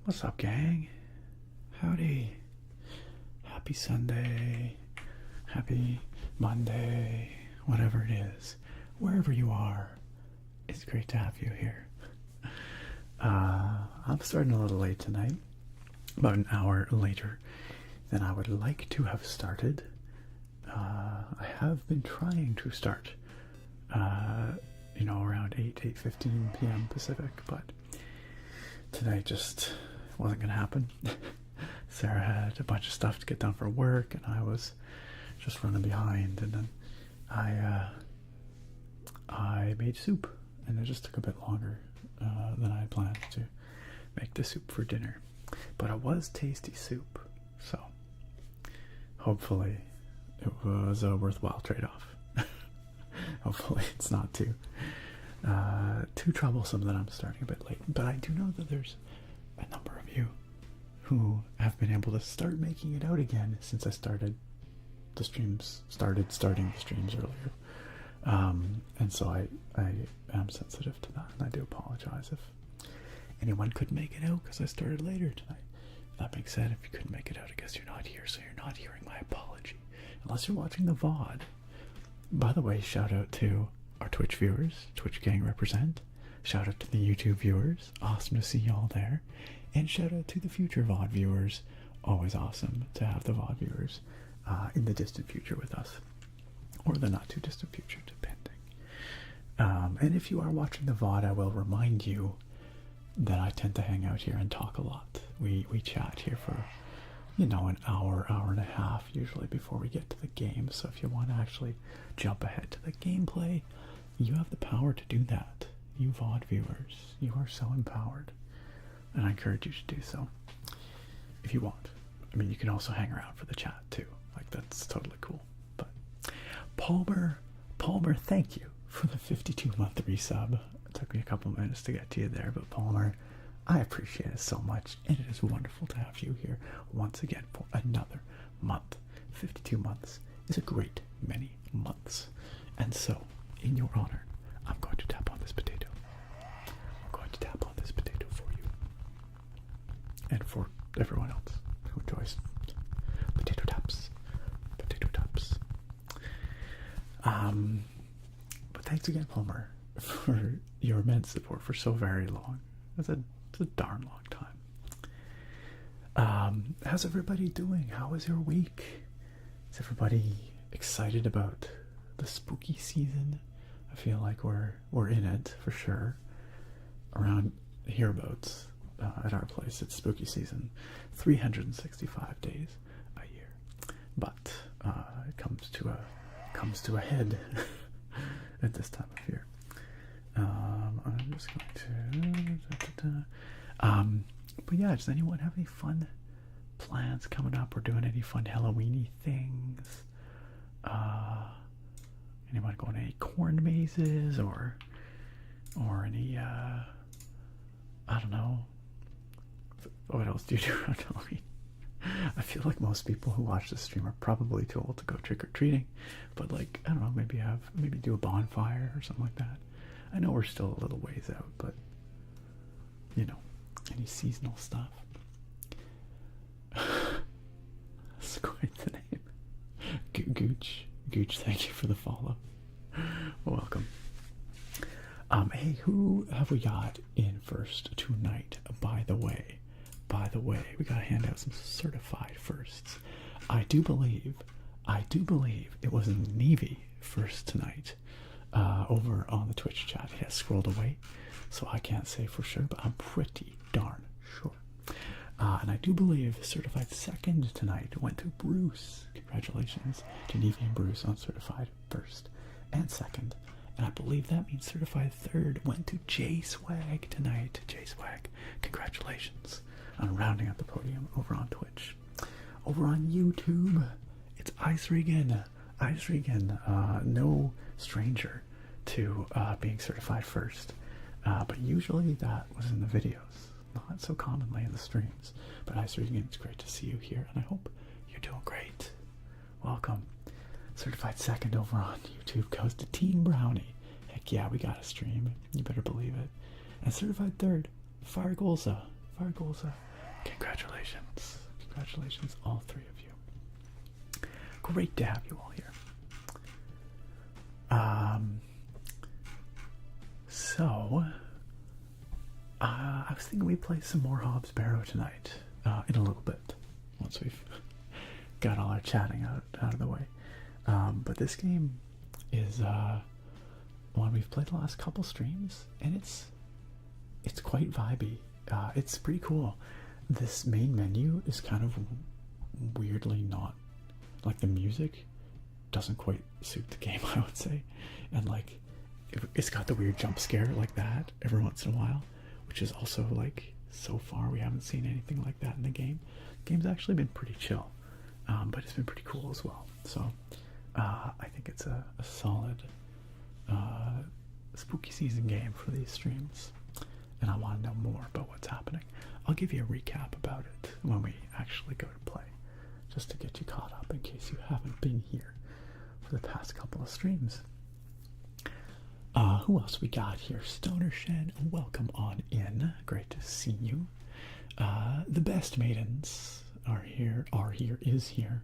What's up, gang? Howdy. How happy Sunday, happy Monday, whatever it is, wherever you are. It's great to have you here. I'm starting a little late tonight, about an hour later than I would like to have started. I have been trying to start, around 8:15 p.m. Pacific, but tonight just wasn't going to happen. Sarah had a bunch of stuff to get done for work, and I was just running behind, and then I made soup, and it just took a bit longer than I had planned to make the soup for dinner. But it was tasty soup, so hopefully it was a worthwhile trade-off. Hopefully it's not too troublesome that I'm starting a bit late. But I do know that there's a number of you who have been able to start making it out again since I started the streams, starting the streams earlier. And so I am sensitive to that, and I do apologize if anyone couldn't make it out because I started later tonight. That being said, if you couldn't make it out, I guess you're not here, so you're not hearing my apology. Unless you're watching the VOD. By the way, shout out to our Twitch viewers, Twitch gang represent. Shout out to the YouTube viewers, awesome to see y'all there. And shout out to the future VOD viewers, always awesome to have the VOD viewers in the distant future with us. Or the not too distant future, depending. And if you are watching the VOD, I will remind you that I tend to hang out here and talk a lot. We chat here for, an hour and a half usually before we get to the game. So if you want to actually jump ahead to the gameplay, you have the power to do that. You VOD viewers, you are so empowered. And I encourage you to do so if you want. I mean, you can also hang around for the chat too. Like, that's totally cool. But Palmer, thank you for the 52-month resub. It took me a couple minutes to get to you there, but Palmer, I appreciate it so much, and it is wonderful to have you here once again for another month. 52 months is a great many months. And so, in your honor, I'm going to tap on this potato. I'm going to tap on this potato for you. And for everyone else who enjoys potato taps. Potato taps. But thanks again, Palmer, for your immense support for so very long. It's a darn long time. How's everybody doing? How was your week? Is everybody excited about the spooky season? I feel like we're in it for sure. Around hereabouts at our place, it's spooky season, 365 days a year. But it comes to a head at this time of year. I'm just going to but yeah, does anyone have any fun plans coming up, or doing any fun Halloween-y things? Anyone going to any corn mazes, or any I don't know, what else do you do around Halloween? I feel like most people who watch this stream are probably too old to go trick-or-treating, but like, I don't know, maybe do a bonfire or something like that. I know we're still a little ways out, but any seasonal stuff. That's quite the name. Gooch, thank you for the follow. Welcome. Hey, who have we got in first tonight? By the way, we gotta hand out some certified firsts. I do believe it was Navy first tonight. Over on the Twitch chat. It has scrolled away, so I can't say for sure, but I'm pretty darn sure. And I do believe certified second tonight went to Bruce. Congratulations to Neve and Bruce on certified first and second. And I believe that means certified third went to J Swag tonight. J Swag, congratulations on rounding out the podium over on Twitch. Over on YouTube, it's Ice Regan. No stranger to being certified first, but usually that was in the videos, not so commonly in the streams. But Ice Regan, it's great to see you here, and I hope you're doing great. Welcome. Certified second over on YouTube goes to Team Brownie. Heck yeah, we got a stream, you better believe it. And certified third, Fargolza. Congratulations, all three of you. Great to have you all here. So, I was thinking we play some more Hobbs Barrow tonight, in a little bit, once we've got all our chatting out of the way. But this game is one we've played the last couple streams, and it's quite vibey. It's pretty cool. This main menu is kind of weirdly not, like, the music doesn't quite suit the game, I would say, and like it's got the weird jump scare like that every once in a while, which is also, like, so far we haven't seen anything like that in the game. The game's actually been pretty chill, but it's been pretty cool as well. So I think it's a solid spooky season game for these streams, and I want to know more about what's happening. I'll give you a recap about it when we actually go to play, just to get you caught up in case you haven't been here for the past couple of streams. Who else we got here? Stoner Shed, welcome on in. Great to see you. The best maidens is here.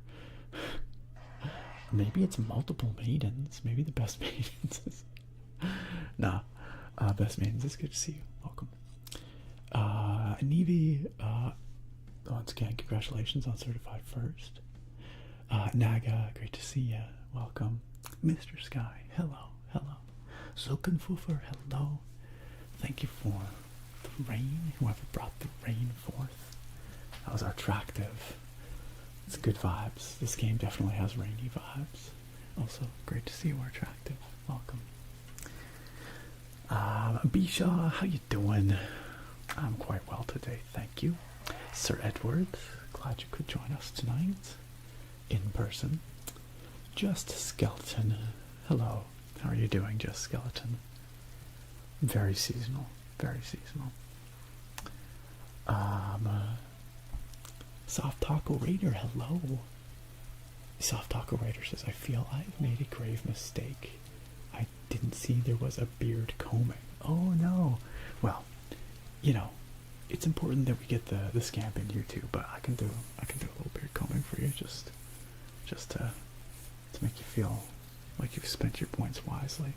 Maybe it's multiple maidens. Maybe the best maidens is... Nah, best maidens, it's good to see you. Welcome. Nevi, once again, congratulations on Certified First. Naga, great to see you. Welcome. Mr. Sky, hello, hello. Zulkenfufer, hello. Thank you for the rain, whoever brought the rain forth. That was our attractive. It's good vibes. This game definitely has rainy vibes. Also, great to see you are attractive. Welcome. Bisha, how you doing? I'm quite well today, thank you. Sir Edward, glad you could join us tonight in person. Just Skeleton, hello. How are you doing, Just Skeleton? Very seasonal, very seasonal. Soft Taco Raider, hello. Soft Taco Raider says, I feel I've made a grave mistake. I didn't see there was a beard combing. Oh no. Well, you know, it's important that we get the scamp in here too, but I can do a little beard combing for you, just to make you feel like you've spent your points wisely.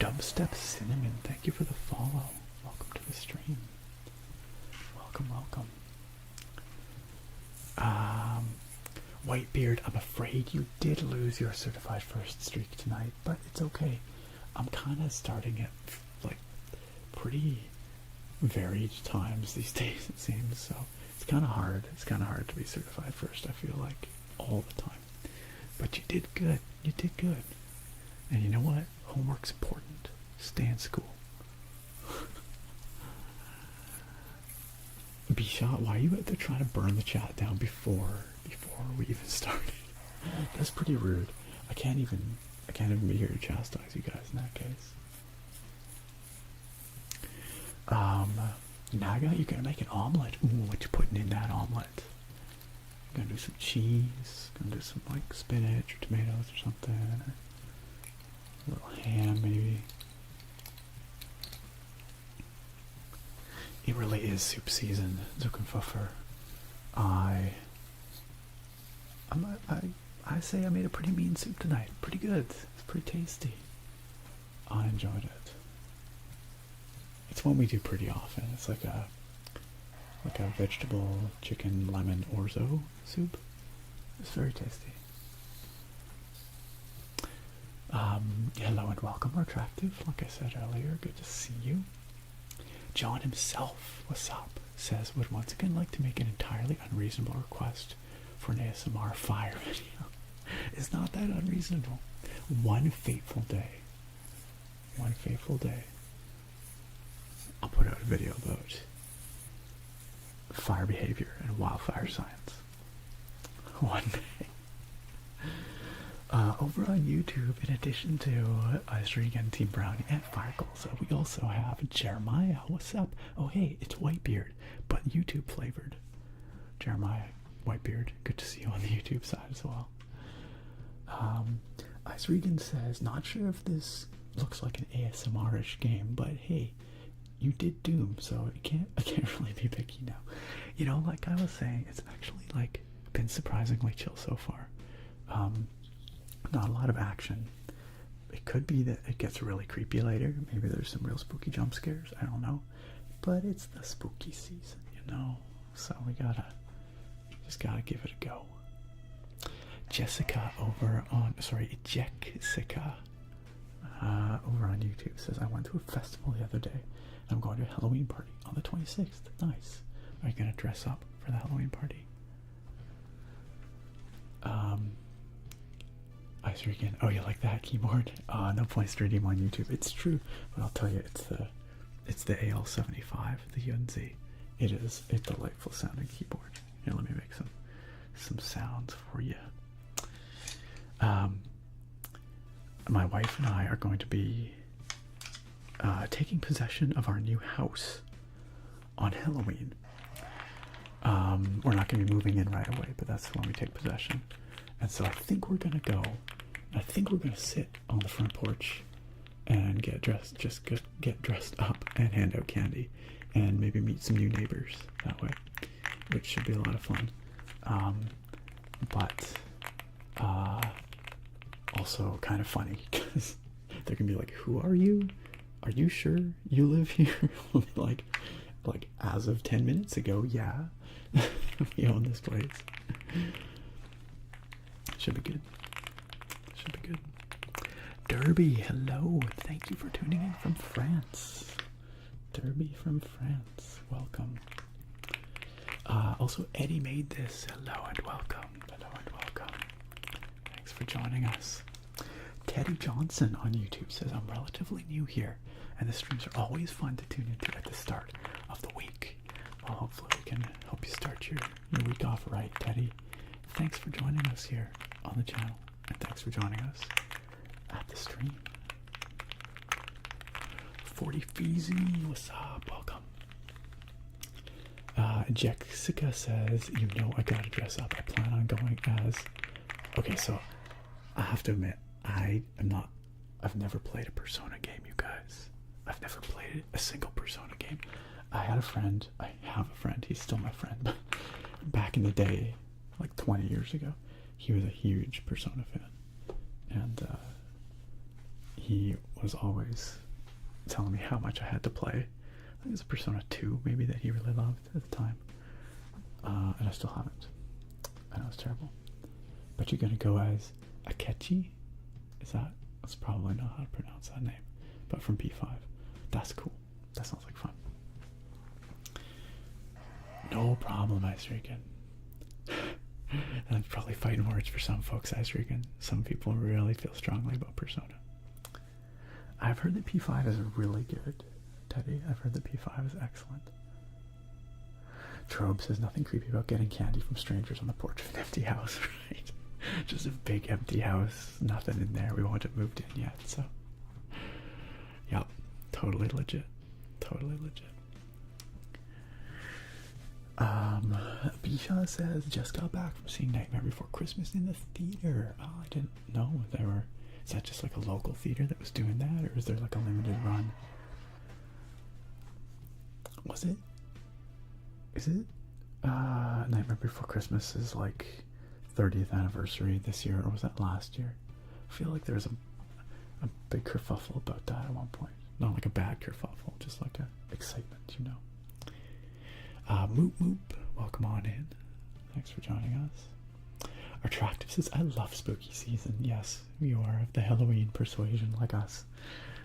Dubstep Cinnamon, thank you for the follow. Welcome to the stream. Welcome, welcome. Whitebeard, I'm afraid you did lose your Certified First streak tonight, but it's okay. I'm kind of starting at, like, pretty varied times these days, it seems, so it's kind of hard. It's kind of hard to be Certified First, I feel like, all the time. But you did good. You did good. And you know what? Homework's important. Stay in school. B-Shot, why are you out there trying to burn the chat down before we even started? That's pretty rude. I can't even be here to chastise you guys in that case. Naga, you're gonna make an omelet. Ooh, what you putting in that omelet? Gonna do some cheese, gonna do some, like, spinach or tomatoes or something, or a little ham maybe. It really is soup season, Zuckenpfeffer. I say I made a pretty mean soup tonight. Pretty good. It's pretty tasty. I enjoyed it. It's one we do pretty often. It's like a vegetable chicken lemon orzo soup. It's very tasty. Hello and welcome, Attractive. Like I said earlier, good to see you. John himself, what's up, says, would once again like to make an entirely unreasonable request for an ASMR fire video. It's not that unreasonable. One fateful day. One fateful day. I'll put out a video about fire behavior and wildfire science. One day. Over on YouTube, in addition to Ice Rig and Team Brownie and Firegoals, we also have Jeremiah. What's up? Oh hey, it's Whitebeard, but YouTube flavored. Jeremiah, Whitebeard, good to see you on the YouTube side as well. Ice Regan says, not sure if this looks like an ASMR-ish game, but hey, you did Doom, so I can't really be picky now. You know, like I was saying, it's actually, like, been surprisingly chill so far. Not a lot of action. It could be that it gets really creepy later. Maybe there's some real spooky jump scares. I don't know. But it's the spooky season, you know? So we just gotta give it a go. Jessica over on YouTube says, I went to a festival the other day and I'm going to a Halloween party on the 26th. Nice. Are you gonna dress up for the Halloween party? Ice Rican. Oh, you like that keyboard? No point streaming on YouTube. It's true, but I'll tell you, it's the AL75, the Yunzi. It's a delightful sounding keyboard. Here, let me make some sounds for you. My wife and I are going to be taking possession of our new house on Halloween. We're not going to be moving in right away, but that's when we take possession. And so I think we're going to go. I think we're going to sit on the front porch and get dressed, get dressed up and hand out candy and maybe meet some new neighbors that way, which should be a lot of fun. But also kind of funny because they're going to be like, who are you? Are you sure you live here? We'll be like as of 10 minutes ago, yeah. We own this place. Should be good. Should be good. Derby, hello. Thank you for tuning in from France. Derby from France. Welcome. Also, Eddie made this. Hello and welcome. Hello and welcome. Thanks for joining us. Teddy Johnson on YouTube says, I'm relatively new here, and the streams are always fun to tune into at the start of the week. Well, hopefully we can help you start your week off right, Teddy. Thanks for joining us here on the channel, and thanks for joining us at the stream. 40 Feezy, what's up? Welcome. Jessica says, you know I gotta dress up. I plan on going as... Okay, so I have to admit, I've never played a Persona game, you guys. I've never played a single Persona game. I have a friend, he's still my friend, but back in the day, like 20 years ago, he was a huge Persona fan, and he was always telling me how much I had to play. I think it was a Persona 2 maybe that he really loved at the time, and I still haven't. I know it's terrible, but you're gonna go as Akechi? That's probably not how to pronounce that name, but from P5. That's cool. That sounds like fun. No problem, Ice Rican. That's probably fighting words for some folks, Ice Rican. Some people really feel strongly about Persona. I've heard that P5 is really good, Teddy. I've heard that P5 is excellent. Trobe says nothing creepy about getting candy from strangers on the porch of an empty house, right? Just a big empty house, nothing in there. We won't have moved in yet, so. Yep, totally legit. Totally legit. Bisha says, just got back from seeing Nightmare Before Christmas in the theater. Oh, I didn't know if there were... Is that just like a local theater that was doing that, or is there like a limited run? Was it? Is it? Nightmare Before Christmas is like 30th anniversary this year, or was that last year? I feel like there was a big kerfuffle about that at one point. Not like a bad kerfuffle, just like a excitement, you know. Moop Moop, welcome on in. Thanks for joining us. Attractive says, I love spooky season. Yes, you are of the Halloween persuasion like us.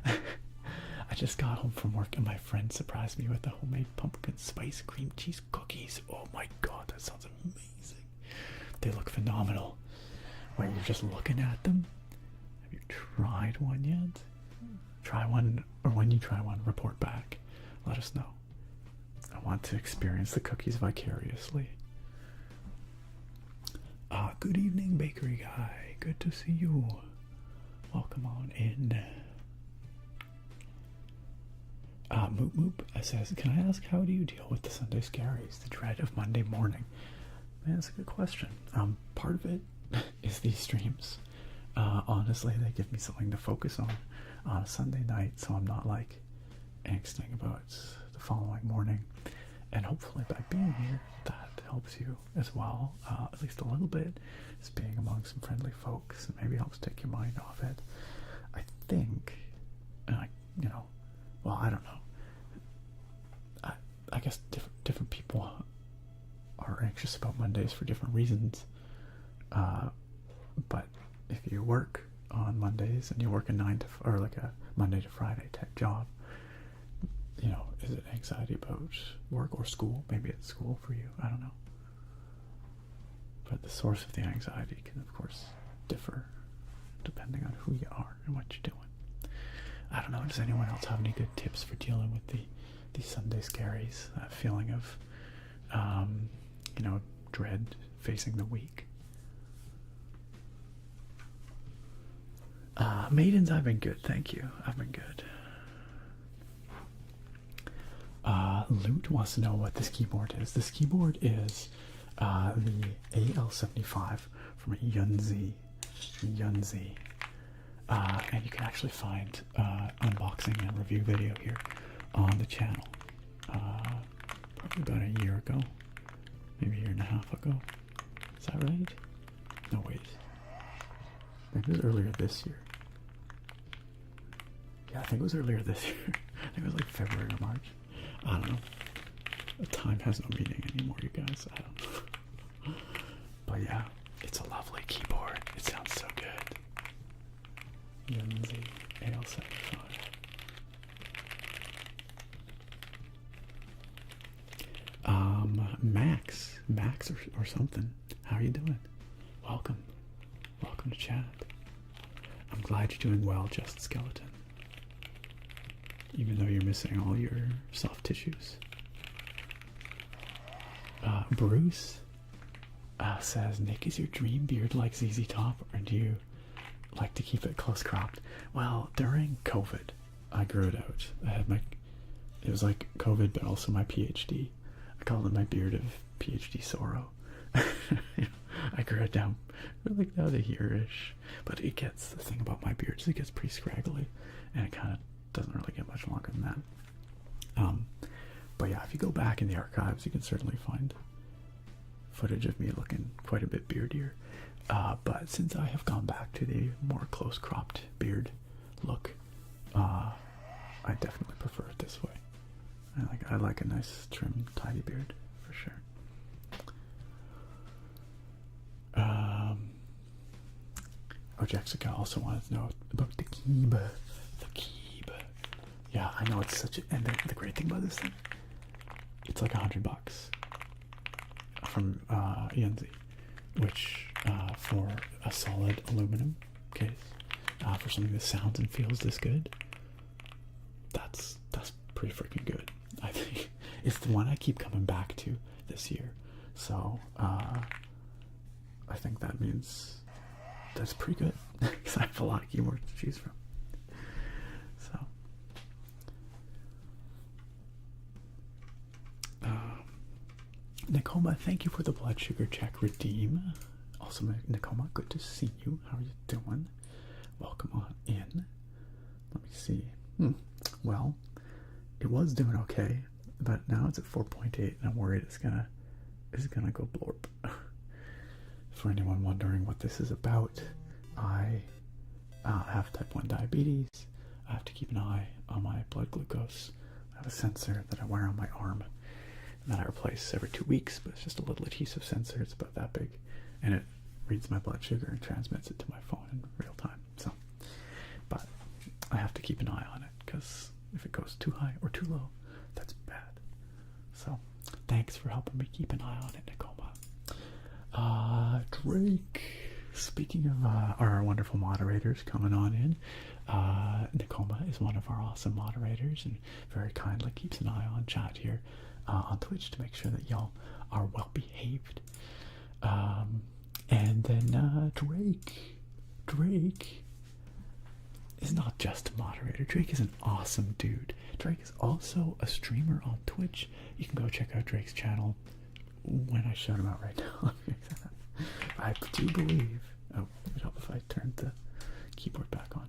I just got home from work and my friend surprised me with the homemade pumpkin spice cream cheese cookies. Oh my god, that sounds amazing. They look phenomenal. Wait, you're just looking at them? Have you tried one yet? Try one, or when you try one, report back. Let us know. I want to experience the cookies vicariously. Good evening, bakery guy. Good to see you. Welcome on in. Moop Moop says, can I ask, how do you deal with the Sunday scaries, the dread of Monday morning? Man, that's a good question. Part of it is these streams. Honestly, they give me something to focus on a Sunday night, so I'm not like angsting about the following morning. And hopefully by being here, that helps you as well, at least a little bit. It's being among some friendly folks, and maybe helps take your mind off it. I think, and well, I don't know. I guess different people are anxious about Mondays for different reasons. But if you work on Mondays and you work a like a Monday to Friday type job, is it anxiety about work or school? Maybe it's school for you. I don't know. But the source of the anxiety can, of course, differ depending on who you are and what you're doing. I don't know. Does anyone else have any good tips for dealing with these Sunday scaries? That feeling of, dread facing the week. Maidens, I've been good. Thank you. I've been good. Loot wants to know what this keyboard is. This keyboard is the AL75 from Yunzi. And you can actually find unboxing and review video here on the channel. Probably about a year ago, maybe a year and a half ago. Is that right? No, wait. Maybe it was earlier this year. Yeah, I think it was earlier this year. I think it was like February or March. I don't know. Time has no meaning anymore, you guys. I don't know. But yeah, it's a lovely keyboard. It sounds so good. Yunzi AL75. Max or something. How are you doing? Welcome to chat. I'm glad you're doing well, Just Skeleton. Even though you're missing all your soft tissues. Bruce says, Nick, is your dream beard like ZZ Top, or do you like to keep it close cropped? Well, during COVID, I grew it out. It was like COVID, but also my PhD. I called it my beard of PhD sorrow. I grew it down for like about a year-ish. But the thing about my beard is it gets pretty scraggly, and it kind of doesn't really get much longer than that. But yeah, if you go back in the archives, you can certainly find footage of me looking quite a bit beardier. But since I have gone back to the more close-cropped beard look, I definitely prefer it this way. I like a nice, trim, tidy beard for sure. Jessica also wanted to know about the Keeb. Yeah, I know it's and the great thing about this thing, it's like $100 from Yunzi, which for a solid aluminum case, for something that sounds and feels this good, that's pretty freaking good. I think it's the one I keep coming back to this year, so I think that means that's pretty good because I have a lot of keyboards to choose from. So Nakoma, thank you for the blood sugar check redeem. Also, Nakoma, good to see you. How are you doing? Welcome on in. Let me see. Well, it was doing okay, but now it's at 4.8, and I'm worried it's gonna go blorp. For anyone wondering what this is about, I have type 1 diabetes. I have to keep an eye on my blood glucose. I have a sensor that I wear on my arm that I replace every 2 weeks, but it's just a little adhesive sensor. It's about that big, and it reads my blood sugar and transmits it to my phone in real time. So, but I have to keep an eye on it, because if it goes too high or too low, that's bad. So thanks for helping me keep an eye on it, Nakoma. Drake, speaking of our wonderful moderators coming on in, Nakoma is one of our awesome moderators and very kindly keeps an eye on chat here on Twitch to make sure that y'all are well behaved. And then Drake is not just a moderator. Drake is an awesome dude. Drake is also a streamer on Twitch. You can go check out Drake's channel when I shout him out right now. I do believe, it would help if I turned the keyboard back on.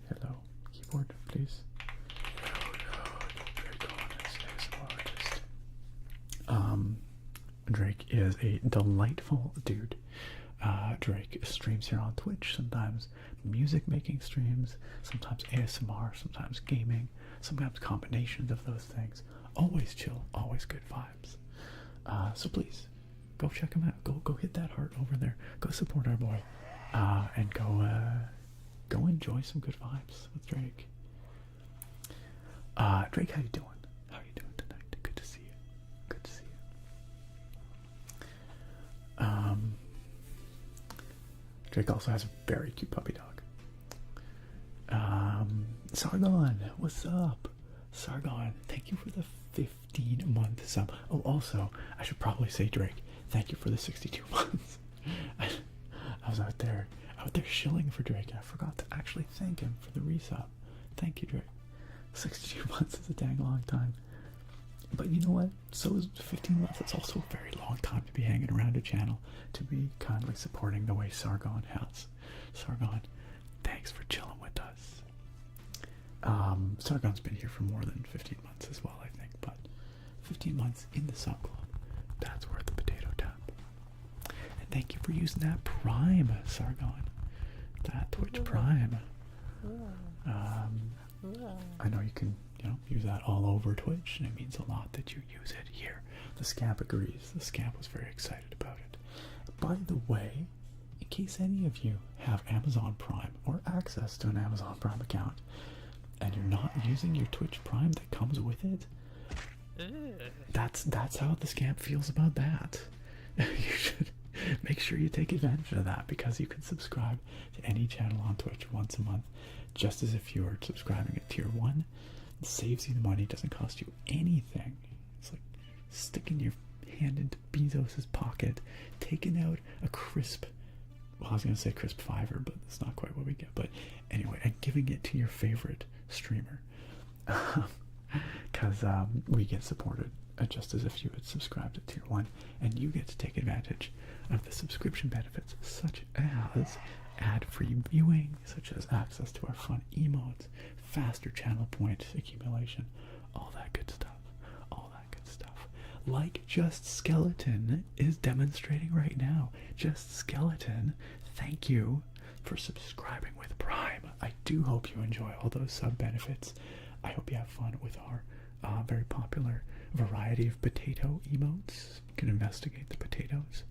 Hello, keyboard, please. Drake on is a delightful dude. Drake streams here on Twitch, sometimes music making streams, sometimes ASMR, sometimes gaming, sometimes combinations of those things. Always chill, always good vibes. So please, go check him out. Go hit that heart over there. Go support our boy. And go enjoy some good vibes with Drake. Drake, how you doing? How you doing tonight? Good to see you. Good to see you. Drake also has a very cute puppy dog. Sargon, what's up? Sargon, thank you for the 15-month sub. Oh, also, I should probably say, Drake, thank you for the 62 months. I was out there shilling for Drake, and I forgot to actually thank him for the resub. Thank you, Drake. 62 months is a dang long time. But you know what? So is 15 months. It's also a very long time to be hanging around a channel, to be kindly supporting the way Sargon has. Sargon, thanks for chilling with us. Sargon's been here for more than 15 months as well, I think, but 15 months in the sub club, that's worth the potato tap. And thank you for using that Prime, Sargon. That Twitch Prime. I know you can, use that all over Twitch, and it means a lot that you use it here. The Scamp agrees. The Scamp was very excited about it. By the way, in case any of you have Amazon Prime or access to an Amazon Prime account, and you're not using your Twitch Prime that comes with it, that's how the Scamp feels about that. You should make sure you take advantage of that, because you can subscribe to any channel on Twitch once a month, just as if you were subscribing at tier 1. It saves you the money, doesn't cost you anything. It's like sticking your hand into Bezos's pocket, taking out a crisp, well, I was going to say crisp fiver, but that's not quite what we get. But anyway, and giving it to your favorite streamer. Because we get supported just as if you had subscribed at tier 1, and you get to take advantage of the subscription benefits, such as ad-free viewing, such as access to our fun emotes, faster channel point accumulation, all that good stuff. All that good stuff. Like Just Skeleton is demonstrating right now. Just Skeleton, thank you for subscribing with Prime. I do hope you enjoy all those sub benefits. I hope you have fun with our very popular variety of potato emotes. You can investigate the potatoes.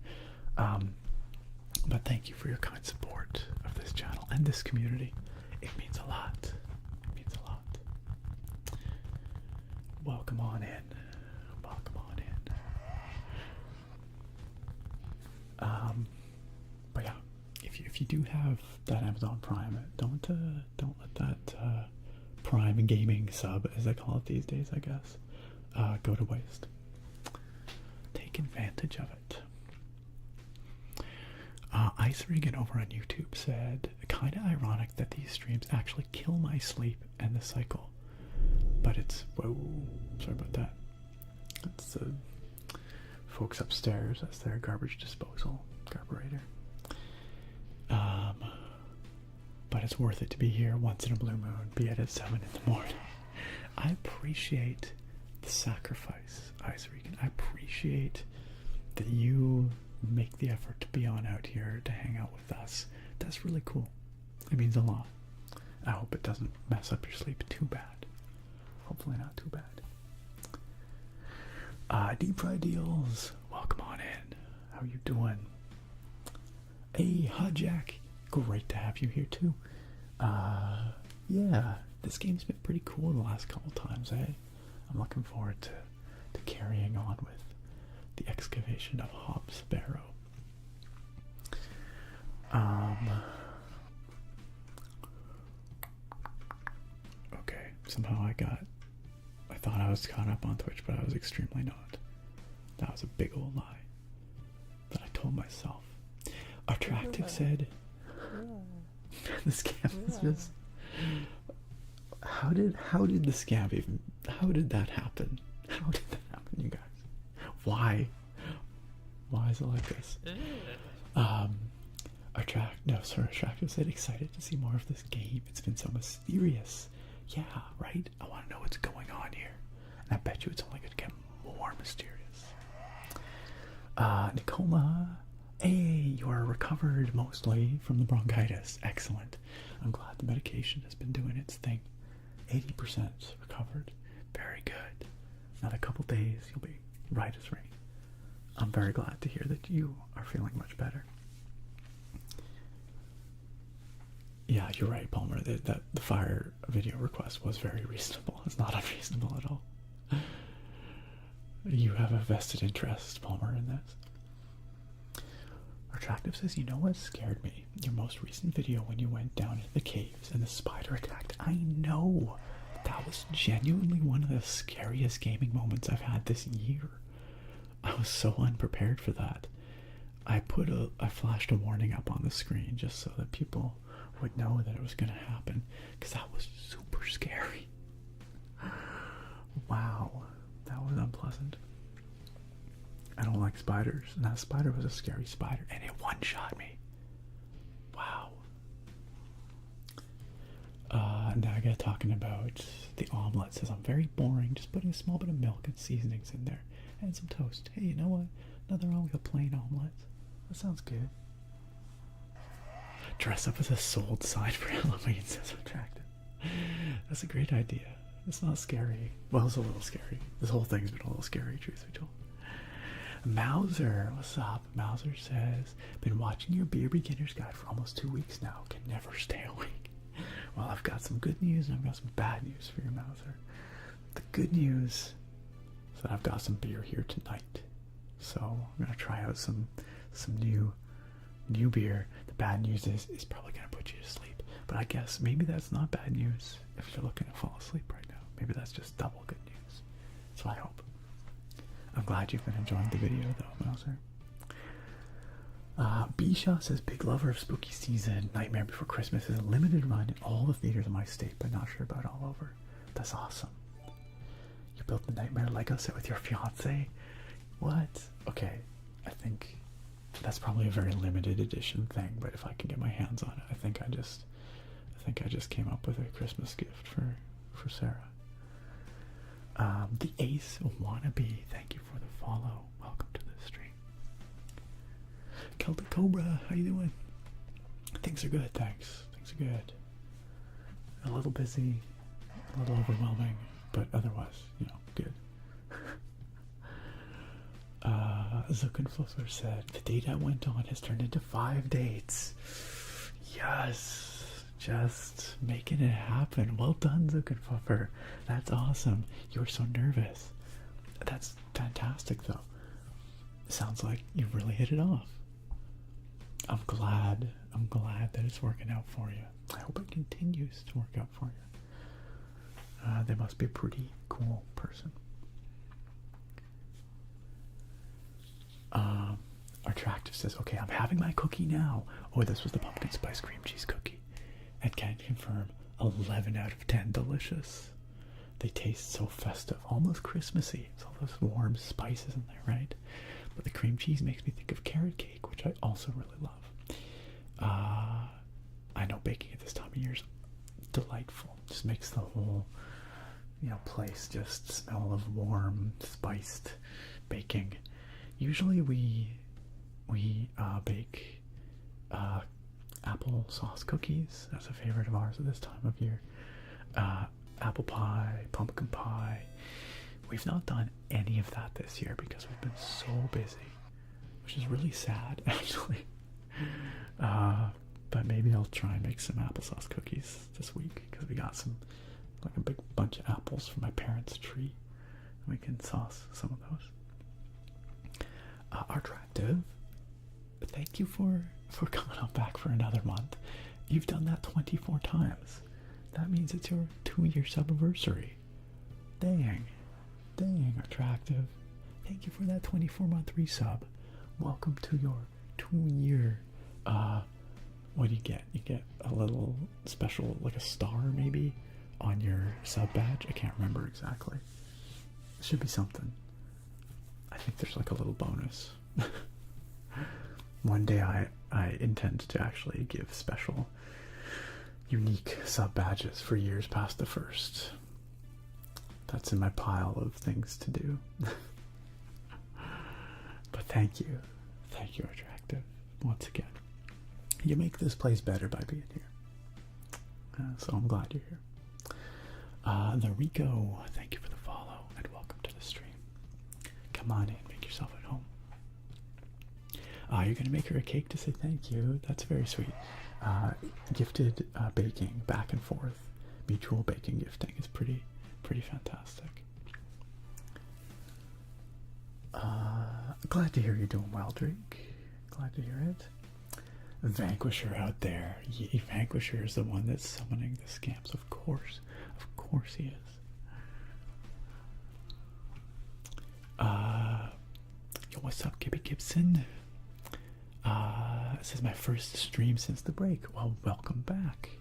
But thank you for your kind support of this channel and this community. It means a lot. It means a lot. Welcome on in. Welcome on in. But yeah, if you do have that Amazon Prime, don't let that Prime gaming sub, as they call it these days, I guess, go to waste. Take advantage of it. Ice Regan over on YouTube said, kind of ironic that these streams actually kill my sleep and the cycle. But it's, whoa, sorry about that. That's the folks upstairs. That's their garbage disposal carburetor. But it's worth it to be here once in a blue moon, be it at 7 in the morning. I appreciate the sacrifice, Ice Regan. I appreciate that you make the effort to be on out here to hang out with us. That's really cool. It means a lot. I hope it doesn't mess up your sleep too bad. Hopefully not too bad. Deep Fried Deals, welcome on in. How you doing? Hey, hi Jack. Great to have you here too. Yeah, this game's been pretty cool the last couple times, eh? I'm looking forward to carrying on with the excavation of Hobbs Barrow. Okay, somehow I thought I was caught up on Twitch, but I was extremely not. That was a big old lie that I told myself. Attractive said, the scam is just, how did the scam even, how did that happen? How did that happen, you guys? Why is it like this? Attractive said, excited to see more of this game. It's been so mysterious. Yeah, right? I want to know what's going on here. And I bet you it's only going to get more mysterious. Nicoma, hey, you are recovered mostly from the bronchitis. Excellent. I'm glad the medication has been doing its thing. 80% recovered. Very good. Another couple days, you'll be right as rain. I'm very glad to hear that you are feeling much better. Yeah, you're right, Palmer. That the fire video request was very reasonable. It's not unreasonable at all. You have a vested interest, Palmer, in this. Attractive says, you know what scared me? Your most recent video when you went down into the caves and the spider attacked. I know. That was genuinely one of the scariest gaming moments I've had this year. I was so unprepared for that. I flashed a warning up on the screen just so that people would know that it was going to happen, because that was super scary. Wow, that was unpleasant. I don't like spiders, and that spider was a scary spider, and it one-shot me. Wow. Now I got talking about the omelet. Says I'm very boring, just putting a small bit of milk and seasonings in there, and some toast. Hey, you know what? Nothing wrong with a plain omelet. That sounds good. Dress up as a sold sign for Halloween, says attractive. That's a great idea. It's not scary. Well, it's a little scary. This whole thing's been a little scary, truth be told. Mauser, what's up? Mauser says, been watching your beer beginner's guide for almost 2 weeks now. Can never stay awake. Well, I've got some good news and I've got some bad news for you, Mauser. The good news is that I've got some beer here tonight. So I'm gonna try out some new beer. The bad news is it's probably gonna put you to sleep. But I guess maybe that's not bad news if you're looking to fall asleep right now. Maybe that's just double good news. So I hope. I'm glad you've been enjoying the video though, Mauser. B-Shaw says, big lover of spooky season. Nightmare Before Christmas is a limited run in all the theaters in my state, but not sure about all over. That's awesome. You built the Nightmare Lego set with your fiance? What? Okay, I think that's probably a very limited edition thing, but if I can get my hands on it, I think I just came up with a Christmas gift for Sarah. The Ace Wannabe, thank you for the follow. Welcome to the stream. Celtic Cobra, how you doing? Things are good, thanks. Things are good. A little busy, a little overwhelming, but otherwise, you know, good. Zuckenflusser said, the date I went on has turned into 5 dates. Yes, just making it happen. Well done, Zuckenflusser. That's awesome. You were so nervous. That's fantastic, though. Sounds like you really hit it off. I'm glad that it's working out for you. I hope it continues to work out for you. They must be a pretty cool person. Attractive says, okay, I'm having my cookie now. Oh, this was the pumpkin spice cream cheese cookie. And can confirm 11 out of 10 delicious. They taste so festive, almost Christmassy. There's all those warm spices in there, right? But the cream cheese makes me think of carrot cake, which I also really love. I know baking at this time of year is delightful. Just makes the whole, place just smell of warm, spiced baking. Usually we bake apple sauce cookies. That's a favorite of ours at this time of year. Apple pie, pumpkin pie. We've not done any of that this year because we've been so busy, which is really sad, actually. But maybe I'll try and make some applesauce cookies this week because we got a big bunch of apples from my parents' tree. And we can sauce some of those. Attractive, thank you for coming on back for another month. You've done that 24 times. That means it's your 2-year subversary. Dang, Attractive. Thank you for that 24-month resub. Welcome to your 2-year, what do you get? You get a little special, like a star maybe, on your sub badge. I can't remember exactly. It should be something. I think there's like a little bonus. One day I intend to actually give special, unique sub badges for years past the first. That's in my pile of things to do. But Thank you. Thank you, Attractive. Once again. You make this place better by being here. So I'm glad you're here. The Rico, thank you for the follow and welcome to the stream. Come on in, make yourself at home. You're gonna make her a cake to say thank you. That's very sweet. Gifted baking back and forth. Mutual baking gifting is pretty fantastic. Glad to hear you're doing well, Drake. Glad to hear it. Vanquisher out there. Yeah, Vanquisher is the one that's summoning the scamps. Of course he is. Yo, what's up, Gibby Gibson? This is my first stream since the break. Well, welcome back.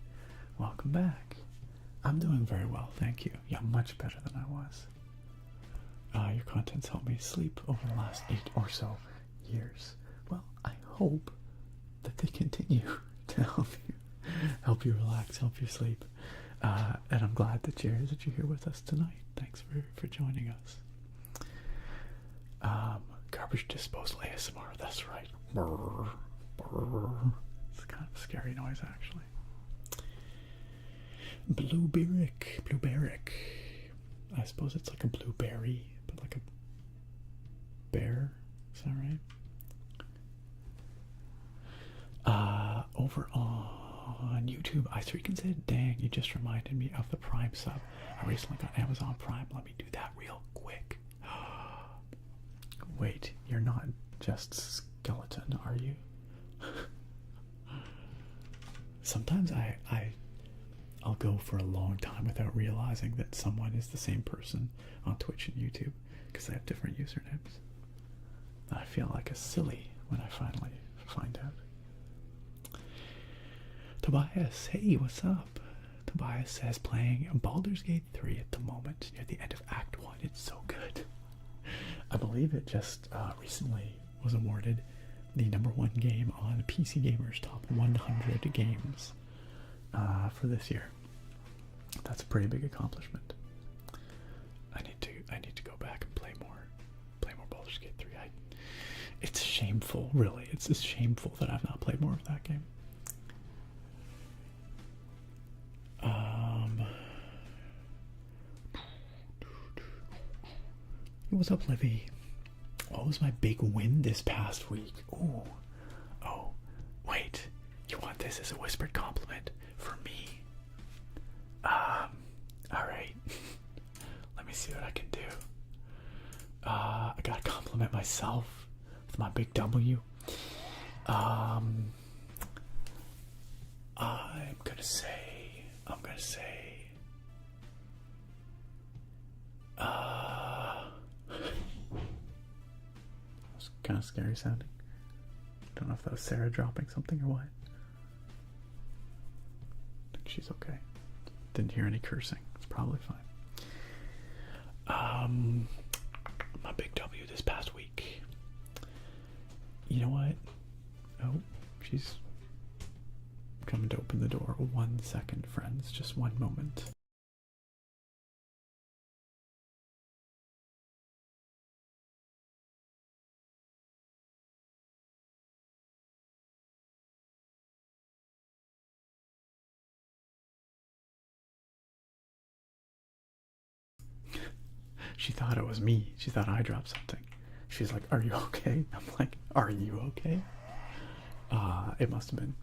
Welcome back. I'm doing very well, thank you. Yeah, much better than I was. Your content's helped me sleep over the last 8 or so years. Well, I hope that they continue to help you relax, help you sleep. And I'm glad that you're here with us tonight. Thanks for joining us. Garbage disposal ASMR, that's right. Brr, brr. It's kind of a scary noise, actually. Blueberric. I suppose it's like a blueberry, but like a bear. Is that right? Over on YouTube, I freaking said, dang, you just reminded me of the Prime sub. I recently got Amazon Prime. Let me do that real quick. Wait, you're not just skeleton, are you? Sometimes I'll go for a long time without realizing that someone is the same person on Twitch and YouTube because they have different usernames. I feel like a silly when I finally find out. Tobias, hey, what's up? Tobias says playing Baldur's Gate 3 at the moment near the end of Act 1. It's so good. I believe it just recently was awarded the #1 game on PC Gamer's top 100 games for this year. That's a pretty big accomplishment. I need to go back and play more Baldur's Gate 3. It's shameful, really. It's just shameful that I've not played more of that game. What's up, Livy? What was my big win this past week? Ooh. Oh, wait. You want this as a whispered compliment for me? Alright. Let me see what I can do. I gotta compliment myself with my big W. I'm gonna say it's kind of scary sounding. Don't know if that was Sarah dropping something or what. I think she's okay. Didn't hear any cursing. It's probably fine. My big W this past week. You know what? Oh, she's coming to open the door. 1 second, friends. Just 1 moment. She thought it was me. She thought I dropped something. She's like, "Are you okay?" I'm like, "Are you okay?" It must have been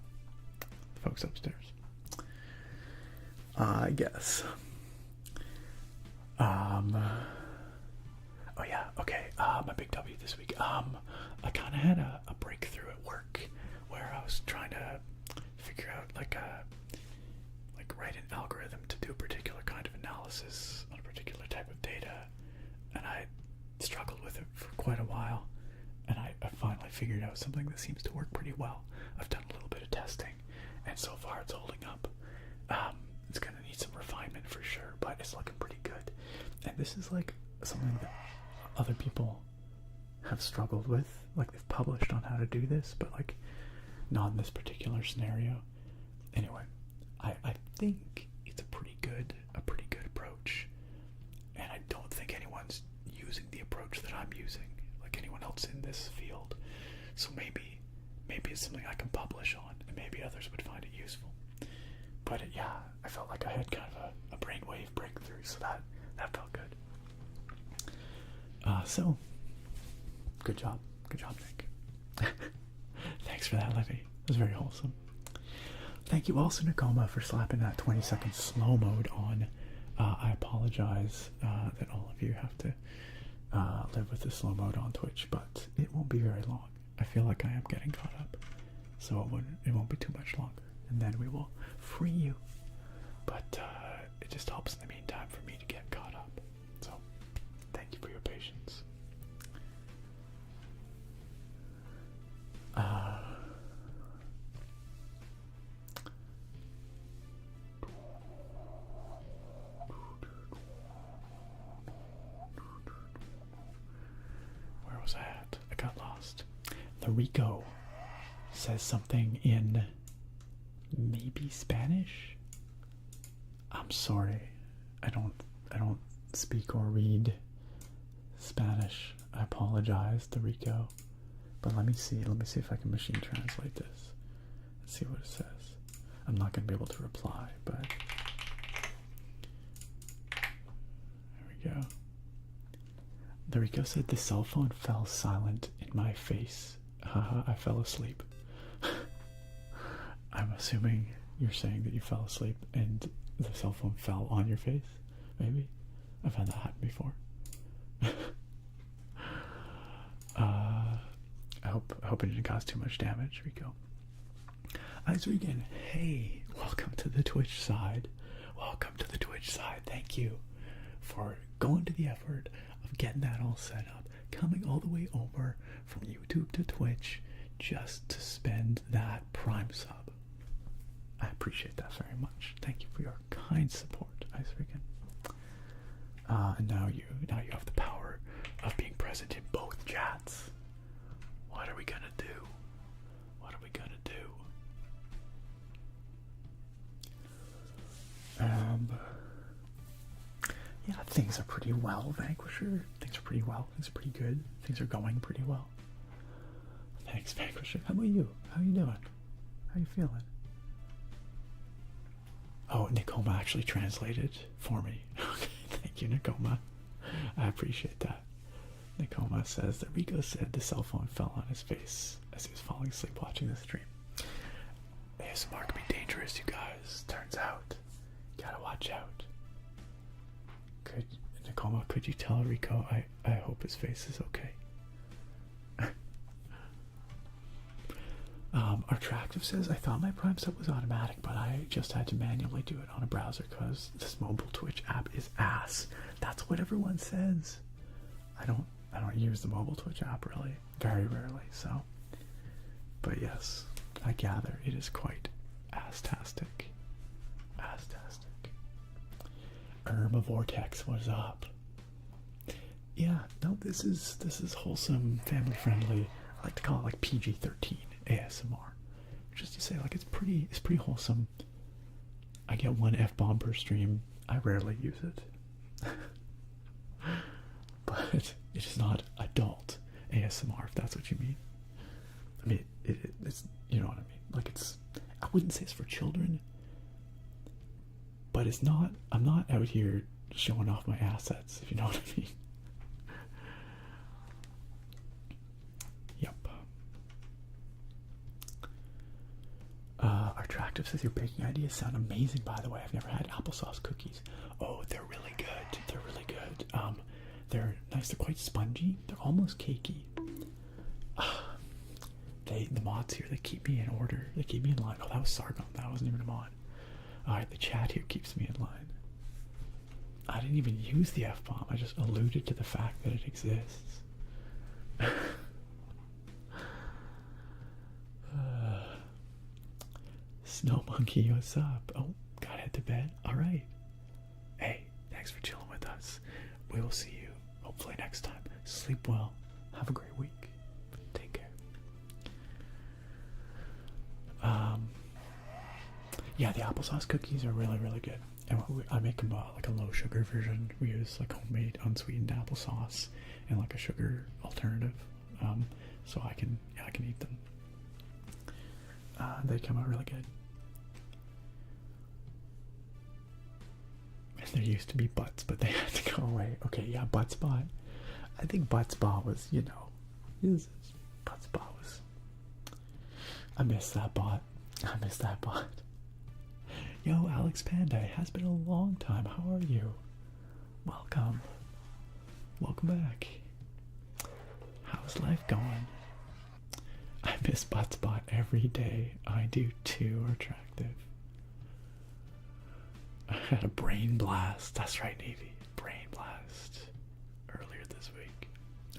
the folks upstairs. I guess. Oh yeah, okay. My big W this week. I kind of had a breakthrough at work where I was trying to figure out like write an algorithm to do a particular kind of analysis on a particular type of data, and I struggled with it for quite a while, and I finally figured out something that seems to work pretty well. I've done a little bit of testing, and so far it's holding up. It's gonna need some refinement for sure, but it's looking pretty good. And this is like something that other people have struggled with, like they've published on how to do this, but like not in this particular scenario. Anyway, I think it's a pretty good approach, and I don't think anyone's using the approach that I'm using, like anyone anyone else in this field. So maybe it's something I can publish on, and maybe others would find it useful. But yeah, I felt like I had kind of a brainwave breakthrough, so that felt good. So good job, Nick. Thanks for that, Livy. It was very wholesome. Thank you also, Nakoma, for slapping that 20-second slow mode on. I apologize that all of you have to live with the slow mode on Twitch, but it won't be very long. I feel like I am getting caught up, so it won't be too much longer, and then we will free you. But it just helps in the meantime for me to get caught up. So thank you for your patience. Where was I at? I got lost. The Rico says something in maybe Spanish. I'm sorry, I don't speak or read Spanish. I apologize, the Rico. But let me see if I can machine translate this. Let's see what it says. I'm not going to be able to reply, but there we go. The Rico said the cell phone fell silent in my face. Haha, I fell asleep. I'm assuming you're saying that you fell asleep and the cell phone fell on your face, maybe? I've had that happen before. I hope it didn't cause too much damage, Rico. Regan, hey, welcome to the Twitch side. Welcome to the Twitch side. Thank you for going to the effort of getting that all set up, coming all the way over from YouTube to Twitch just to spend that Prime sub. I appreciate that very much. Thank you for your kind support, Regan. And now you have the power of being present in both chats. What are we gonna do? What are we gonna do? Yeah, things are pretty well, Vanquisher. Things are pretty well. Things are pretty good. Things are going pretty well. Thanks, Vanquisher. How about you? How you doing? How you feeling? Oh, Nikoma actually translated for me. Okay, thank you, Nikoma. I appreciate that. Nikoma says that Rico said the cell phone fell on his face as he was falling asleep watching the stream. ASMR can be dangerous, you guys. Turns out. You gotta watch out. Nikoma, could you tell Rico I hope his face is okay? Artractive says, I thought my Prime sub was automatic, but I just had to manually do it on a browser because this mobile Twitch app is ass. That's what everyone says. I don't use the mobile Twitch app really, very rarely, so. But yes, I gather it is quite ass-tastic. Ass-tastic. Irma Vortex, what is up? Yeah, no, this is wholesome, family-friendly. I like to call it like PG-13 ASMR. Just to say, like, it's pretty wholesome. I get one F-bomb per stream. I rarely use it. But it is not adult ASMR, if that's what you mean. I mean, it's, you know what I mean? Like, it's, I wouldn't say it's for children, but it's not, I'm not out here showing off my assets, if you know what I mean. Yep. Artractive says your baking ideas sound amazing, by the way. I've never had applesauce cookies. Oh, they're really good. They're really good. They're nice. They're quite spongy. They're almost cakey. The mods here, they keep me in order. They keep me in line. Oh, that was Sargon. That wasn't even a mod. Alright, the chat here keeps me in line. I didn't even use the F-bomb. I just alluded to the fact that it exists. Snow Monkey, what's up? Oh, gotta head to bed. Alright. Hey, thanks for chilling with us. We will see you hopefully next time. Sleep well. Have a great week. Take care. Yeah, the applesauce cookies are really, really good. And I make them like a low sugar version. We use like homemade unsweetened applesauce and like a sugar alternative so I can eat them. They come out really good. There used to be butts, but they had to go away. Okay, yeah, butt spot. I think butt spot was, butt spot was. I miss that bot. I miss that bot. Yo, Alex Panda, it has been a long time. How are you? Welcome. Welcome back. How's life going? I miss butt spot every day. I do too. Attractive. I had a brain blast. That's right, Navy. Brain blast. Earlier this week.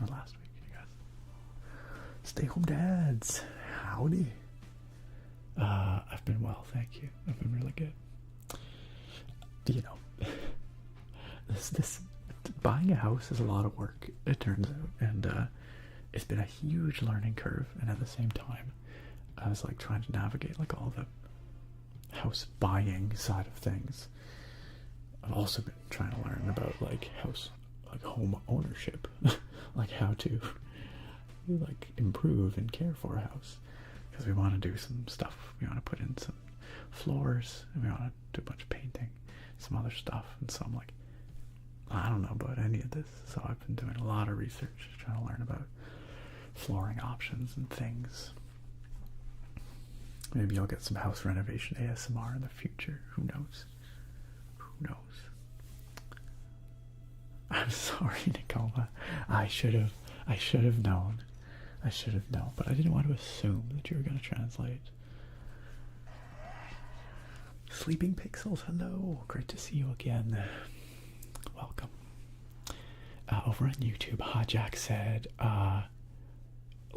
Or last week, you guys. Stay home dads. Howdy. I've been well, thank you. I've been really good. This buying a house is a lot of work, it turns out. And it's been a huge learning curve. And at the same time, I was like trying to navigate like all the house buying side of things. I've also been trying to learn about like home ownership, like how to like improve and care for a house, because we want to do some stuff. We want to put in some floors, and we want to do a bunch of painting, some other stuff. And so I'm like, I don't know about any of this, so I've been doing a lot of research trying to learn about flooring options and things. Maybe I'll get some house renovation ASMR in the future. Who knows? Who knows? I'm sorry, Nicoma. I should have known. I should have known, but I didn't want to assume that you were going to translate. Sleeping Pixels, hello. Great to see you again. Welcome. Over on YouTube, Hajak said,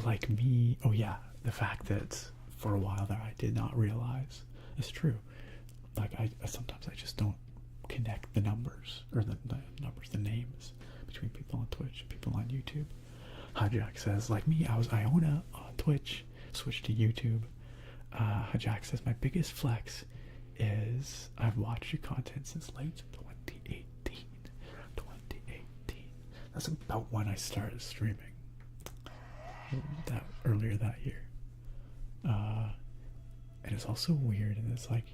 like me, oh yeah, the fact that for a while there I did not realize it's true. Like I sometimes I just don't connect the numbers, or the numbers, the names between people on Twitch and people on YouTube. Hajak says, like me, I was Iona on Twitch, switched to YouTube. Hajak says, my biggest flex is I've watched your content since late 2018. 2018. That's about when I started streaming. Earlier that year. And it's also weird, and it's like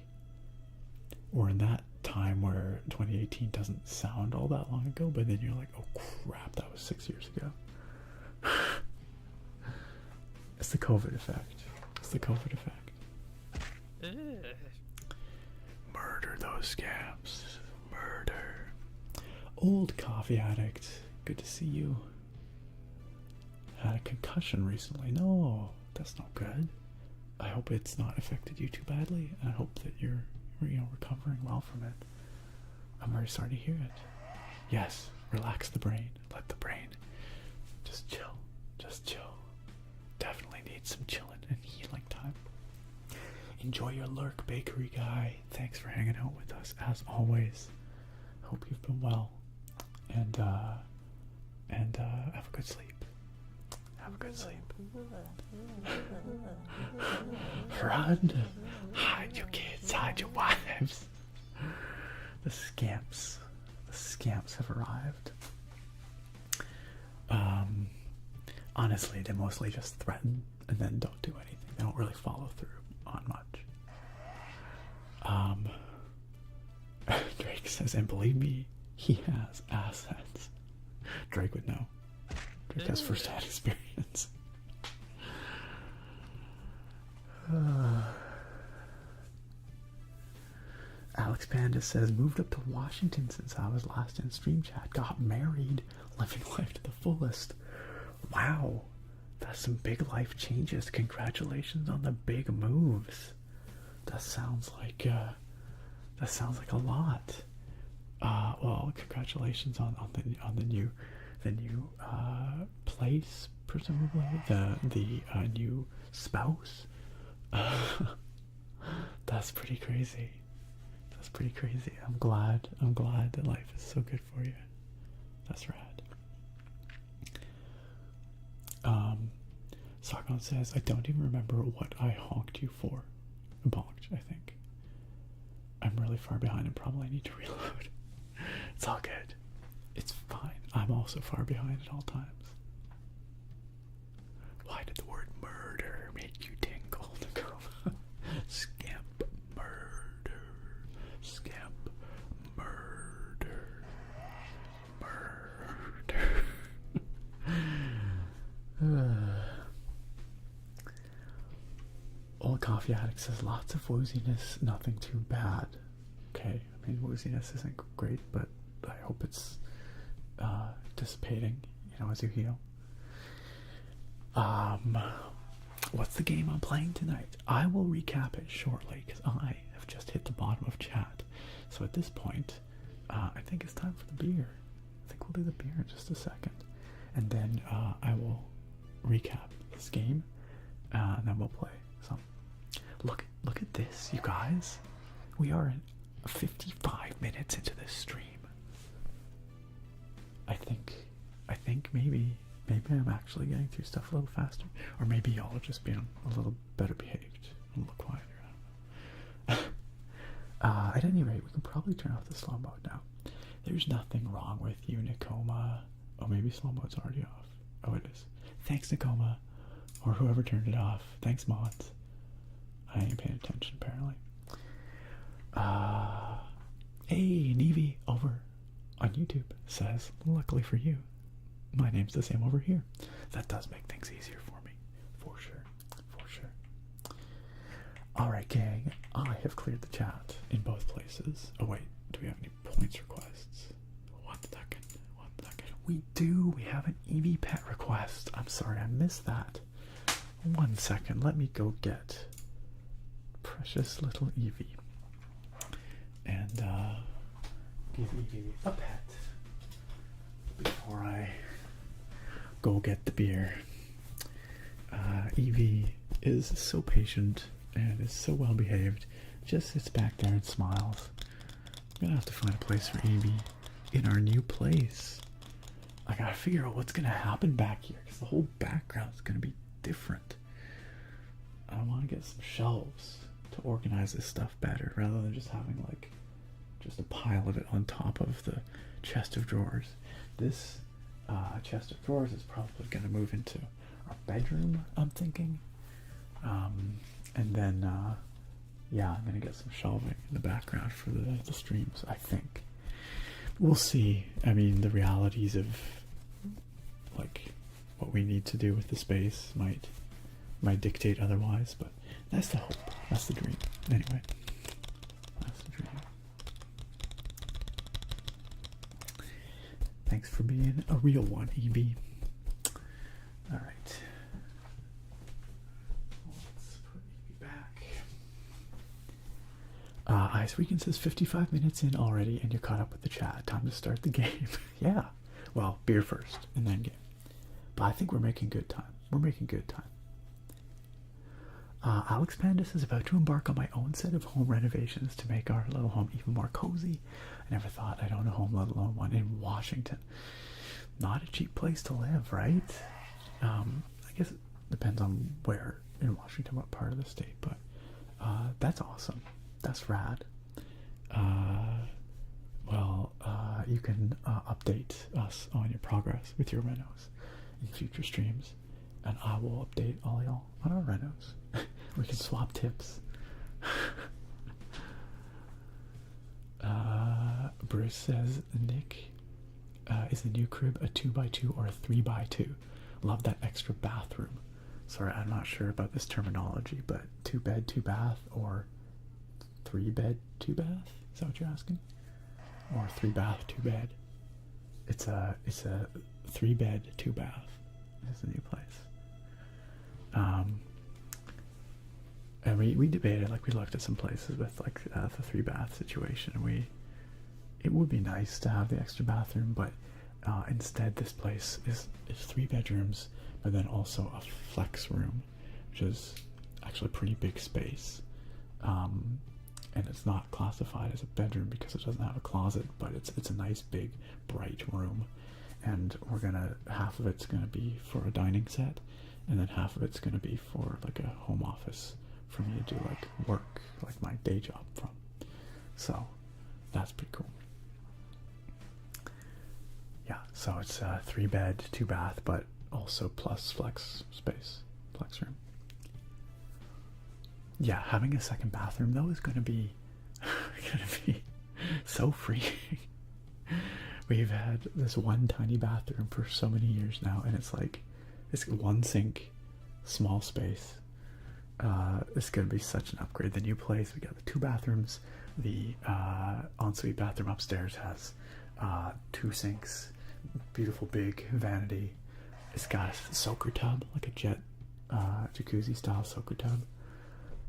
we're in that time where 2018 doesn't sound all that long ago, but then you're like, oh crap, that was 6 years ago. It's the COVID effect. It's the COVID effect. Murder those scams. Murder. Old coffee addict. Good to see you. Had a concussion recently. No, that's not good. I hope it's not affected you too badly, and I hope that you're recovering well from it. I'm very sorry to hear it. Yes, relax the brain. Let the brain just chill. Just chill. Definitely need some chilling and healing time. Enjoy your lurk, bakery guy. Thanks for hanging out with us as always. Hope you've been well, and have a good sleep. Have a good sleep. Run! Hide your kids, hide your wives. The scamps have arrived. Honestly, they mostly just threaten and then don't do anything. They don't really follow through on much. Drake says, and believe me, he has assets. Drake would know. Drake has first-hand experience. Alex Panda says, moved up to Washington since I was last in stream chat. Got married, living life to the fullest. Wow, that's some big life changes. Congratulations on the big moves. That sounds like a lot. Well, congratulations on the new place, presumably the new spouse. That's pretty crazy. That's pretty crazy. I'm glad that life is so good for you. That's rad. Sakon says, I don't even remember what I honked you for. Bonked, I think. I'm really far behind and probably need to reload. It's all good. It's fine. I'm also far behind at all times. Coffee Addict says lots of wooziness, nothing too bad. Okay, I mean wooziness isn't great, but I hope it's dissipating, you know, as you heal. What's the game I'm playing tonight? I will recap it shortly because I have just hit the bottom of chat. So at this point, I think it's time for the beer. I think we'll do the beer in just a second, and then I will recap this game, and then we'll play some. Look at this, you guys. We are 55 minutes into this stream. I think maybe I'm actually getting through stuff a little faster, or maybe y'all are just being a little better behaved, a little quieter. I don't know. At any rate, we can probably turn off the slow mode now. There's nothing wrong with you, Nakoma. Oh, maybe slow mode's already off. Oh, it is. Thanks, Nakoma, or whoever turned it off. Thanks, mods. I ain't paying attention, apparently. Hey, Nevi over on YouTube says, luckily for you, my name's the same over here. That does make things easier for me, for sure, for sure. Alright, gang, I have cleared the chat in both places. Oh wait, do we have any points requests? 1 second, 1 second. We do, we have an Eevee pet request. I'm sorry, I missed that. 1 second, let me go get precious little Eevee and give Eevee a pet before I go get the beer. Eevee is so patient and is so well behaved, just sits back there and smiles. I'm gonna have to find a place for Eevee in our new place. I gotta figure out what's gonna happen back here because the whole background is gonna be different. I want to get some shelves to organize this stuff better rather than just having like just a pile of it on top of the chest of drawers. This chest of drawers is probably going to move into our bedroom, I'm thinking. And then yeah, I'm going to get some shelving in the background for the streams, I think. We'll see. I mean, the realities of like what we need to do with the space might dictate otherwise, but that's the hope. That's the dream. Anyway, that's the dream. Thanks for being a real one, Eevee. All right. Let's put Eevee back. Ice Weekend says 55 minutes in already, and you're caught up with the chat. Time to start the game. Yeah. Well, beer first, and then game. But I think we're making good time. We're making good time. Alex Pandus is about to embark on my own set of home renovations to make our little home even more cozy. I never thought I'd own a home, let alone one in Washington. Not a cheap place to live, right? I guess it depends on where in Washington, what part of the state, but that's awesome. That's rad. You can update us on your progress with your renos in future streams, and I will update all y'all on our renos. We can swap tips. Bruce says, Nick, is the new crib a 2x2 or a 3x2? Love that extra bathroom. Sorry, I'm not sure about this terminology, but 2 bed, 2 bath, or 3 bed, 2 bath? Is that what you're asking? Or 3 bath, 2 bed? It's a 3 bed, 2 bath. It's the new place. And we debated, like we looked at some places with like the 3 bath situation. It would be nice to have the extra bathroom, but instead this place is 3 bedrooms, but then also a flex room, which is actually a pretty big space. And it's not classified as a bedroom because it doesn't have a closet, but it's a nice big bright room. And half of it's gonna be for a dining set, and then half of it's gonna be for like a home office for me to do like work, like my day job from. So that's pretty cool. Yeah, so it's a 3 bed, 2 bath, but also plus flex space, flex room. Yeah, having a second bathroom though is gonna be so freeing. We've had this one tiny bathroom for so many years now, and it's like it's one sink, small space, It's gonna be such an upgrade. The new place, we got the 2 bathrooms. The ensuite bathroom upstairs has 2 sinks, beautiful big vanity. It's got a soaker tub, like a jet jacuzzi style soaker tub.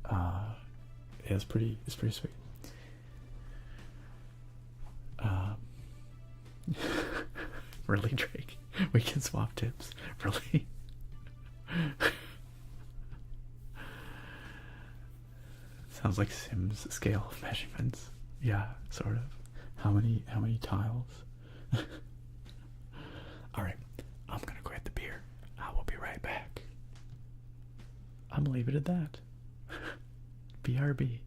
Yeah, it's pretty sweet. Really, Drake? We can swap tips. Really? Sounds like Sims scale of measurements. Yeah, sort of. How many tiles? Alright, I'm gonna grab the beer. I will be right back. I'm gonna leave it at that. BRB.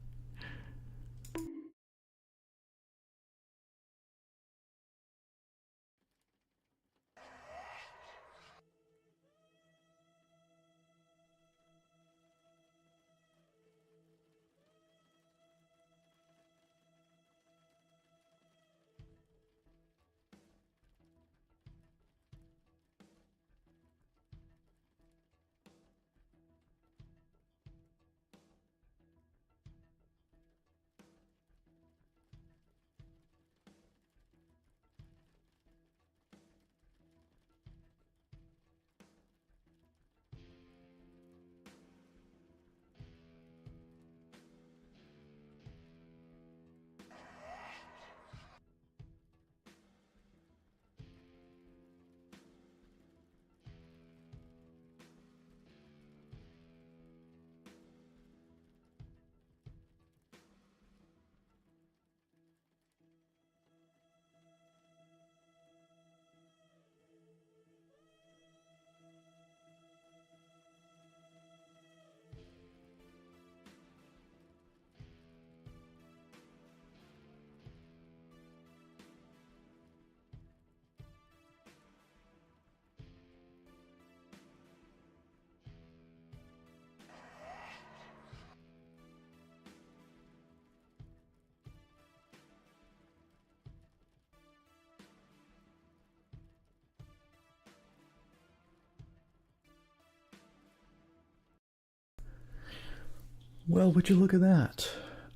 Well, would you look at that?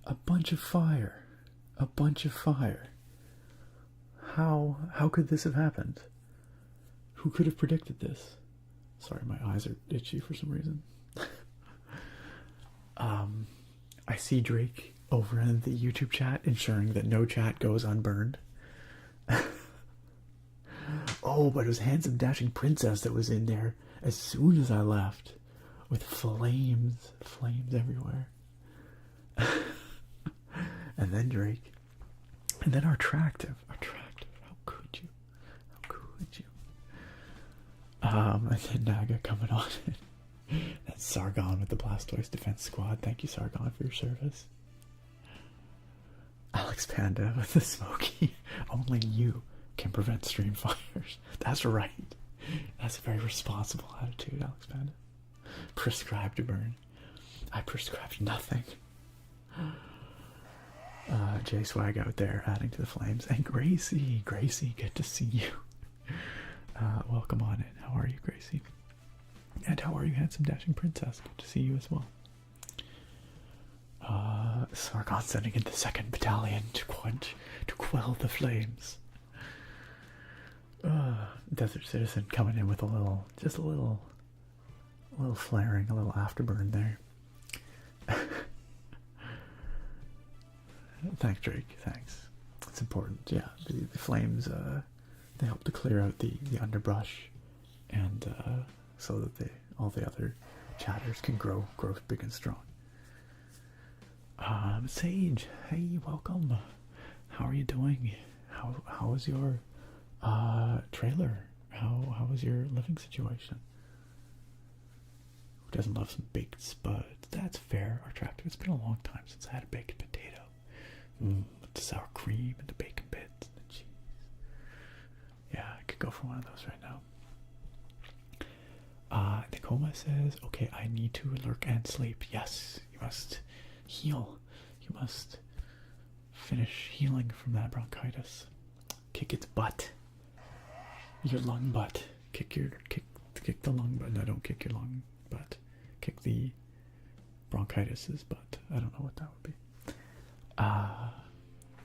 A bunch of fire. A bunch of fire. How could this have happened? Who could have predicted this? Sorry, my eyes are itchy for some reason. I see Drake over in the YouTube chat ensuring that no chat goes unburned. Oh, but it was Handsome Dashing Princess that was in there as soon as I left. With flames everywhere. And then Drake. And then our attractive. How could you? And then Naga coming on. That's Sargon with the Blastoise Defense Squad. Thank you, Sargon, for your service. Alex Panda with the Smoky. Only you can prevent stream fires. That's right. That's a very responsible attitude, Alex Panda. Prescribed to burn. I prescribed nothing. J Swag out there adding to the flames. And Gracie, good to see you. Welcome on in. How are you, Gracie? And how are you, Handsome Dashing Princess? Good to see you as well. Sargon sending in the 2nd Battalion to quell the flames. Desert Citizen coming in with a little flaring, a little afterburn there. Thanks, Drake. Thanks. It's important. Yeah, the flames. They help to clear out the underbrush, and so that all the other chatters can grow big and strong. Sage, hey, welcome. How are you doing? How was your trailer? How was your living situation? Who doesn't love some baked spuds? That's fair, attractive. It's been a long time since I had a baked potato. With the sour cream and the bacon bits and the cheese. Yeah, I could go for one of those right now. Tacoma says, okay, I need to lurk and sleep. Yes, you must heal. You must finish healing from that bronchitis. Kick its butt. Your lung butt. Kick the lung butt. No, don't kick your lung butt. Kick the bronchitis is, but I don't know what that would be.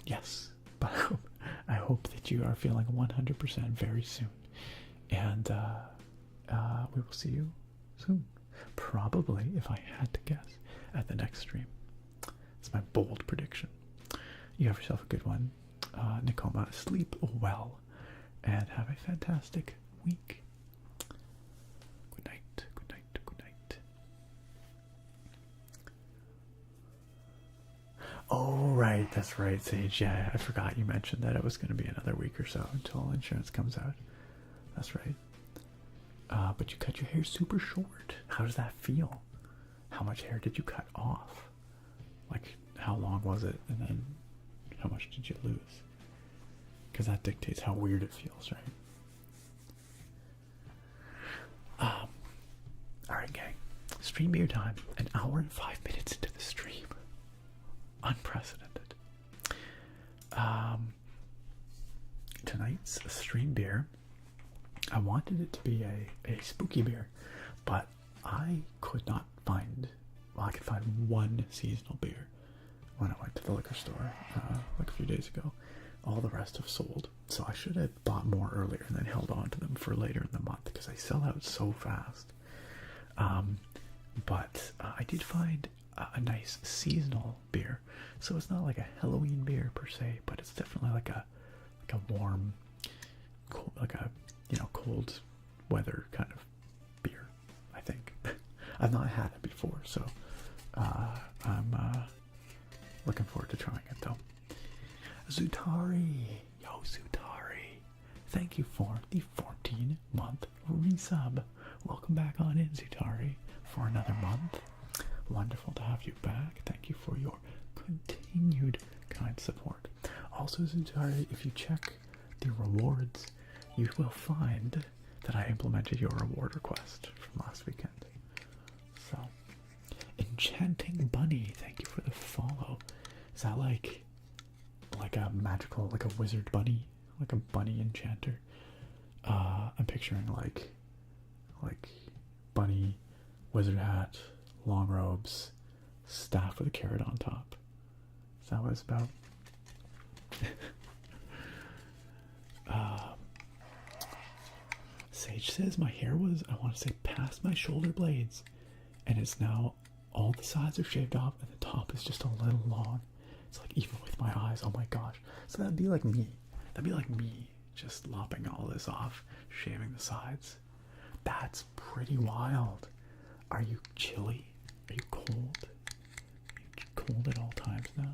Yes, but I hope that you are feeling 100% very soon, and we will see you soon. Probably, if I had to guess, at the next stream. It's my bold prediction. You have yourself a good one, Nicoma. Sleep well, and have a fantastic week. Good night. Good night. Good night. Oh, right, that's right, Sage. Yeah, I forgot you mentioned that it was going to be another week or so until insurance comes out. That's right. But you cut your hair super short. How does that feel? How much hair did you cut off? Like, how long was it? And then how much did you lose? Because that dictates how weird it feels, right? Alright, gang. Stream beer time. An hour and 5 minutes into the stream. Unprecedented. Tonight's stream beer, I wanted it to be a spooky beer, but I could not find, well, I could find one seasonal beer when I went to the liquor store like a few days ago. All the rest have sold, so I should have bought more earlier and then held on to them for later in the month because they sell out so fast. But I did find a nice seasonal beer, so it's not like a Halloween beer per se, but it's definitely like a warm, cold, like a cold weather kind of beer, I think. I've not had it before, so I'm looking forward to trying it though. Zutari, yo Zutari, thank you for the 14-month resub. Welcome back on in, Zutari, for another month. Wonderful to have you back. Thank you for your continued kind support. Also, Zutari, if you check the rewards, you will find that I implemented your reward request from last weekend. So, Enchanting Bunny, thank you for the follow. Is that like a magical, like a wizard bunny, like a bunny enchanter? I'm picturing like bunny, wizard hat, long robes, staff with a carrot on top. Is that what it's about? Sage says my hair was, I want to say, past my shoulder blades, and it's now all the sides are shaved off and the top is just a little long. It's like even with my eyes, oh my gosh. So that'd be like me. That'd be like me just lopping all this off, shaving the sides. That's pretty wild. Are you chilly? Are you cold? Are you cold at all times now?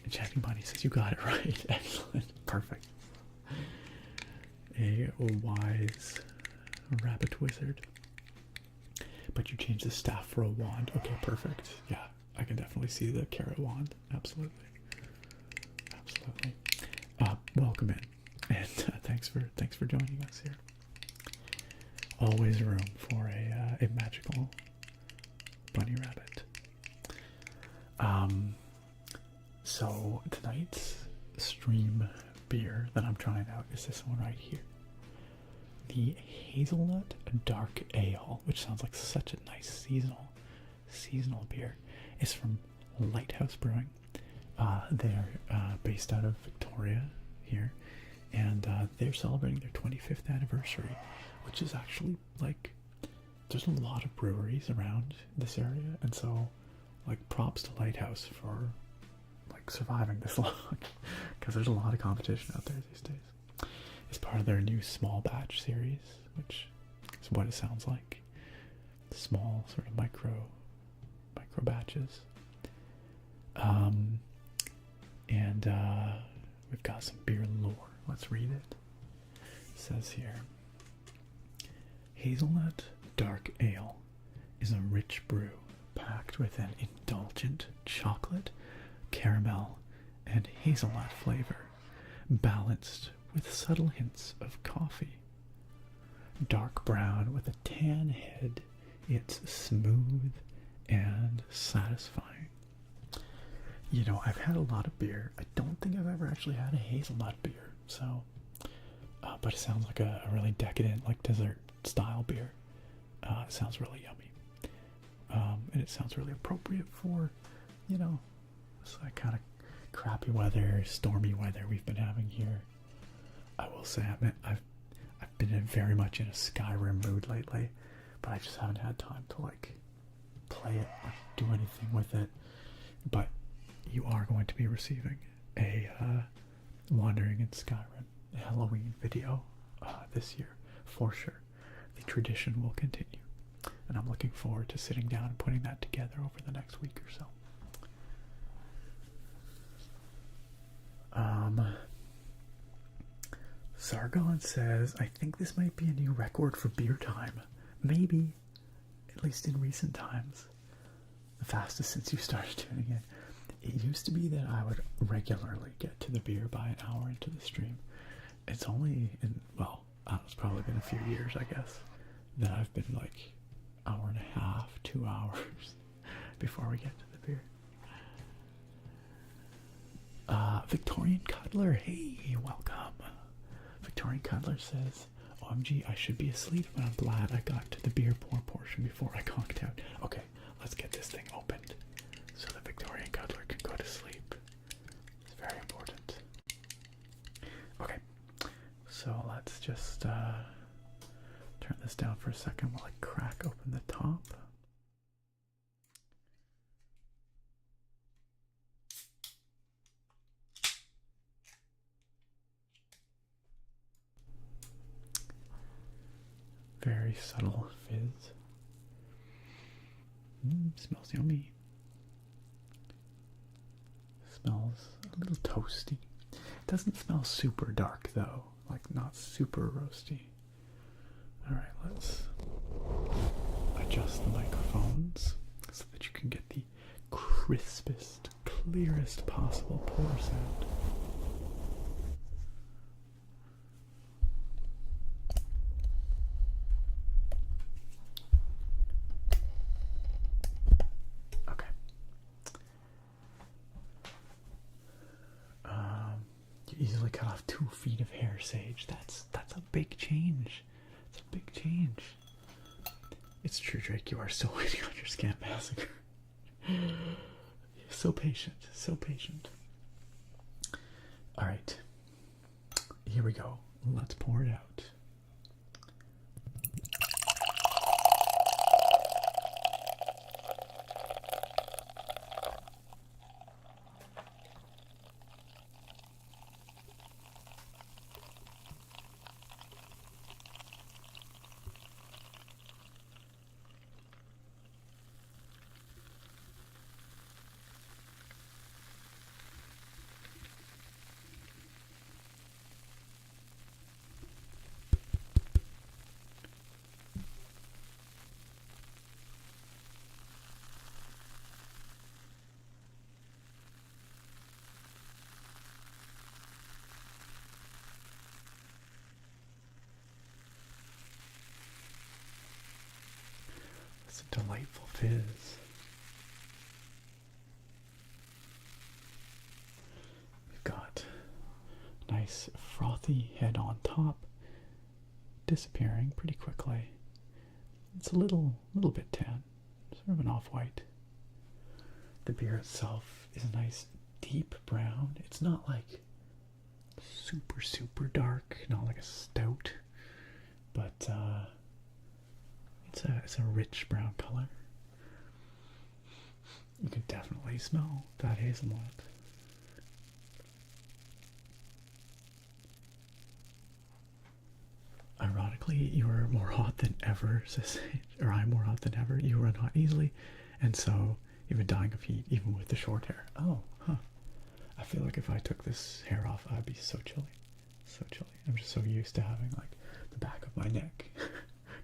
Enchanting Bunny says you got it right. Excellent. Perfect. A wise rabbit wizard. But you changed the staff for a wand. Okay, perfect. Yeah, I can definitely see the carrot wand. Absolutely. Absolutely. Welcome in. And thanks for joining us here. Always room for a magical bunny rabbit. So tonight's stream beer that I'm trying out is this one right here. The Hazelnut Dark Ale, which sounds like such a nice seasonal beer. It's from Lighthouse Brewing. They're based out of Victoria here, and they're celebrating their 25th anniversary, which is actually like, there's a lot of breweries around this area, and so like props to Lighthouse for like surviving this long, because there's a lot of competition out there these days. It's part of their new small batch series, which is what it sounds like. Small sort of micro batches. And we've got some beer lore. Let's read it. It says here, Hazelnut Dark Ale is a rich brew packed with an indulgent chocolate, caramel, and hazelnut flavor, balanced with subtle hints of coffee. Dark brown with a tan head, it's smooth and satisfying. You know, I've had a lot of beer. I don't think I've ever actually had a hazelnut beer, so, but it sounds like a really decadent, like dessert style beer. It sounds really yummy. And it sounds really appropriate for, you know, this kind of crappy weather, stormy weather we've been having here. I will say I've been very much in a Skyrim mood lately, but I just haven't had time to like play it or do anything with it. But you are going to be receiving a Wandering in Skyrim Halloween video this year for sure. The tradition will continue, and I'm looking forward to sitting down and putting that together over the next week or so. Sargon says, I think this might be a new record for beer time. Maybe, at least in recent times. The fastest since you started tuning in. It used to be that I would regularly get to the beer by an hour into the stream. It's only it's probably been a few years, I guess, that I've been like hour and a half, 2 hours before we get to the beer. Victorian Cuddler, hey, welcome. Victorian Cuddler says, OMG, I should be asleep, but I'm glad I got to the beer pour portion before I conked out. Okay, let's get this thing opened so the Victorian Cuddler can go to sleep. It's very important. Okay, so let's just turn this down for a second while I crack open the top. Very subtle fizz. Smells yummy. Smells a little toasty. Doesn't smell super dark though, like not super roasty. Alright, let's adjust the microphones so that you can get the crispest, clearest possible pour sound. Easily cut off 2 feet of hair, Sage. That's a big change. It's a big change. It's true, Drake. You are still waiting on your scam massacre. So patient. So patient. Alright. Here we go. Let's pour it out. It's a delightful fizz. We've got nice frothy head on top, disappearing pretty quickly. It's a little bit tan, sort of an off-white. The beer itself is a nice deep brown. It's not like super dark, not like a stout, but it's a rich brown color. You can definitely smell that hazelnut. Ironically, you are more hot than ever, or I'm more hot than ever. You run hot easily, and so you've been dying of heat even with the short hair. Oh, huh. I feel like if I took this hair off, I'd be so chilly. So chilly. I'm just so used to having like the back of my neck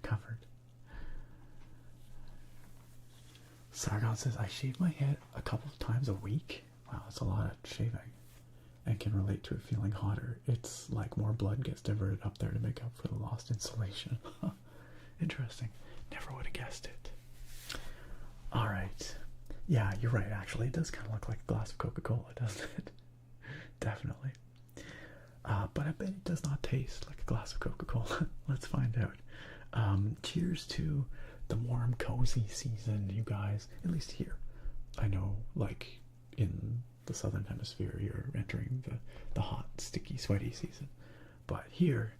covered. Sargon says, I shave my head a couple of times a week. Wow, that's a lot of shaving. And can relate to it feeling hotter. It's like more blood gets diverted up there to make up for the lost insulation. Interesting. Never would have guessed it. Alright. Yeah, you're right, actually. It does kind of look like a glass of Coca-Cola, doesn't it? Definitely. But I bet it does not taste like a glass of Coca-Cola. Let's find out. Cheers to the warm, cozy season, you guys. At least here. I know, like, in the southern hemisphere, you're entering the hot, sticky, sweaty season. But here,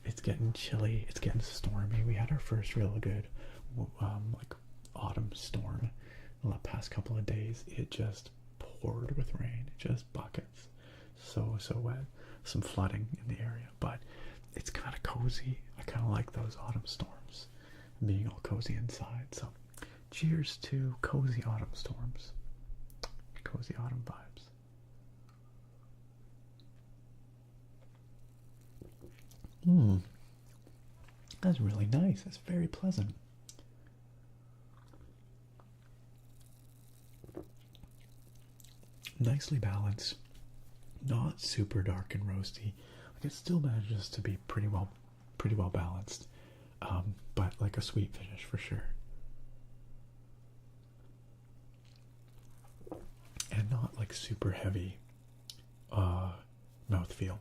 it's getting chilly, it's getting stormy. We had our first real good, like, autumn storm the past couple of days. It just poured with rain, just buckets. So wet. Some flooding in the area, but it's kind of cozy. I kind of like those autumn storms, being all cozy inside. So cheers to cozy autumn storms, cozy autumn vibes. That's really nice. That's very pleasant. Nicely balanced, not super dark and roasty. Like, it still manages to be pretty well balanced, but like a sweet finish for sure, and not like super heavy mouthfeel.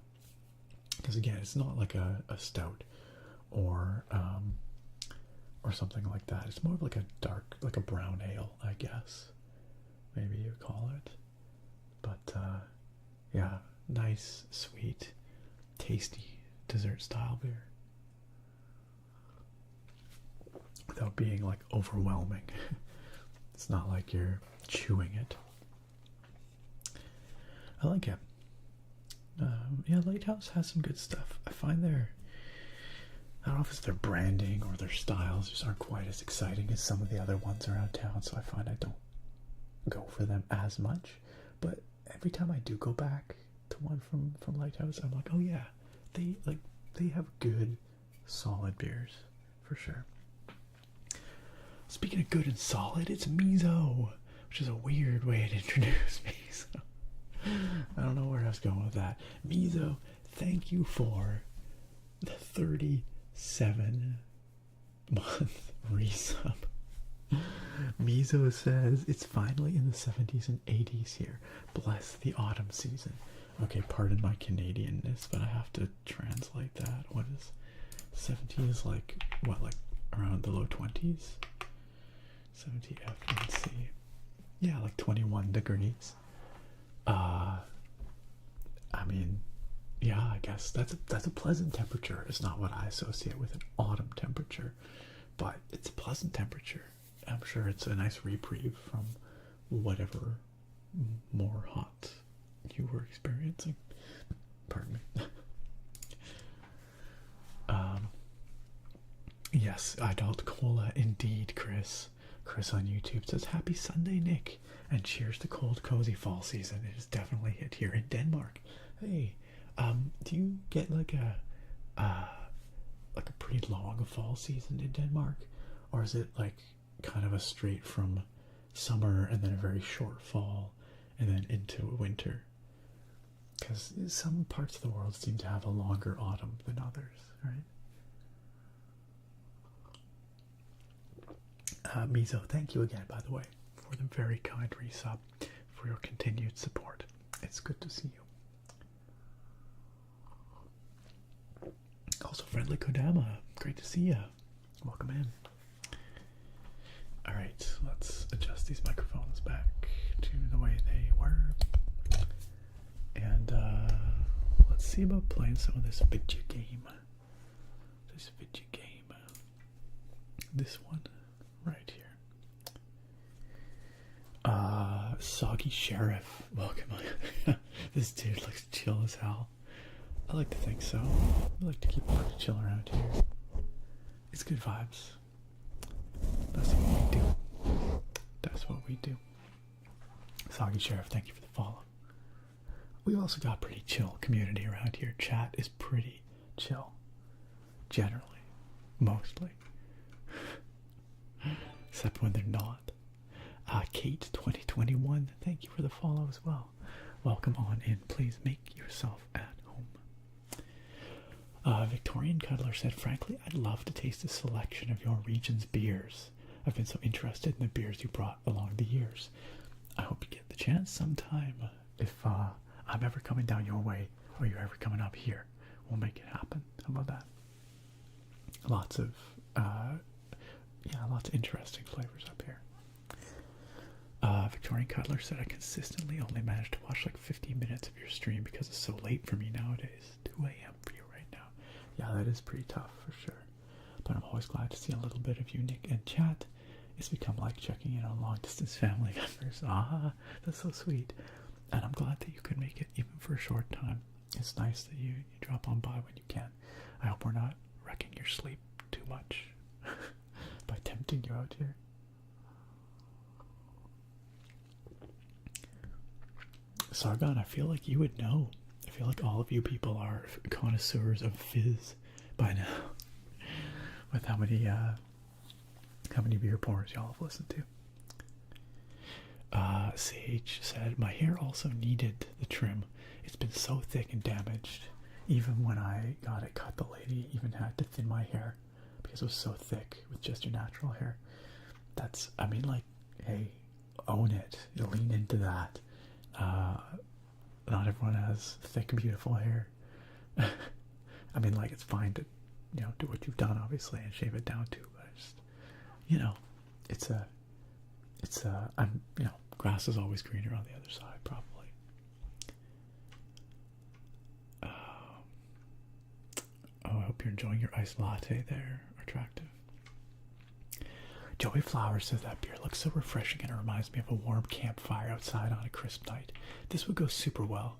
Because again, it's not like a stout or something like that. It's more of like a dark, like a brown ale, I guess, maybe you call it. But yeah, nice, sweet, tasty dessert style beer without being like overwhelming. It's not like you're chewing it. I like it. Yeah, Lighthouse has some good stuff. I find I don't know if it's their branding or their styles just aren't quite as exciting as some of the other ones around town, so I find I don't go for them as much. But every time I do go back to one from Lighthouse, I'm like, oh yeah, they have good, solid beers for sure. Speaking of good and solid, it's Mizo, which is a weird way to introduce me. So I don't know where I was going with that. Mizo, thank you for the 37-month resub. Mizo says it's finally in the 70s and 80s here. Bless the autumn season. Okay, pardon my Canadianness, but I have to translate that. What is 70s? Like what? Like around the low 20s? 70 F and C. Yeah, like 21 degrees. I mean, yeah, I guess that's a pleasant temperature. It's not what I associate with an autumn temperature, but it's a pleasant temperature. I'm sure it's a nice reprieve from whatever more hot you were experiencing. Pardon me. Yes, adult cola indeed, Chris. Chris on YouTube says, happy Sunday, Nick, and cheers to cold, cozy fall season. It is definitely hit here in Denmark. Hey, do you get like a pretty long fall season in Denmark? Or is it like kind of a straight from summer and then a very short fall and then into winter? Because some parts of the world seem to have a longer autumn than others, right? Mizo, thank you again, by the way, for the very kind resub, for your continued support. It's good to see you. Also, Friendly Kodama, great to see you. Welcome in. Alright, let's adjust these microphones back to the way they were. And let's see about playing some of this video game. This one right here. Soggy Sheriff, welcome. This dude looks chill as hell. I like to think so. I like to keep it pretty chill around here. It's good vibes. That's what we do. That's what we do. Soggy Sheriff, thank you for the follow. We've also got a pretty chill community around here. Chat is pretty chill. Generally. Mostly. Except when they're not. Kate 2021, thank you for the follow as well. Welcome on in. Please make yourself at home. Victorian Cuddler said, frankly, I'd love to taste a selection of your region's beers. I've been so interested in the beers you brought along the years. I hope you get the chance sometime. If I'm ever coming down your way or you're ever coming up here, we'll make it happen. How about that? Lots of Yeah, lots of interesting flavors up here. Victorian Cuddler said, I consistently only manage to watch like 15 minutes of your stream because it's so late for me nowadays. 2 a.m. for you right now. Yeah, that is pretty tough for sure. But I'm always glad to see a little bit of you, Nick, and chat. It's become like checking in on long-distance family members. Ah, that's so sweet. And I'm glad that you could make it even for a short time. It's nice that you drop on by when you can. I hope we're not wrecking your sleep too much by tempting you out here. Sargon, I feel like you would know. I feel like all of you people are connoisseurs of fizz by now. With how many beer pours y'all have listened to. Sage said, my hair also needed the trim. It's been so thick and damaged. Even when I got it cut, the lady even had to thin my hair because it was so thick with just your natural hair. That's, I mean, like, hey, own it. You lean into that. Not everyone has thick, beautiful hair. I mean, like, it's fine to, you know, do what you've done, obviously, and shave it down too, but just, you know, you know, grass is always greener on the other side, probably. Oh, I hope you're enjoying your iced latte there, Attractive. Joey Flowers says that beer looks so refreshing and it reminds me of a warm campfire outside on a crisp night. This would go super well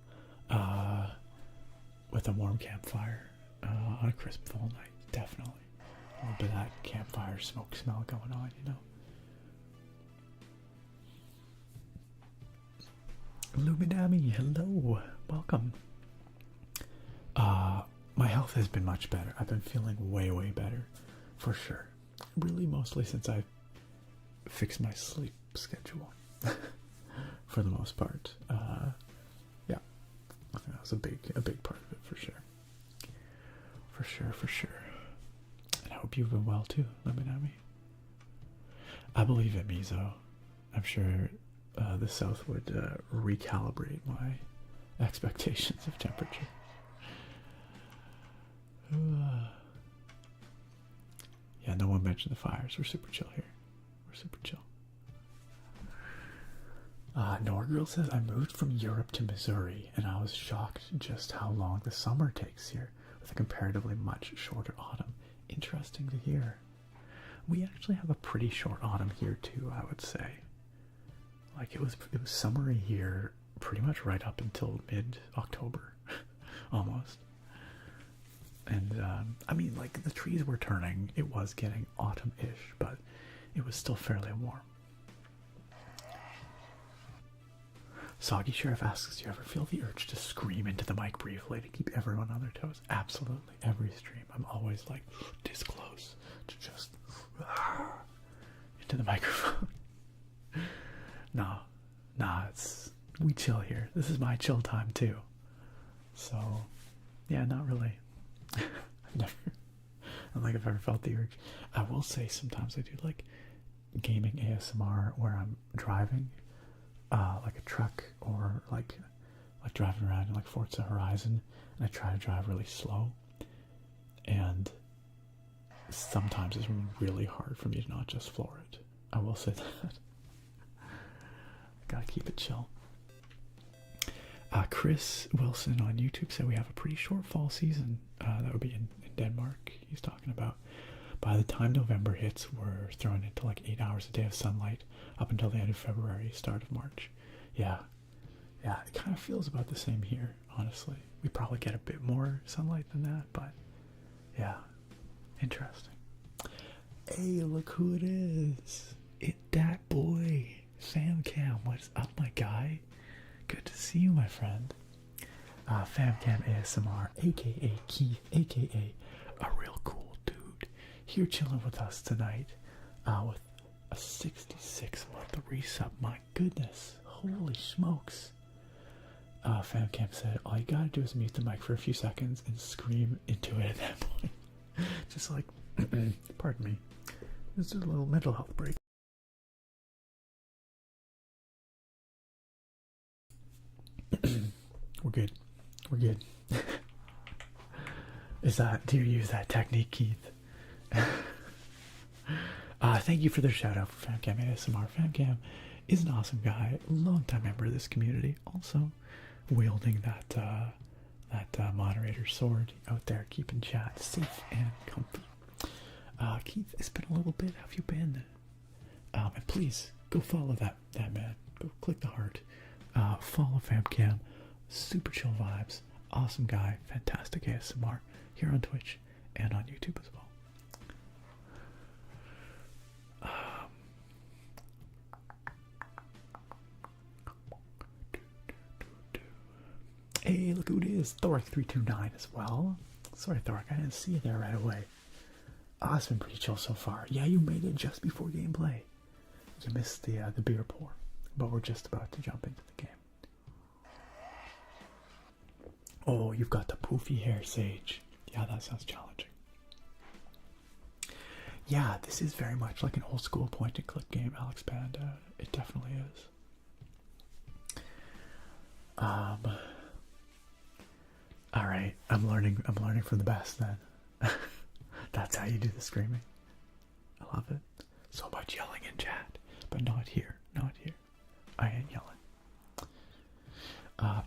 with a warm campfire on a crisp fall night, definitely. A little bit of that campfire smoke smell going on, you know. Luminami, hello, welcome. My health has been much better. I've been feeling way, way better, for sure. Really, mostly since I fixed my sleep schedule, for the most part. Yeah, I think that was a big part of it, for sure. For sure. And I hope you've been well too, Luminami. I believe in me, though. I'm sure the South would recalibrate my expectations of temperature. Yeah, no one mentioned the fires. We're super chill here. We're super chill. Norgirl says, I moved from Europe to Missouri, and I was shocked just how long the summer takes here, with a comparatively much shorter autumn. Interesting to hear. We actually have a pretty short autumn here too, I would say. Like, it was summery here pretty much right up until mid-October, almost. And, I mean, like, the trees were turning. It was getting autumn-ish, but it was still fairly warm. Soggy Sheriff asks, do you ever feel the urge to scream into the mic briefly to keep everyone on their toes? Absolutely. Every stream. I'm always, like, this close to just into the microphone. Nah, we chill here. This is my chill time, too. So, yeah, not really. I don't think I've ever felt the urge. I will say sometimes I do like gaming ASMR where I'm driving like a truck, or like driving around in like Forza Horizon, and I try to drive really slow, and sometimes it's really hard for me to not just floor it. I will say that. Gotta keep it chill. Chris Wilson on YouTube said we have a pretty short fall season. That would be in Denmark, he's talking about. By the time November hits, we're thrown into like 8 hours a day of sunlight up until the end of February, start of March. Yeah, it kind of feels about the same here, honestly. We probably get a bit more sunlight than that, but yeah, interesting. Hey, look who it is. It's that boy, Famcam. What's up, my guy? Good to see you, my friend. Famcam ASMR, aka Keith, aka a real cool dude, here chilling with us tonight with a 66-month resub. My goodness, holy smokes. Famcam said, all you gotta do is mute the mic for a few seconds and scream into it at that point. Just like, pardon me, this is a little mental health break. We're good. Do you use that technique, Keith? Thank you for the shout out for FamCam ASMR. FamCam is an awesome guy, longtime member of this community, also wielding that moderator sword out there, keeping chat safe and comfy. Keith, it's been a little bit. How have you been? And please go follow that man. Go click the heart. Follow FamCam. Super chill vibes. Awesome guy. Fantastic ASMR here on Twitch and on YouTube as well. Hey, look who it is. Thoric329 as well. Sorry, Thoric, I didn't see you there right away. Oh, it's been pretty chill so far. Yeah, you made it just before gameplay. You missed the beer pour, but we're just about to jump into the game. Oh, you've got the poofy hair, Sage. Yeah, that sounds challenging. Yeah, this is very much like an old school point and click game, Alex Panda. It definitely is. Alright, I'm learning from the best then. That's how you do the screaming. I love it. So much yelling in chat, but not here, not here. I ain't yelling.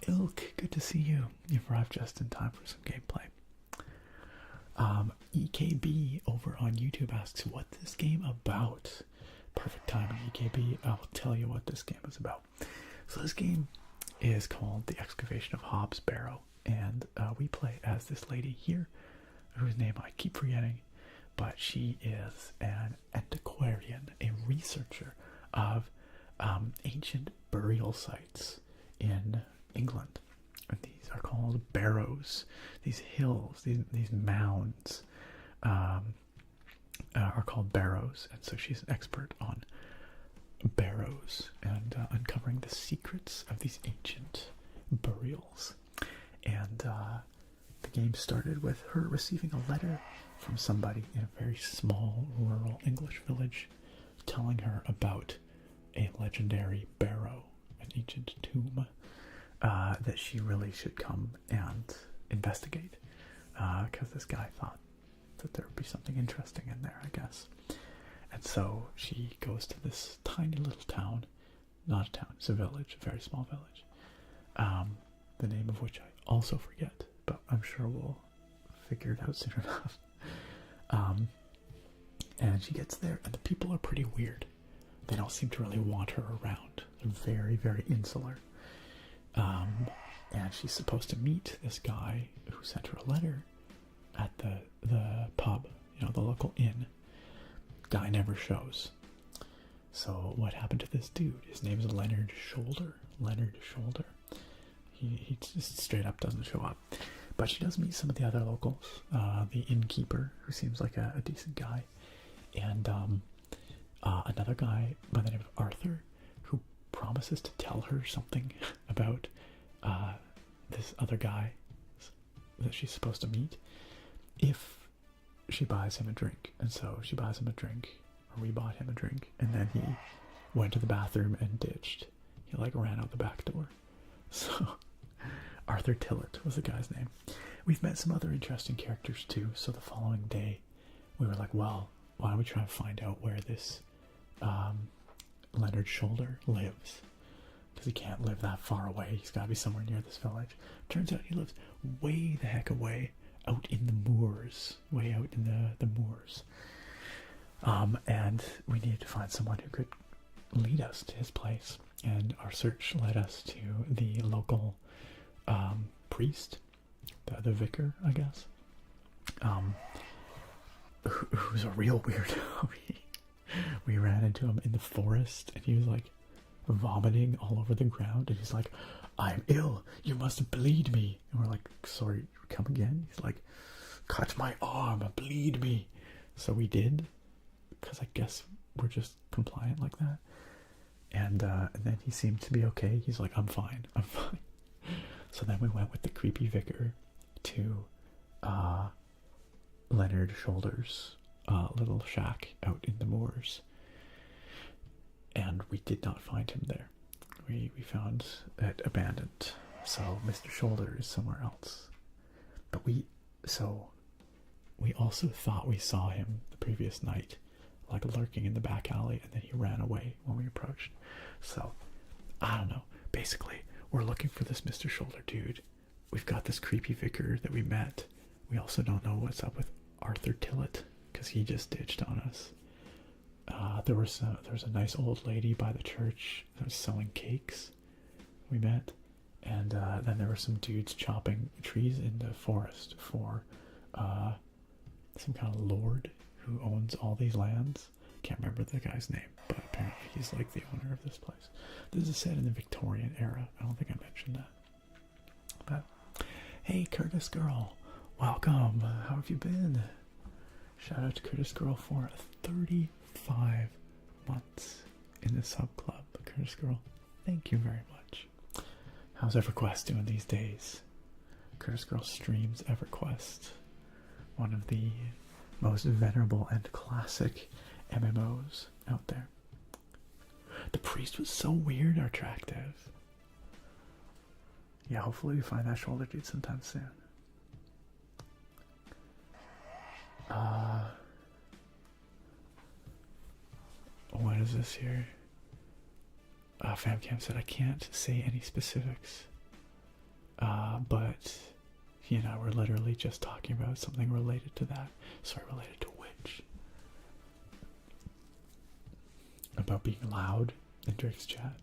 Ilk, good to see you. You've arrived just in time for some gameplay. EKB over on YouTube asks, what this game about? Perfect timing, EKB. I will tell you what this game is about. So this game is called The Excavation of Hobbs Barrow, and we play as this lady here, whose name I keep forgetting, but she is an antiquarian, a researcher of ancient burial sites in England. And these are called barrows. These hills, these mounds are called barrows, and so she's an expert on barrows and uncovering the secrets of these ancient burials. And the game started with her receiving a letter from somebody in a very small rural English village telling her about a legendary barrow, an ancient tomb, that she really should come and investigate, because this guy thought that there would be something interesting in there, I guess. And so she goes to this tiny little town, not a town, it's a village, a very small village, the name of which I also forget, but I'm sure we'll figure it out soon enough. And she gets there, and the people are pretty weird. They don't seem to really want her around. They're very, very insular. And she's supposed to meet this guy who sent her a letter at the pub, you know, the local inn. Guy never shows. So what happened to this dude? His name is Leonard Shoulder. Leonard Shoulder. He just straight up doesn't show up. But she does meet some of the other locals. The innkeeper, who seems like a decent guy. And another guy by the name of Arthur, who promises to tell her something about this other guy that she's supposed to meet if she buys him a drink. And so she buys him a drink, or we bought him a drink, and then he went to the bathroom and ditched. He like ran out the back door. So Arthur Tillett was the guy's name. We've met some other interesting characters too. So the following day we were like, well, why don't we try and find out where this Leonard Shoulder lives, because he can't live that far away. He's got to be somewhere near this village. Turns out he lives way the heck away, out in the moors, way out in the moors. And we needed to find someone who could lead us to his place. And our search led us to the local priest, the vicar, I guess, who's a real weirdo. We ran into him in the forest, and he was like vomiting all over the ground, and he's like, I'm ill, you must bleed me. And we're like, sorry, come again? He's like, cut my arm, bleed me. So we did, because I guess we're just compliant like that. And then he seemed to be okay. He's like, I'm fine. So then we went with the creepy vicar to Leonard Shoulder's little shack out in the moors. And we did not find him there. We found it abandoned. So Mr. Shoulder is somewhere else. But we also thought we saw him the previous night like lurking in the back alley, and then he ran away when we approached. So, I don't know. Basically, we're looking for this Mr. Shoulder dude. We've got this creepy vicar that we met. We also don't know what's up with Arthur Tillett, because he just ditched on us. There was a nice old lady by the church that was selling cakes. We met. And then there were some dudes chopping trees in the forest for some kind of lord who owns all these lands. Can't remember the guy's name, but apparently he's like the owner of this place. This is set in the Victorian era. I don't think I mentioned that. But hey, Curtis Girl, welcome. How have you been? Shout out to Curtis Girl for 35 months in the sub club. Curtis Girl, thank you very much. How's EverQuest doing these days? Curtis Girl streams EverQuest, one of the most venerable and classic MMOs out there. The priest was so weird or attractive. Yeah, hopefully we find that shoulder dude sometime soon. What is this here? Famcam said I can't say any specifics, but he and I were literally just talking about something related to that. Sorry, related to which? About being loud in Drake's chat.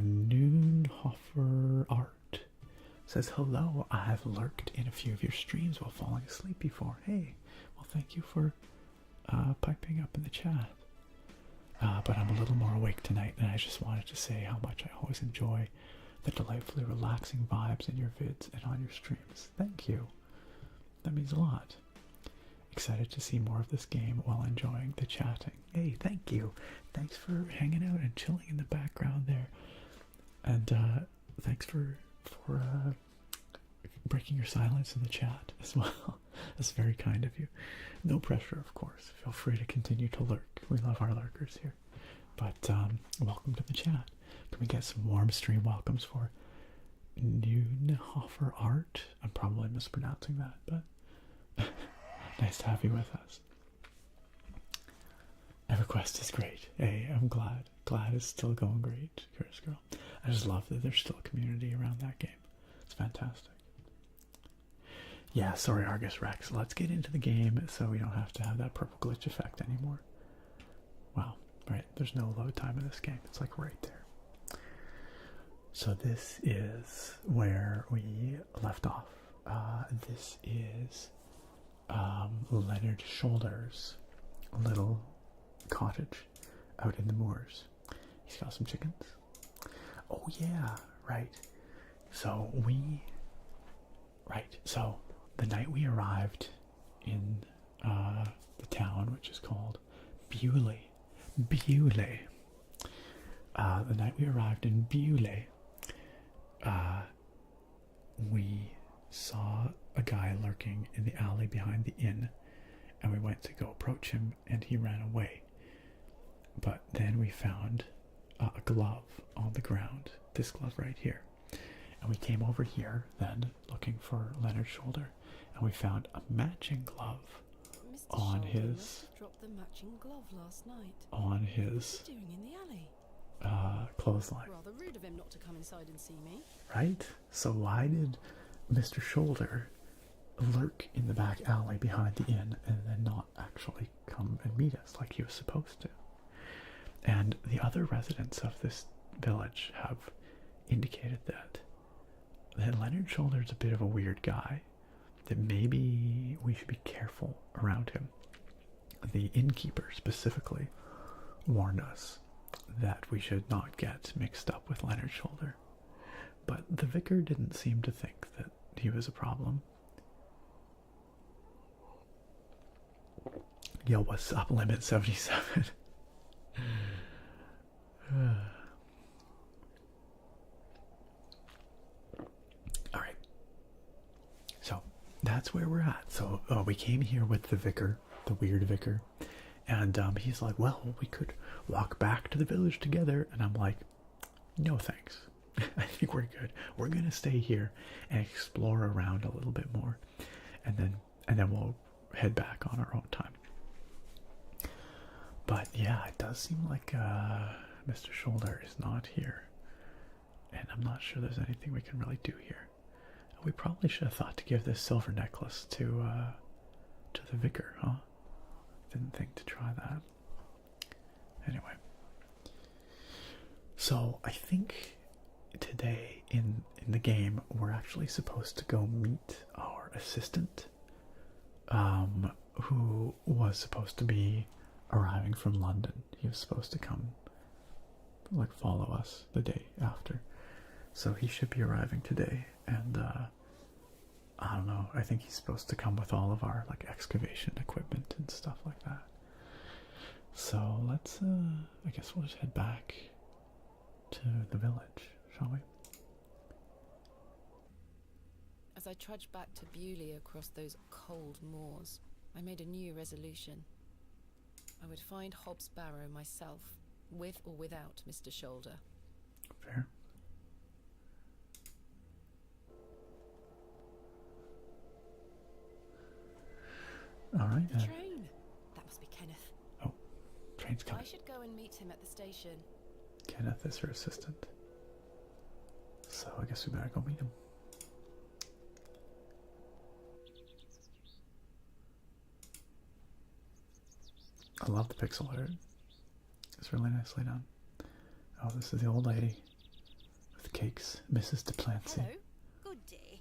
Noonhofer Art says, hello, I have lurked in a few of your streams while falling asleep before. Hey, well, thank you for piping up in the chat. But I'm a little more awake tonight, and I just wanted to say how much I always enjoy the delightfully relaxing vibes in your vids and on your streams. Thank you. That means a lot. Excited to see more of this game while enjoying the chatting. Hey, thank you. Thanks for hanging out and chilling in the background there. And thanks for breaking your silence in the chat as well. That's very kind of you. No pressure, of course. Feel free to continue to lurk. We love our lurkers here. But welcome to the chat. Can we get some warm stream welcomes for Noonhofer Art? I'm probably mispronouncing that, but nice to have you with us. EverQuest is great. Hey, I'm glad. Glad it's still going great, Curtis Girl. I just love that there's still a community around that game. It's fantastic. Yeah, sorry, Argus Rex. Let's get into the game so we don't have to have that purple glitch effect anymore. Wow, right, there's no load time in this game. It's like right there. So this is where we left off. This is Leonard Shoulder's little cottage out in the moors. He's got some chickens. Oh yeah, right. So the night we arrived in the town, which is called Bewley. The night we arrived in Bewley, we saw a guy lurking in the alley behind the inn, and we went to go approach him, and he ran away. But then we found a glove on the ground, this glove right here. And we came over here then looking for Leonard's shoulder, and we found a matching glove Mr. on Shoulder his must have dropped the matching glove last night. on What's his he doing in the alley? clothesline. Rather rude of him not to come inside and see me. Right? So why did Mr. Shoulder lurk in the back alley behind the inn and then not actually come and meet us like he was supposed to? And the other residents of this village have indicated that Leonard Shoulder's a bit of a weird guy, that maybe we should be careful around him. The innkeeper specifically warned us that we should not get mixed up with Leonard Shoulder. But the vicar didn't seem to think that he was a problem. Yo, what's up, Limit 77? Alright. So, that's where we're at. So, we came here with the vicar, the weird vicar. And he's like, well, we could walk back to the village together. And I'm like, no thanks. I think we're good. We're gonna stay here and explore around a little bit more, and then we'll head back on our own time. But yeah, it does seem like Mr. Shoulder is not here, and I'm not sure there's anything we can really do here. We probably should have thought to give this silver necklace to the vicar, huh? Didn't think to try that. Anyway, so I think today in the game we're actually supposed to go meet our assistant, who was supposed to be arriving from London. He was supposed to come, like, follow us the day after. So he should be arriving today, and I don't know, I think he's supposed to come with all of our, like, excavation equipment and stuff like that. So let's, I guess we'll just head back to the village, shall we? As I trudged back to Bewley across those cold moors, I made a new resolution. I would find Hobbs Barrow myself, with or without Mr. Shoulder. Fair. Alright. The train! That must be Kenneth. Oh, train's coming. I should go and meet him at the station. Kenneth is her assistant. So I guess we better go meet him. I love the pixel art. It's really nicely done. Oh, this is the old lady with cakes, Mrs. Duplancy. Hello. Good day.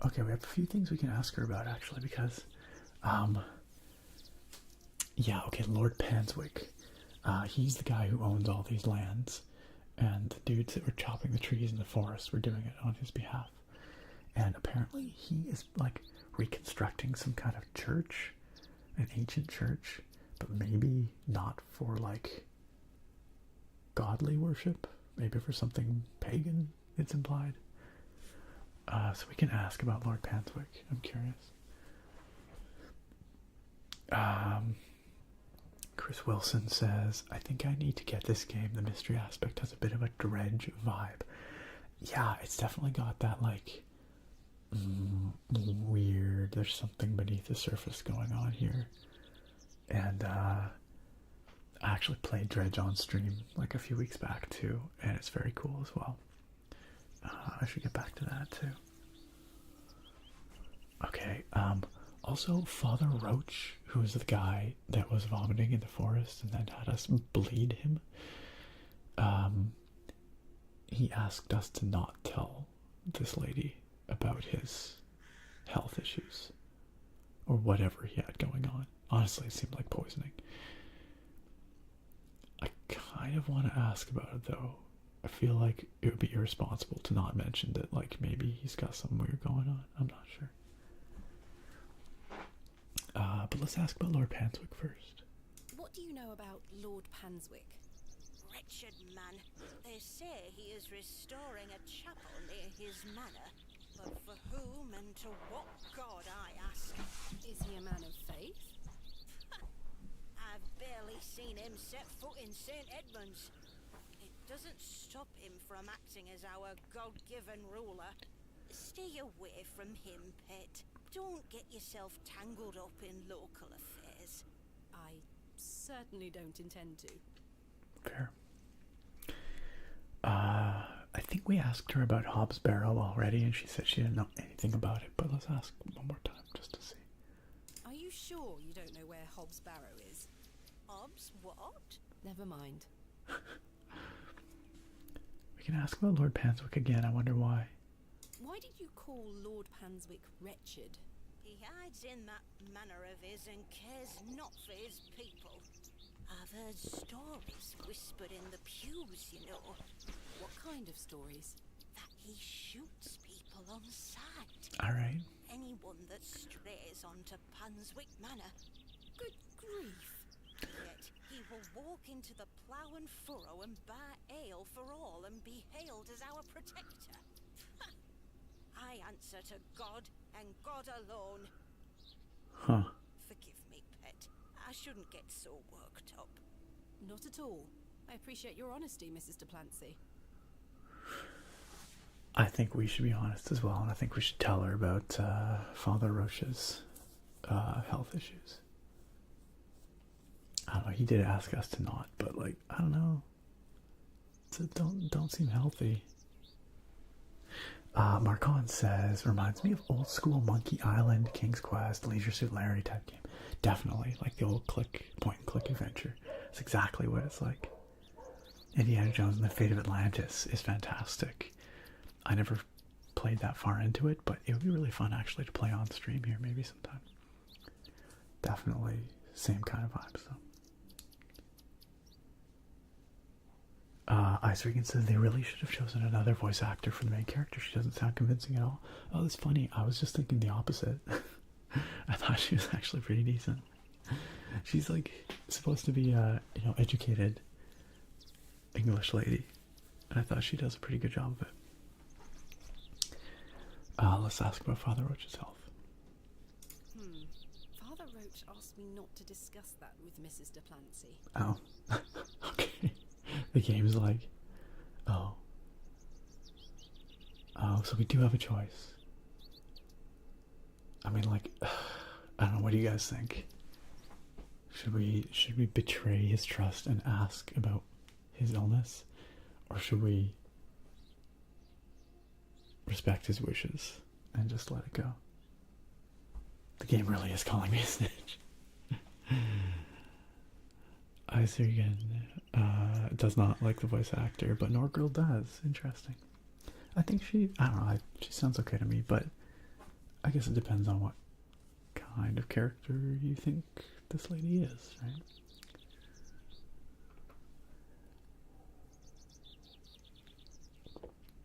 Okay, we have a few things we can ask her about, actually, because, yeah, okay, Lord Panswick, he's the guy who owns all these lands, and the dudes that were chopping the trees in the forest were doing it on his behalf. And apparently he is, like, reconstructing some kind of church, an ancient church, but maybe not for, like, godly worship, maybe for something pagan, it's implied. So we can ask about Lord Panswick. I'm curious. Chris Wilson says, I think I need to get this game. The mystery aspect has a bit of a Dredge vibe. Yeah, it's definitely got that, like, weird, there's something beneath the surface going on here. And I actually played Dredge on stream like a few weeks back too, and it's very cool as well. I should get back to that too. Okay, also Father Roach, who is the guy that was vomiting in the forest and then had us bleed him, he asked us to not tell this lady about his health issues or whatever he had going on. Honestly, it seemed like poisoning. I kind of want to ask about it though. I feel like it would be irresponsible to not mention that, like, maybe he's got something weird going on. I'm not sure. But let's ask about Lord Panswick first. What do you know about Lord Panswick? Wretched man. They say he is restoring a chapel near his manor. But for whom and to what god, I ask? Is he a man of faith? I've barely seen him set foot in St. Edmunds. It doesn't stop him from acting as our God-given ruler. Stay away from him, pet. Don't get yourself tangled up in local affairs. I certainly don't intend to. Fair. I think we asked her about Hobbs Barrow already, and she said she didn't know anything about it, but let's ask one more time just to see. Are you sure you don't know where Hobbs Barrow is? Hobbs what? Never mind. We can ask about Lord Panswick again, I wonder why. Why did you call Lord Panswick wretched? He hides in that manor of his and cares not for his people. I've heard stories whispered in the pews, you know. What kind of stories? That he shoots people on sight. Alright. Anyone that strays onto Panswick Manor. Good grief. Yet he will walk into the plough and furrow and buy ale for all and be hailed as our protector. I answer to God and God alone. Huh. Forgive me, pet. I shouldn't get so worked up. Not at all. I appreciate your honesty, Mrs. Duplancy. I think we should be honest as well, and I think we should tell her about Father Roche's health issues. I don't know, he did ask us to not, but like, I don't know. Don't seem healthy. Marcon says, reminds me of old school Monkey Island, King's Quest, Leisure Suit Larry type game. Definitely, like the old point and click adventure. It's exactly what it's like. Indiana Jones and the Fate of Atlantis is fantastic. I never played that far into it, but it would be really fun actually to play on stream here maybe sometime. Definitely same kind of vibes though. Ice Regan says they really should have chosen another voice actor for the main character. She doesn't sound convincing at all. Oh, that's funny. I was just thinking the opposite. I thought she was actually pretty decent. She's like supposed to be a educated English lady, and I thought she does a pretty good job of it. Let's ask about Father Roche's health. Father Roche asked me not to discuss that with Mrs. Duplancy. Oh, okay. The game's like, oh, so we do have a choice. I mean, like, I don't know. What do you guys think? Should we betray his trust and ask about his illness, or should we respect his wishes and just let it go? The game really is calling me a snitch. I see again. Does not like the voice actor, but Norgirl does. Interesting. I think she sounds okay to me, but I guess it depends on what kind of character you think this lady is, right?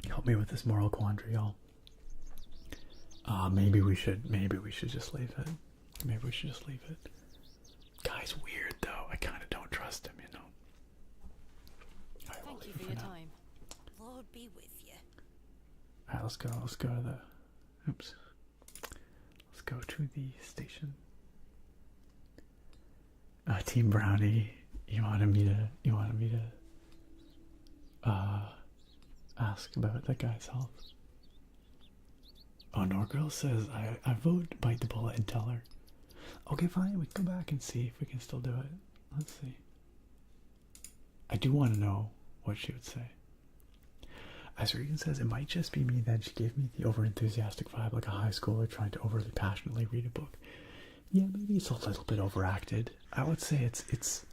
Help me with this moral quandary, y'all. Maybe we should just leave it. Maybe we should just leave it. Guy's weird though. I kind of don't trust him, you know. Thank you for your time. Lord be with you. Alright, let's go to the let's go to the station. Team Brownie, you wanted me to ask about that guy's health. Oh, Norgirl says I vote bite the bullet and tell her. Okay, fine, we can go back and see if we can still do it. Let's see. I do want to know what she would say. As Regan says, it might just be me then. She gave me the over-enthusiastic vibe like a high schooler trying to overly passionately read a book. Yeah, maybe it's a little bit overacted. I would say it's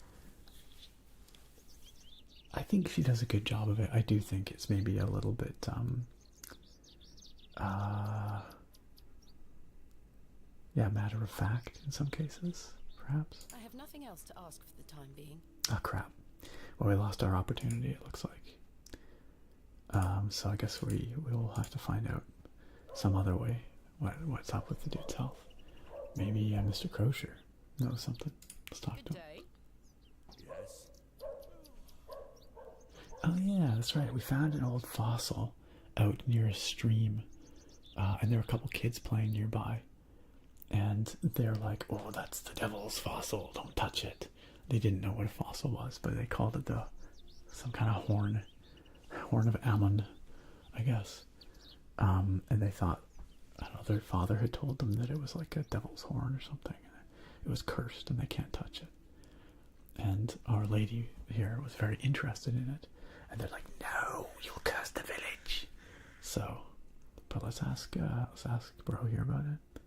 I think she does a good job of it. I do think it's maybe a little bit matter of fact in some cases, perhaps. I have nothing else to ask for the time being. Oh crap. Well, we lost our opportunity, it looks like. So I guess we will have to find out some other way what's up with the dude's health. Maybe Mr. Crozier knows something. Let's talk to him. Good day. Yes. Oh yeah, that's right. We found an old fossil out near a stream, and there were a couple kids playing nearby, and they're like, "Oh, that's the devil's fossil. Don't touch it." They didn't know what a fossil was, but they called it some kind of horn of Ammon, I guess. And they thought, I don't know, their father had told them that it was like a devil's horn or something. It was cursed and they can't touch it. And Our Lady here was very interested in it. And they're like, no, you'll curse the village. So, but let's ask Bro here about it.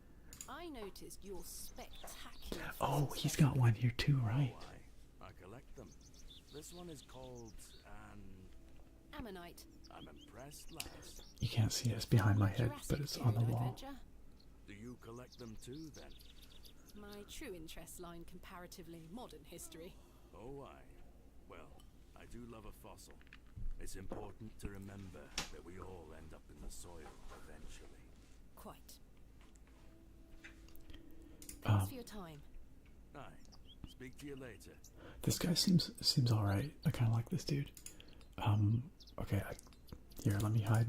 I noticed your spectacular. Oh, he's got one here too, right? I collect them. This one is called Ammonite. I'm impressed, lass. You can't see us behind my head, but it's on the wall. Do you collect them too, then? My true interests lie in comparatively modern history. Oh, aye. Well, I do love a fossil. It's important to remember that we all end up in the soil eventually. Quite. Thanks for your time. Aye. Speak to you later. This guy seems all right. I kind of like this dude. Okay, here, let me hide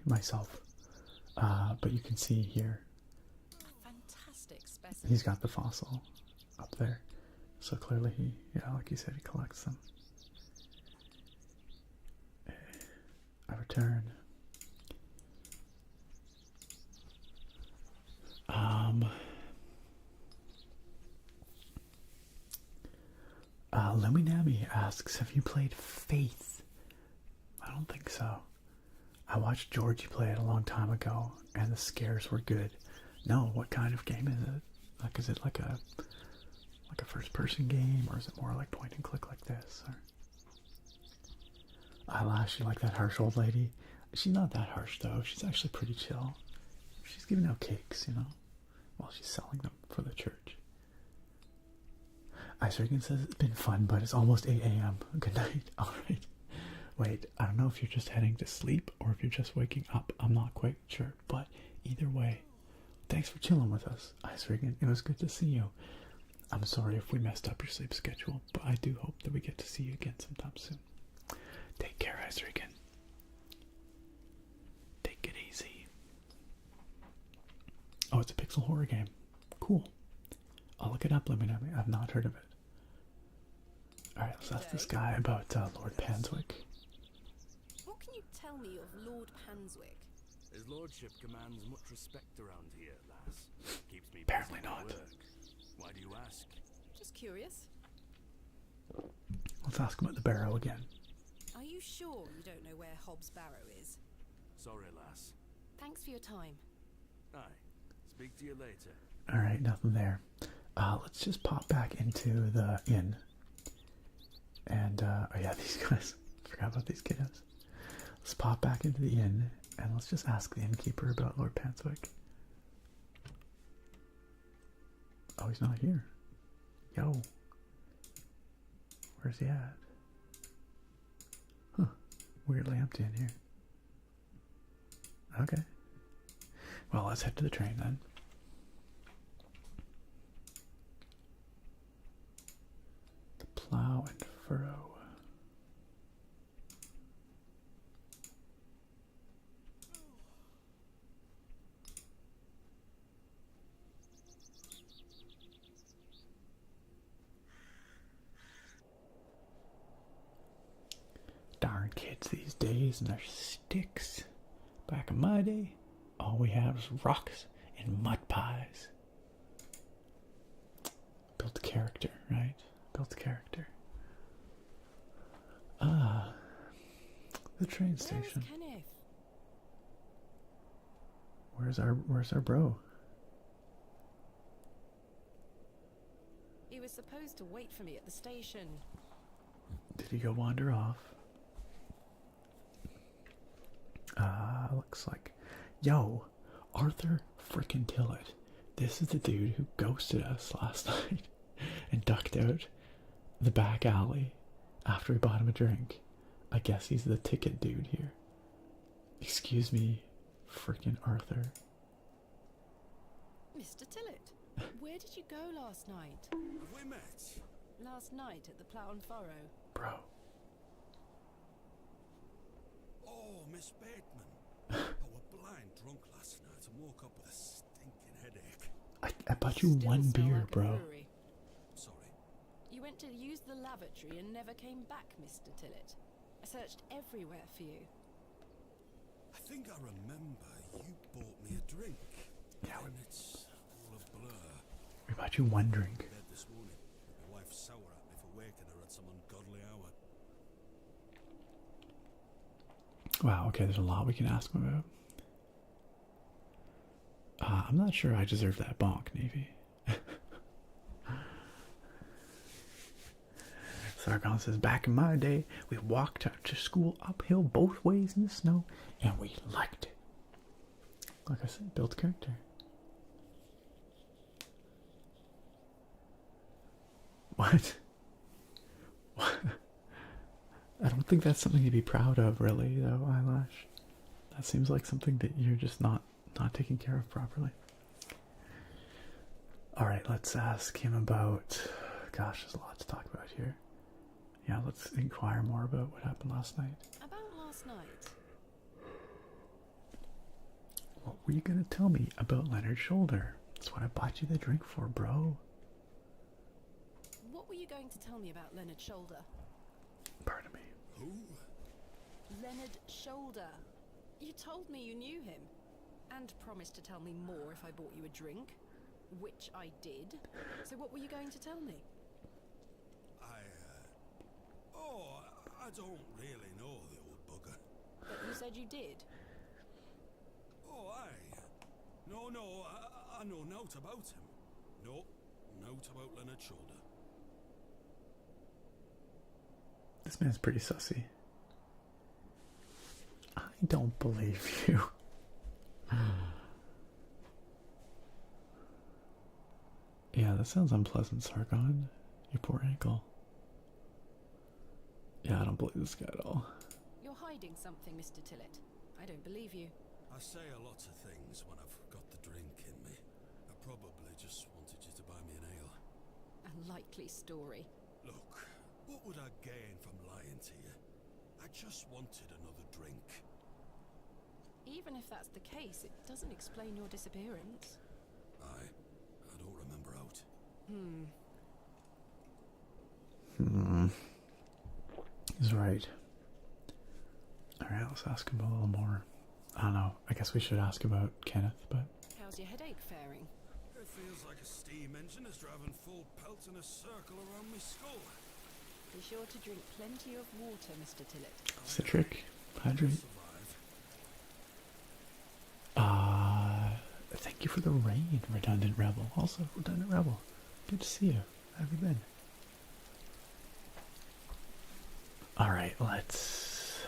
myself. But you can see here. Fantastic specimen. specimen. he's got the fossil up there. So clearly he, yeah, like you said, he collects them. I return. Luminami asks, have you played Faith? I don't think so. I watched Georgie play it a long time ago, and the scares were good. No, what kind of game is it? Like, is it like a first-person game, or is it more like point and click like this? Or Eyelash, you like that harsh old lady? She's not that harsh though. She's actually pretty chill. She's giving out cakes, you know, while she's selling them for the church. Ice Reagan says it's been fun, but it's almost 8 a.m. Good night. All right. Wait, I don't know if you're just heading to sleep or if you're just waking up. I'm not quite sure, but either way, thanks for chilling with us, Ice Reagan. It was good to see you. I'm sorry if we messed up your sleep schedule, but I do hope that we get to see you again sometime soon. Take care, Ice Reagan. Take it easy. Oh, it's a pixel horror game. Cool. I'll look it up, let me know. I've not heard of it. Alright, let's ask this guy about Lord Panswick. What can you tell me of Lord Panswick? His lordship commands much respect around here, lass. Keeps me Apparently busy at not. work. Why do you ask? Just curious. Let's ask him about the Barrow again. Are you sure you don't know where Hobbs Barrow is? Sorry, lass. Thanks for your time. Aye. Speak to you later. Alright, nothing there. Let's just pop back into the inn. And, oh yeah, these guys. Forgot about these kiddos. Let's pop back into the inn, and let's just ask the innkeeper about Lord Panswick. Oh, he's not here. Yo. Where's he at? Huh. Weirdly empty in here. Okay. Well, let's head to the train then. The plow and furrow. Darn kids these days and their sticks. Back in my day, all we had was rocks and mud pies. Built character, right? Built character. Ah, the train station. Where's Kenneth? Where's our bro? He was supposed to wait for me at the station. Did he go wander off? Looks like, yo, Arthur frickin' Tillett. This is the dude who ghosted us last night and ducked out the back alley after we bought him a drink. I guess he's the ticket dude here. Excuse me, frickin' Arthur. Mr. Tillett, where did you go last night? Have we met? Last night at the Plough and Furrow. Bro. Oh, Miss Bateman. I was blind drunk last night and woke up with a stinking headache. I bought you Still one smell beer, like a bro. brewery. Sorry. You went to use the lavatory and never came back, Mr. Tillett. I searched everywhere for you. I think I remember you bought me a drink. Yeah, and it's all a blur. We bought you one drink. Bed this morning. My wife's sour at me for waking her at some ungodly hour. Wow, okay, there's a lot we can ask him about. I'm not sure I deserve that bonk, Navy. Sargon says, back in my day, we walked to school uphill both ways in the snow, and we liked it. Like I said, built character. What? What? I don't think that's something to be proud of, really, though, Eyelash. That seems like something that you're just not taking care of properly. Alright, let's ask him about... Gosh, there's a lot to talk about here. Yeah, let's inquire more about what happened last night. About last night? What were you going to tell me about Leonard's shoulder? That's what I bought you the drink for, bro. What were you going to tell me about Leonard Shoulder? Pardon me. Who? Leonard Shoulder. You told me you knew him. And promised to tell me more if I bought you a drink. Which I did. So what were you going to tell me? I don't really know the old bugger. But you said you did. Oh, aye. No, I know nought about him. No, nought about Leonard Shoulder. This man's pretty sussy. I don't believe you. Yeah, that sounds unpleasant, Sargon. Your poor ankle. Yeah, I don't believe this guy at all. You're hiding something, Mr. Tillett. I don't believe you. I say a lot of things when I've got the drink in me. I probably just wanted you to buy me an ale. A likely story. Look, what would I gain from lying to you? I just wanted another drink. Even if that's the case, it doesn't explain your disappearance. I don't remember out. He's right. Alright, let's ask him a little more. I don't know. I guess we should ask about Kenneth, but... How's your headache faring? It feels like a steam engine is driving full pelt in a circle around my skull. Be sure to drink plenty of water, Mr. Tillett. Citric, hydrate. Survive. Thank you for the rain, Redundant Rebel. Also, Redundant Rebel. Good to see you. How have you been? Alright, let's...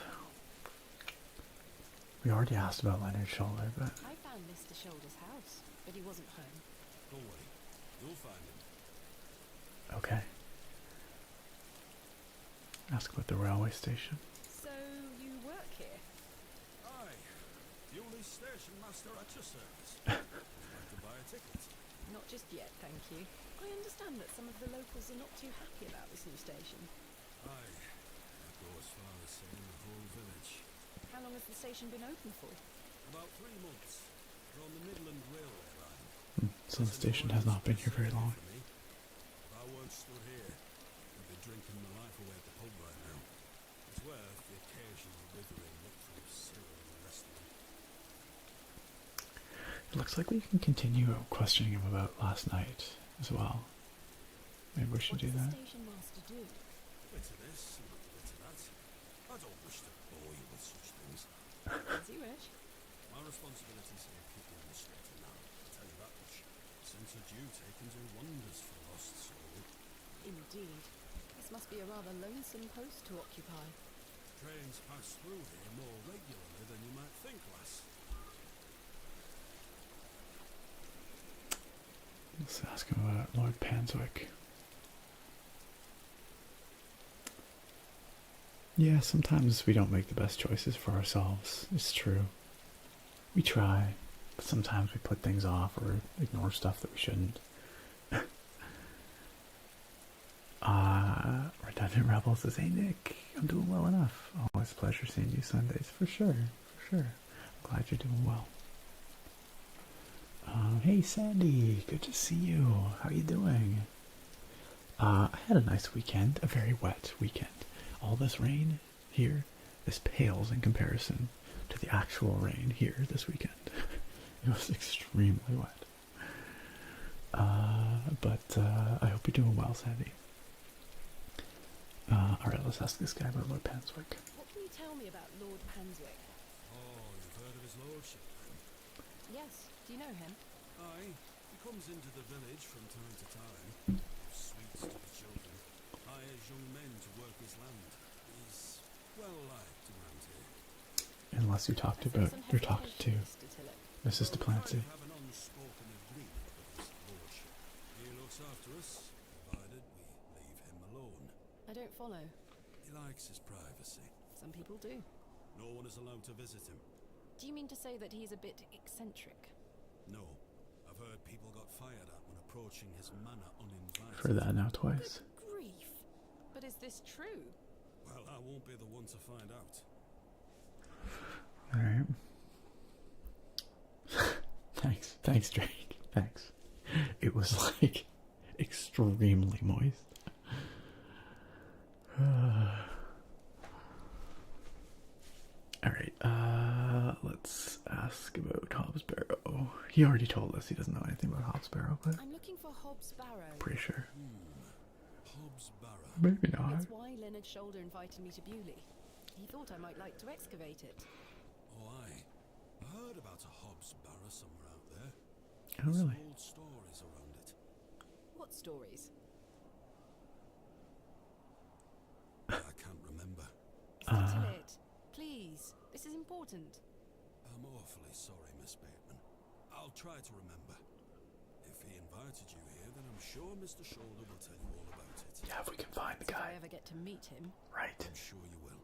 We already asked about Leonard Shoulder, but... I found Mr. Shoulder's house, but he wasn't home. Don't worry, you'll find him. Okay. Ask about the railway station. So, you work here? Aye, the only station master at your service. Would you like to buy a ticket? Not just yet, thank you. I understand that some of the locals are not too happy about this new station. Aye, I'd go as far as saying the whole village. How long has the station been open for? About 3 months. We're on the Midland Railway line. So the station has not been here very long. For me. If I weren't stood here, I'd be drinking my life away at the pub right now. It's worth the occasional withering look from Cyril and the rest of them. It looks like we can continue questioning him about last night as well. Maybe we should What do does that. the station master do? Bit of this and a bit of that. I don't wish to bore you with such things. As you wish. My responsibility is to keep you on the straight and narrow. I'll tell you that much. Since a Jew can do wonders for a lost soul. Indeed. This must be a rather lonesome post to occupy. Trains pass through here more regularly than you might think, lass. Let's ask him about Lord Panswick. Yeah, sometimes we don't make the best choices for ourselves. It's true. We try, but sometimes we put things off or ignore stuff that we shouldn't. Redundant Rebel says, "Hey Nick, I'm doing well enough. Always a pleasure seeing you Sundays." For sure, for sure. I'm glad you're doing well. Hey Sandy, good to see you. How you doing? I had a nice weekend, a very wet weekend. All this rain here, this pales in comparison to the actual rain here this weekend. It was extremely wet. But I hope you're doing well, Sandy. Alright, let's ask this guy about Lord Panswick. What can you tell me about Lord Panswick? Oh, you've heard of his lordship then? Yes, do you know him? Aye, he comes into the village from time to time. Gives sweets to the children. Hires young men to work his land. He's well liked around here. Unless you talked about, you're talking to Mr. Tillett. Mrs. Duplancy. We have an unspoken agreement with his lordship. He looks after us, provided we leave him alone. I don't follow. He likes his privacy. Some people do. No one is allowed to visit him. Do you mean to say that he's a bit eccentric? No. I've heard people got fired at when approaching his manor uninvited. For that now twice. Good grief. But is this true? Well, I won't be the one to find out. Alright. Thanks, Drake. Thanks. it was like extremely moist. Alright, let's ask about Hobbs Barrow. He already told us he doesn't know anything about Hobbs Barrow, but I'm looking for Hobbs Barrow. pretty sure. Hobbs Barrow. Maybe not. It's why Leonard Shoulder invited me to Bewley. He thought I might like to excavate it. Oh, aye. I heard about a Hobbs Barrow somewhere out there. Oh, really? Some old stories around it. What stories? I can't remember. Settle it. Please. This is important. I'm awfully sorry, Miss Bateman. I'll try to remember. If he invited you here, then I'm sure Mr. Shoulder will tell you all about it. Yeah, if we can find the If guy. I ever get to meet him. Right. I'm sure you will.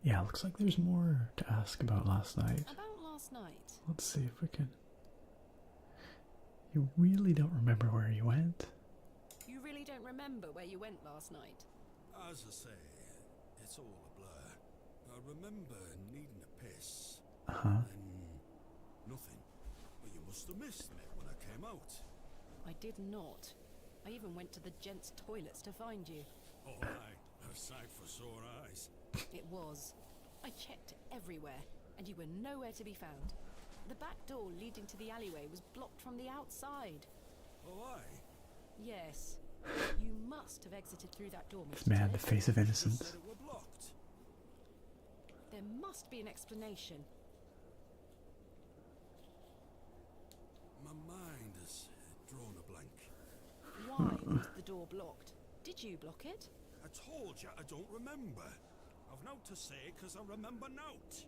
Yeah, looks like there's more to ask about last night. About last night. Let's see if we can... You really don't remember where you went? You really don't remember where you went last night? As I say, it's all a blur. I remember needing a piss. Uh-huh. And nothing. But you must have missed me when I came out. I did not. I even went to the gents' toilets to find you. Oh, aye. A sight for sore eyes. It was. I checked everywhere, and you were nowhere to be found. The back door leading to the alleyway was blocked from the outside. Oh, aye. Yes. You must have exited through that door, This Mr. man, the Tillett. face of You innocence. said it were blocked. There must be an explanation. My mind has drawn a blank. Why was the door blocked? Did you block it? I told you I don't remember. I've nought to say because I remember nought.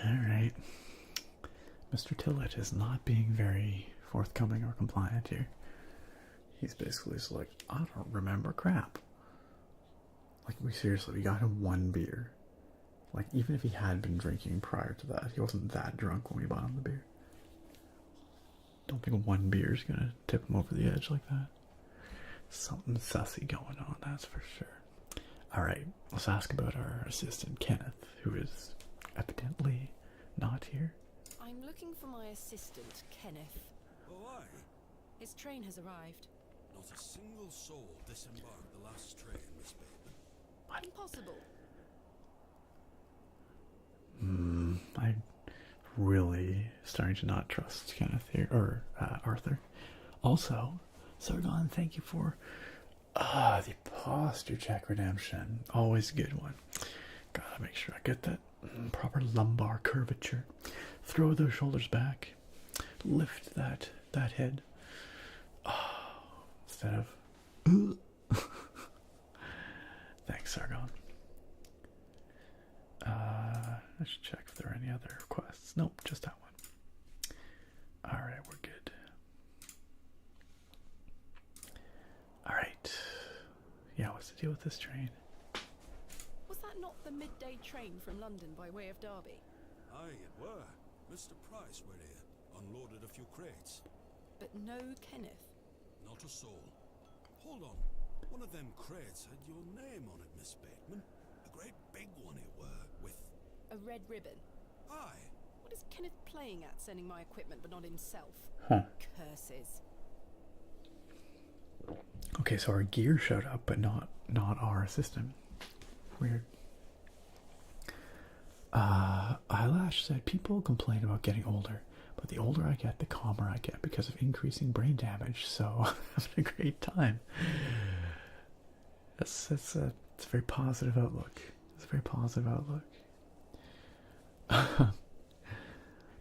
Alright. Mr. Tillett is not being very forthcoming or compliant here. He's basically just like, I don't remember crap. Like, we got him one beer. Like, even if he had been drinking prior to that, he wasn't that drunk when we bought him the beer. Don't think one beer is gonna tip him over the edge like that. Something sussy going on, that's for sure. Alright, let's ask about our assistant Kenneth, who is evidently not here. I'm looking for my assistant, Kenneth. Oh, aye. His train has arrived. Not a single soul disembarked the last train, Miss Bateman. Impossible. I'm really starting to not trust Kenneth here, or Arthur. Also, Sargon, thank you for the posture check redemption. Always a good one. Gotta make sure I get that proper lumbar curvature. Throw those shoulders back. Lift that head. Instead of thanks, Sargon. I should check if there are any other requests. Nope, just that one. Alright, we're good. Alright. Yeah, what's the deal with this train? Was that not the midday train from London by way of Derby? Aye, it were. Mr. Price were here, unloaded a few crates. But no Kenneth. Not a soul. Hold on. One of them crates had your name on it, Miss Bateman. A great big one it were, with... A red ribbon. Aye. What is Kenneth playing at, sending my equipment but not himself? Huh. Curses. Okay, so our gear showed up, but not our system. Weird. Eyelash said people complain about getting older, but the older I get, the calmer I get because of increasing brain damage. So having a great time. It's a very positive outlook. It's a very positive outlook.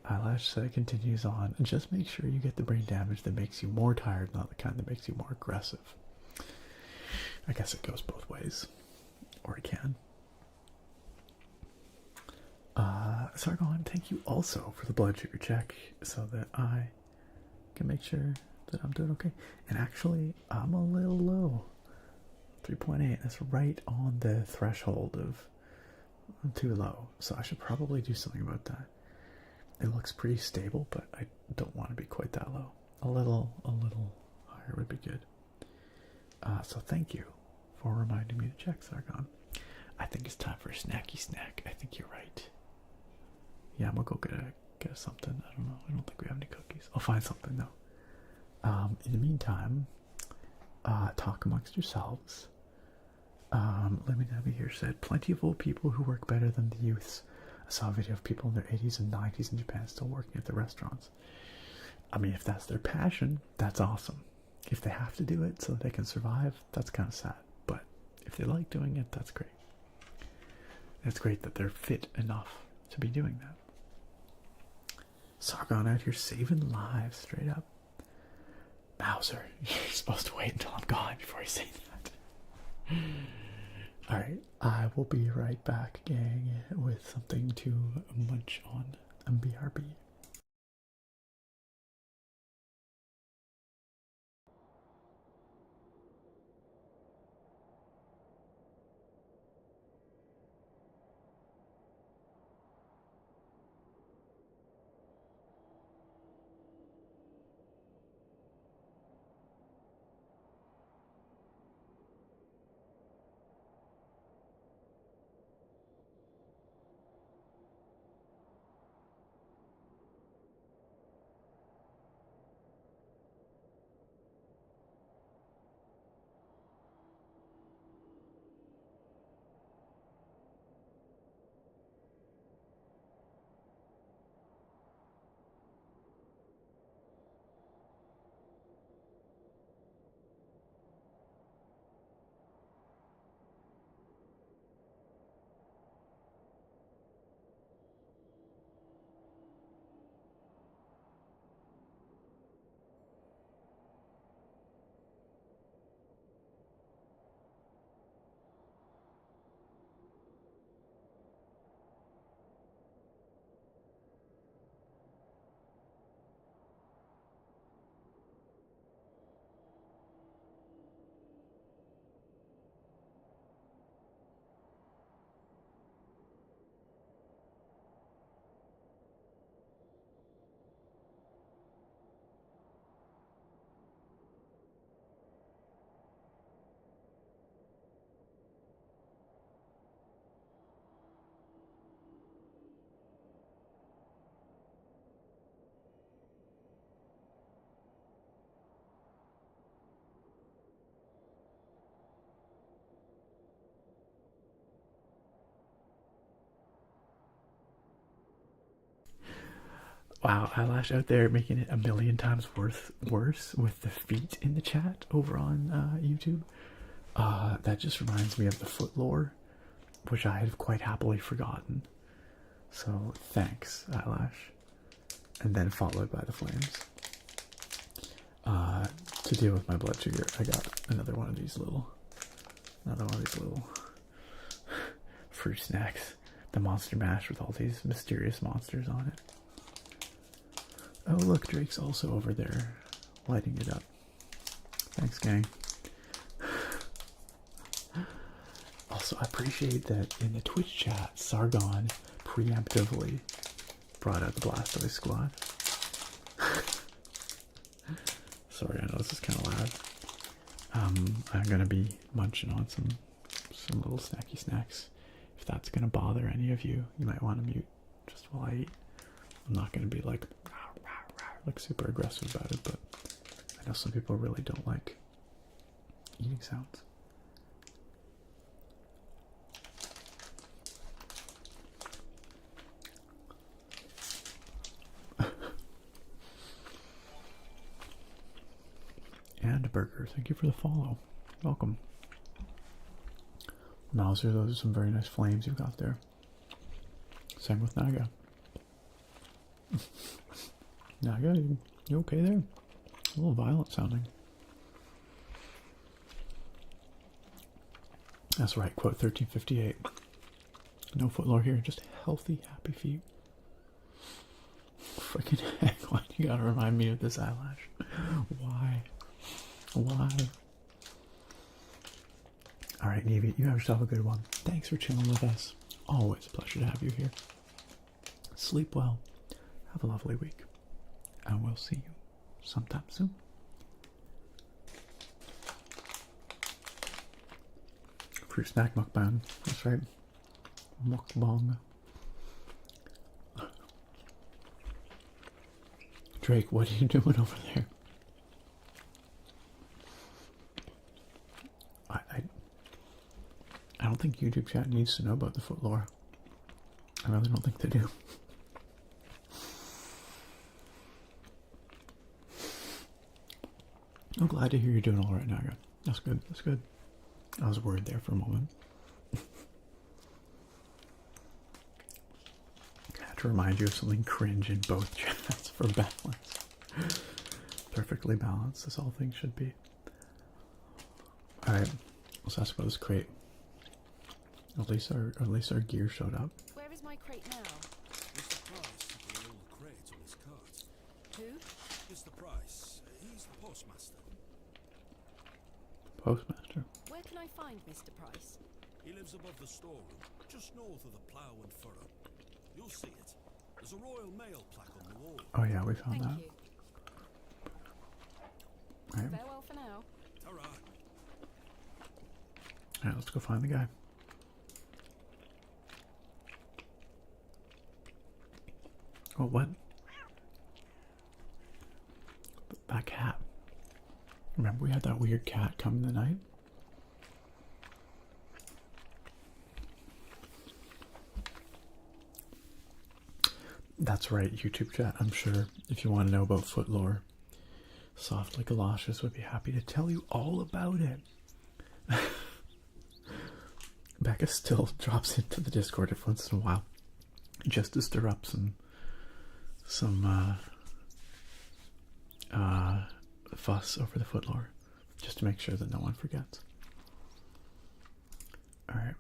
Eyelash said continues on. Just make sure you get the brain damage that makes you more tired, not the kind that makes you more aggressive. I guess it goes both ways. Or it can. Sargon, thank you also for the blood sugar check so that I can make sure that I'm doing okay. And actually, I'm a little low. 3.8. That's right on the threshold of I'm too low. So I should probably do something about that. It looks pretty stable, but I don't want to be quite that low. A little higher would be good. So thank you for reminding me to check, Sargon. I think it's time for a snacky snack. I think you're right. Yeah, I'm gonna go get us something. I don't know. I don't think we have any cookies. I'll find something though. In the meantime, talk amongst yourselves. Let me Nabby here said, plenty of old people who work better than the youths. I saw a video of people in their 80s and 90s in Japan still working at the restaurants. I mean, if that's their passion, that's awesome. If they have to do it so that they can survive, that's kind of sad. But if they like doing it, that's great. It's great that they're fit enough to be doing that. Sargon out here saving lives, straight up. Bowser, you're supposed to wait until I'm gone before you say that. Alright, I will be right back, gang, with something to munch on. BRB. Wow, Eyelash out there making it a million times worse with the feet in the chat over on YouTube. That just reminds me of the foot lore, which I had quite happily forgotten. So thanks, Eyelash. And then followed by the flames. To deal with my blood sugar, I got another one of these little fruit snacks. The Monster Mash with all these mysterious monsters on it. Oh look, Drake's also over there, lighting it up. Thanks, gang. Also, I appreciate that in the Twitch chat, Sargon preemptively brought out the Blastoise squad. Sorry, I know this is kind of loud. I'm gonna be munching on some little snacky snacks. If that's gonna bother any of you, you might want to mute just while I eat. I'm not gonna be like super aggressive about it, but I know some people really don't like eating sounds. And Burger, thank you for the follow. Welcome. Mouser, those are some very nice flames you've got there. Same with Naga. Naga, you okay there? A little violent sounding. That's right, quote 1358. No foot lore here, just healthy, happy feet. Freaking heck, why do you gotta remind me of this, Eyelash? Why? Why? Alright, Navy, you have yourself a good one. Thanks for chilling with us. Always a pleasure to have you here. Sleep well. Have a lovely week. And we'll see you sometime soon. Fruit snack mukbang. That's right. Mukbang. Drake, what are you doing over there? I don't think YouTube chat needs to know about the foot lore. I really don't think they do. I'm glad to hear you're doing all right now, guys. That's good. That's good. I was worried there for a moment. I had to remind you of something cringe in both chats for balance. Perfectly balanced, as all things should be. Alright, let's ask about this crate. At least our gear showed up. Where is my crate now? Mr. Price took an old crate on his cart. Who? Mr. Price, he's the postmaster. Postmaster. Where can I find Mr. Price? He lives above the storeroom, just north of the plough and furrow. You'll see it. There's a Royal Mail plaque on the wall. Oh yeah, we found Thank that. you. Alright. Farewell for now. Ta-ra. Alright, let's go find the guy. Oh, what? That cat. Remember we had that weird cat come in the night? That's right, YouTube chat. I'm sure if you want to know about foot lore, Softly Galoshes would be happy to tell you all about it. Becca still drops into the Discord every once in a while, just to stir up some fuss over the foot lore, just to make sure that no one forgets. Alright.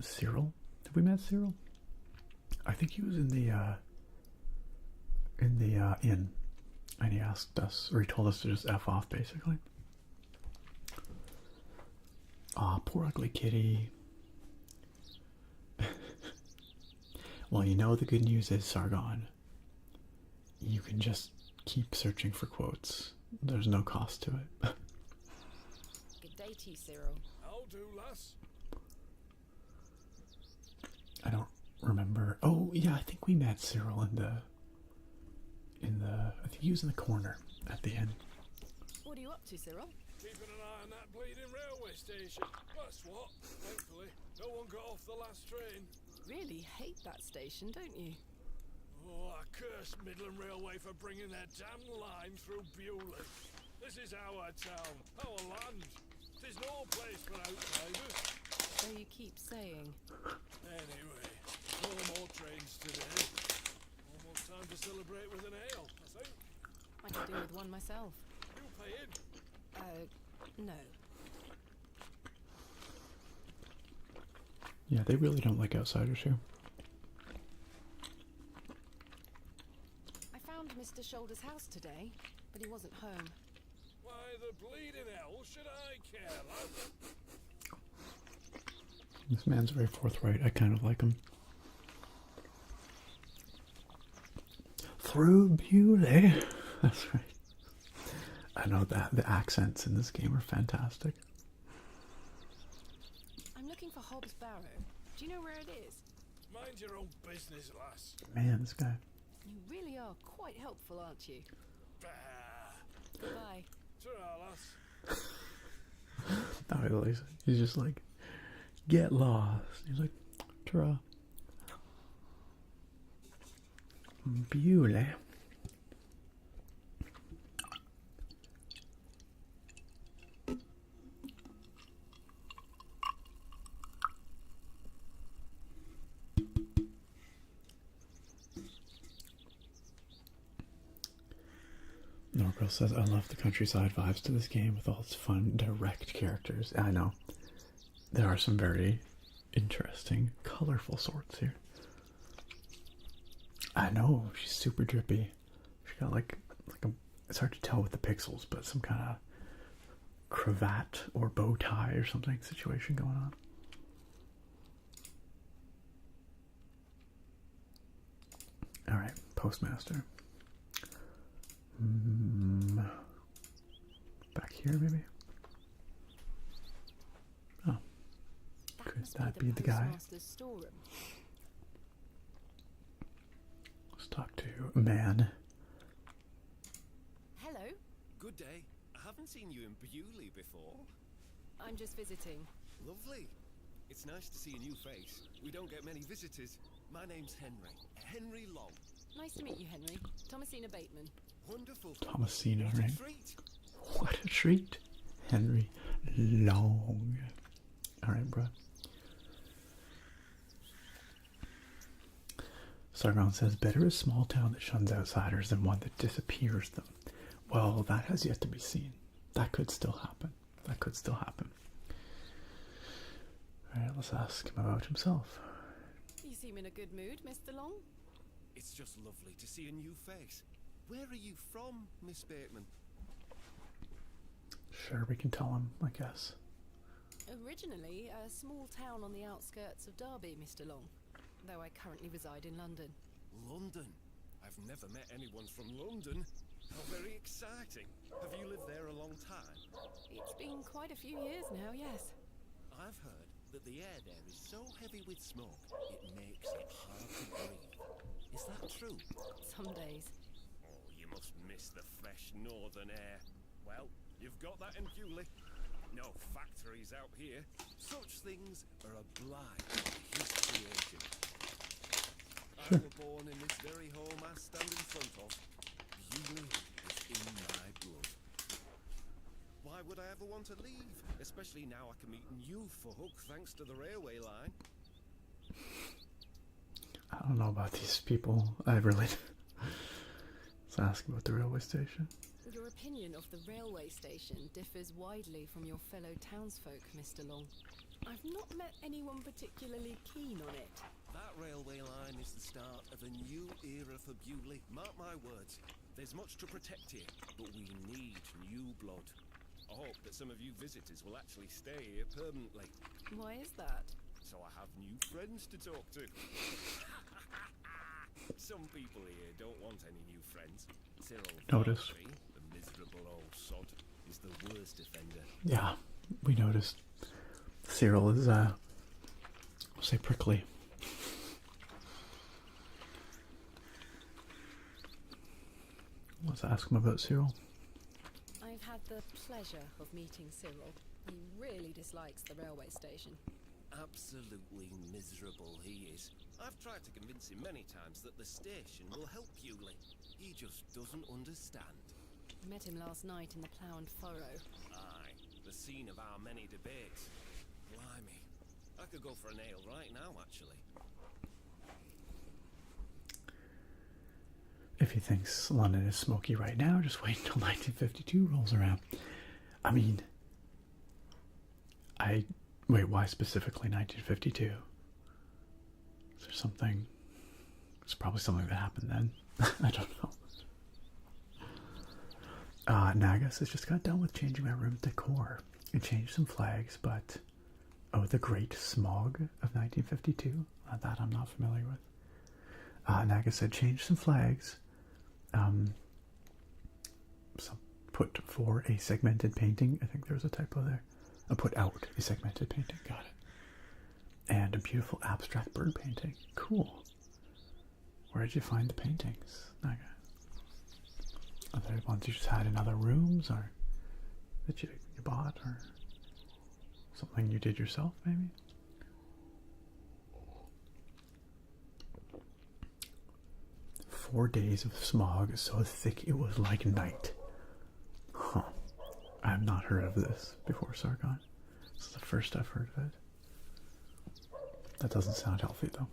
Cyril? Have we met Cyril? I think he was in the inn, and he asked us, or he told us to just F off, basically. Aw, poor ugly kitty. Well, you know the good news is, Sargon, you can just keep searching for quotes. There's no cost to it. Good day to you, Cyril. I'll do, lass. I don't remember. Oh, yeah, I think we met Cyril in the I think he was in the corner at the end. What are you up to, Cyril? Keeping an eye on that bleeding railway station. That's what. Thankfully, no one got off the last train. Really hate that station, don't you? Oh, I curse Midland Railway for bringing their damn line through Bewley. This is our town, our land. There's no place for outsiders. So you keep saying. Anyway, no more trains today. Almost time to celebrate with an ale, I think. I could do with one myself. You paying? No. Yeah, they really don't like outsiders here. I found Mr. Shoulder's house today, but he wasn't home. Why the bleeding hell should I care, lad? This man's very forthright. I kind of like him. Through Bewley. That's right. I know that the accents in this game are fantastic. I'm looking for Hobbs Barrow. Do you know where it is? Mind your own business, lass. Man, this guy. You really are quite helpful, aren't you? Bah. Goodbye. Ta-ra, lass. No, he's just like, get lost. He's like, ta-ra. Bewley. Norgirl says, I love the countryside vibes to this game with all its fun, direct characters. I know. There are some very interesting, colorful sorts here. I know, she's super drippy. She got like a, it's hard to tell with the pixels, but some kind of cravat or bow tie or something situation going on. Alright, Postmaster. Back here, maybe? Oh. Could that be the guy? Postmaster's storeroom. Let's talk to man Good day. I haven't seen you in Bewley before. I'm just visiting. Lovely. It's nice to see a new face. We don't get many visitors. My name's Henry. Henry Long. Nice to meet you, Henry. Thomasina Bateman. Wonderful. Thomasina, What a right? treat. What a treat. Henry Long. Alright, bro. Sargon says, better a small town that shuns outsiders than one that disappears them. Well, that has yet to be seen. That could still happen. That could still happen. Alright, let's ask him about himself. You seem in a good mood, Mr. Long. It's just lovely to see a new face. Where are you from, Miss Bateman? Sure, we can tell him, I guess. Originally, a small town on the outskirts of Derby, Mr. Long. Though I currently reside in London. London? I've never met anyone from London. How very exciting. Have you lived there a long time? It's been quite a few years now, yes. I've heard that the air there is so heavy with smoke, it makes it hard to breathe. Is that true? Some days. Oh, you must miss the fresh northern air. Well, you've got that in Bewley. No factories out here. Such things are a blight to his creation. I was born in this very home I stand in front of. Bewley is in my blood. Why would I ever want to leave? Especially now I can meet new folk thanks to the railway line. I don't know about these people. I really... Let's ask about the railway station. Your opinion of the railway station differs widely from your fellow townsfolk, Mr. Long. I've not met anyone particularly keen on it. That railway line is the start of a new era for Bewley. Mark my words. There's much to protect here, but we need new blood. I hope that some of you visitors will actually stay here permanently. Why is that? So I have new friends to talk to. Some people here don't want any new friends. Cyril Notice. Barrow, the miserable old sod, is the worst offender. Yeah, we noticed. Cyril is, we'll say prickly. Let's ask him about Cyril. I've had the pleasure of meeting Cyril. He really dislikes the railway station. Absolutely miserable he is. I've tried to convince him many times that the station will help Bewley. He just doesn't understand. I met him last night in the Plough and Furrow. Aye, the scene of our many debates. Blimey, I could go for a nail right now, actually. If he thinks London is smoky right now, just wait until 1952 rolls around. I mean, wait, why specifically 1952? Is there something? It's probably something that happened then. I don't know. Nagus has just got done with changing my room decor and changed some flags, but the Great Smog of 1952. That I'm not familiar with. Nagus said change some flags. Some put for a segmented painting. I think there was a typo there. Put out a segmented painting. Got it. And a beautiful abstract bird painting. Cool. Where did you find the paintings, Naga? Are there ones you just had in other rooms, or that you bought, or something you did yourself, maybe? "4 days of smog so thick it was like night." Huh. I have not heard of this before, Sargon. This is the first I've heard of it. That doesn't sound healthy, though.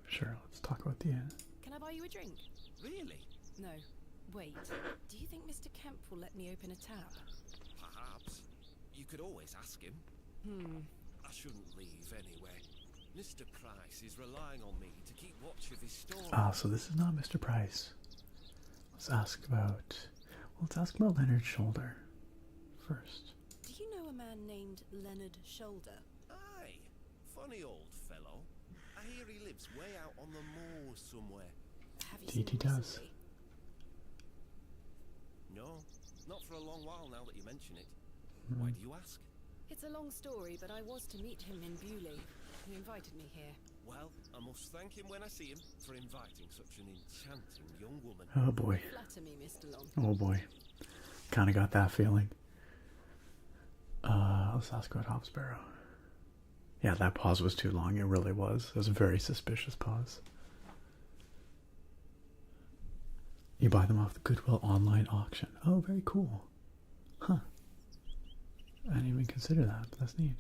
Sure, let's talk about the inn. Can I buy you a drink? Really? No. Wait. Do you think Mr. Kemp will let me open a tap? Perhaps. You could always ask him. I shouldn't leave anyway. Mr. Price is relying on me to keep watch of his store. So this is not Mr. Price. Let's ask about Leonard Shoulder first. Do you know a man named Leonard Shoulder? Aye, funny old fellow. I hear he lives way out on the moors somewhere. Have you seen He him does. recently? No, not for a long while now that you mention it. Why do you ask? It's a long story, but I was to meet him in Bewley. He invited me here. Well, I must thank him when I see him for inviting such an enchanting young woman. Oh boy. Flatter me, Mr. Long. Oh boy. Kind of got that feeling. Let's ask about Hobbs Barrow. Yeah, that pause was too long. It really was. It was a very suspicious pause. You buy them off the Goodwill online auction. Oh, very cool. Huh. I didn't even consider that, but that's neat.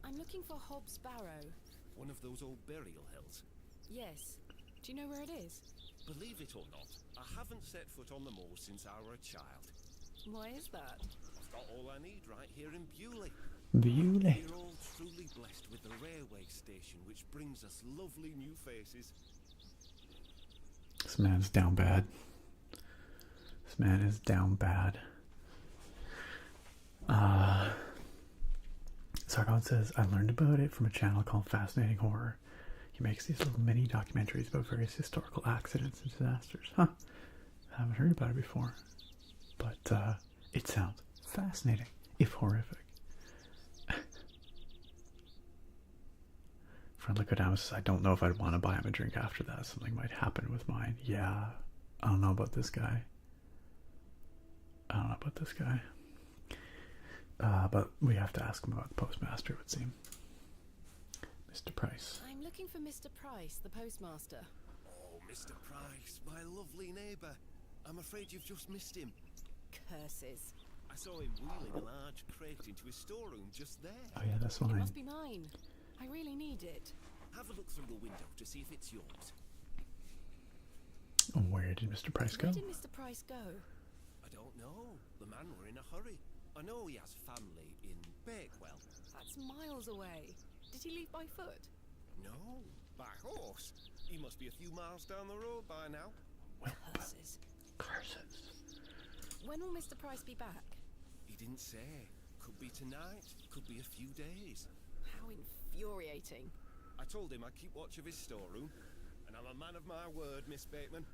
I'm looking for Hobbs Barrow. One of those old burial hills. Yes. Do you know where it is? Believe it or not, I haven't set foot on the moor since I were a child. Why is that? I've got all I need right here in Bewley. Bewley. We're all truly blessed with the railway station, which brings us lovely new faces. This man's down bad. This man is down bad. Sargon says, I learned about it from a channel called Fascinating Horror. He makes these little mini documentaries about various historical accidents and disasters. Huh. I haven't heard about it before. But it sounds fascinating, if horrific. Friend Liquid says, I don't know if I'd want to buy him a drink after that. Something might happen with mine. Yeah, I don't know about this guy. But we have to ask him about the postmaster, it would seem. Mr. Price. I'm looking for Mr. Price, the postmaster. Oh, Mr. Price, my lovely neighbour. I'm afraid you've just missed him. Curses. I saw him wheeling a large crate into his storeroom just there. Oh yeah, that's It fine. must be mine. I really need it. Have a look through the window to see if it's yours. Oh, where did Mr. Price go? Where did Mr. Price go? I don't know. The man were in a hurry. I know he has family in Bakewell. That's miles away. Did he leave by foot? No, by horse. He must be a few miles down the road by now. Curses. When will Mr. Price be back? He didn't say. Could be tonight, could be a few days. How infuriating. I told him I'd keep watch of his storeroom, and I'm a man of my word, Miss Bateman.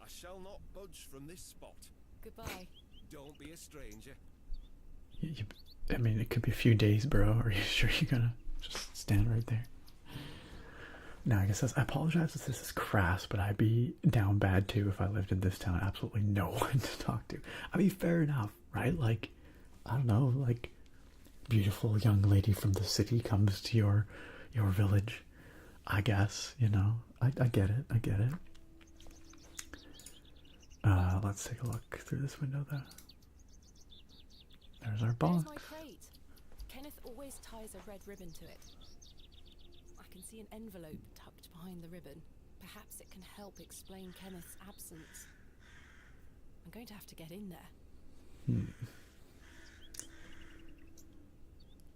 I shall not budge from this spot. Goodbye. Don't be a stranger. I mean, it could be a few days, bro. Are you sure you're gonna just stand right there? No, I guess I apologize if this is crass, but I'd be down bad too if I lived in this town. Absolutely no one to talk to. I mean, fair enough, right? Like, I don't know, like, beautiful young lady from the city comes to your village. I guess, you know, I get it. Let's take a look through this window though. There's our box. There's my crate. Kenneth always ties a red ribbon to it. I can see an envelope tucked behind the ribbon. Perhaps it can help explain Kenneth's absence. I'm going to have to get in there.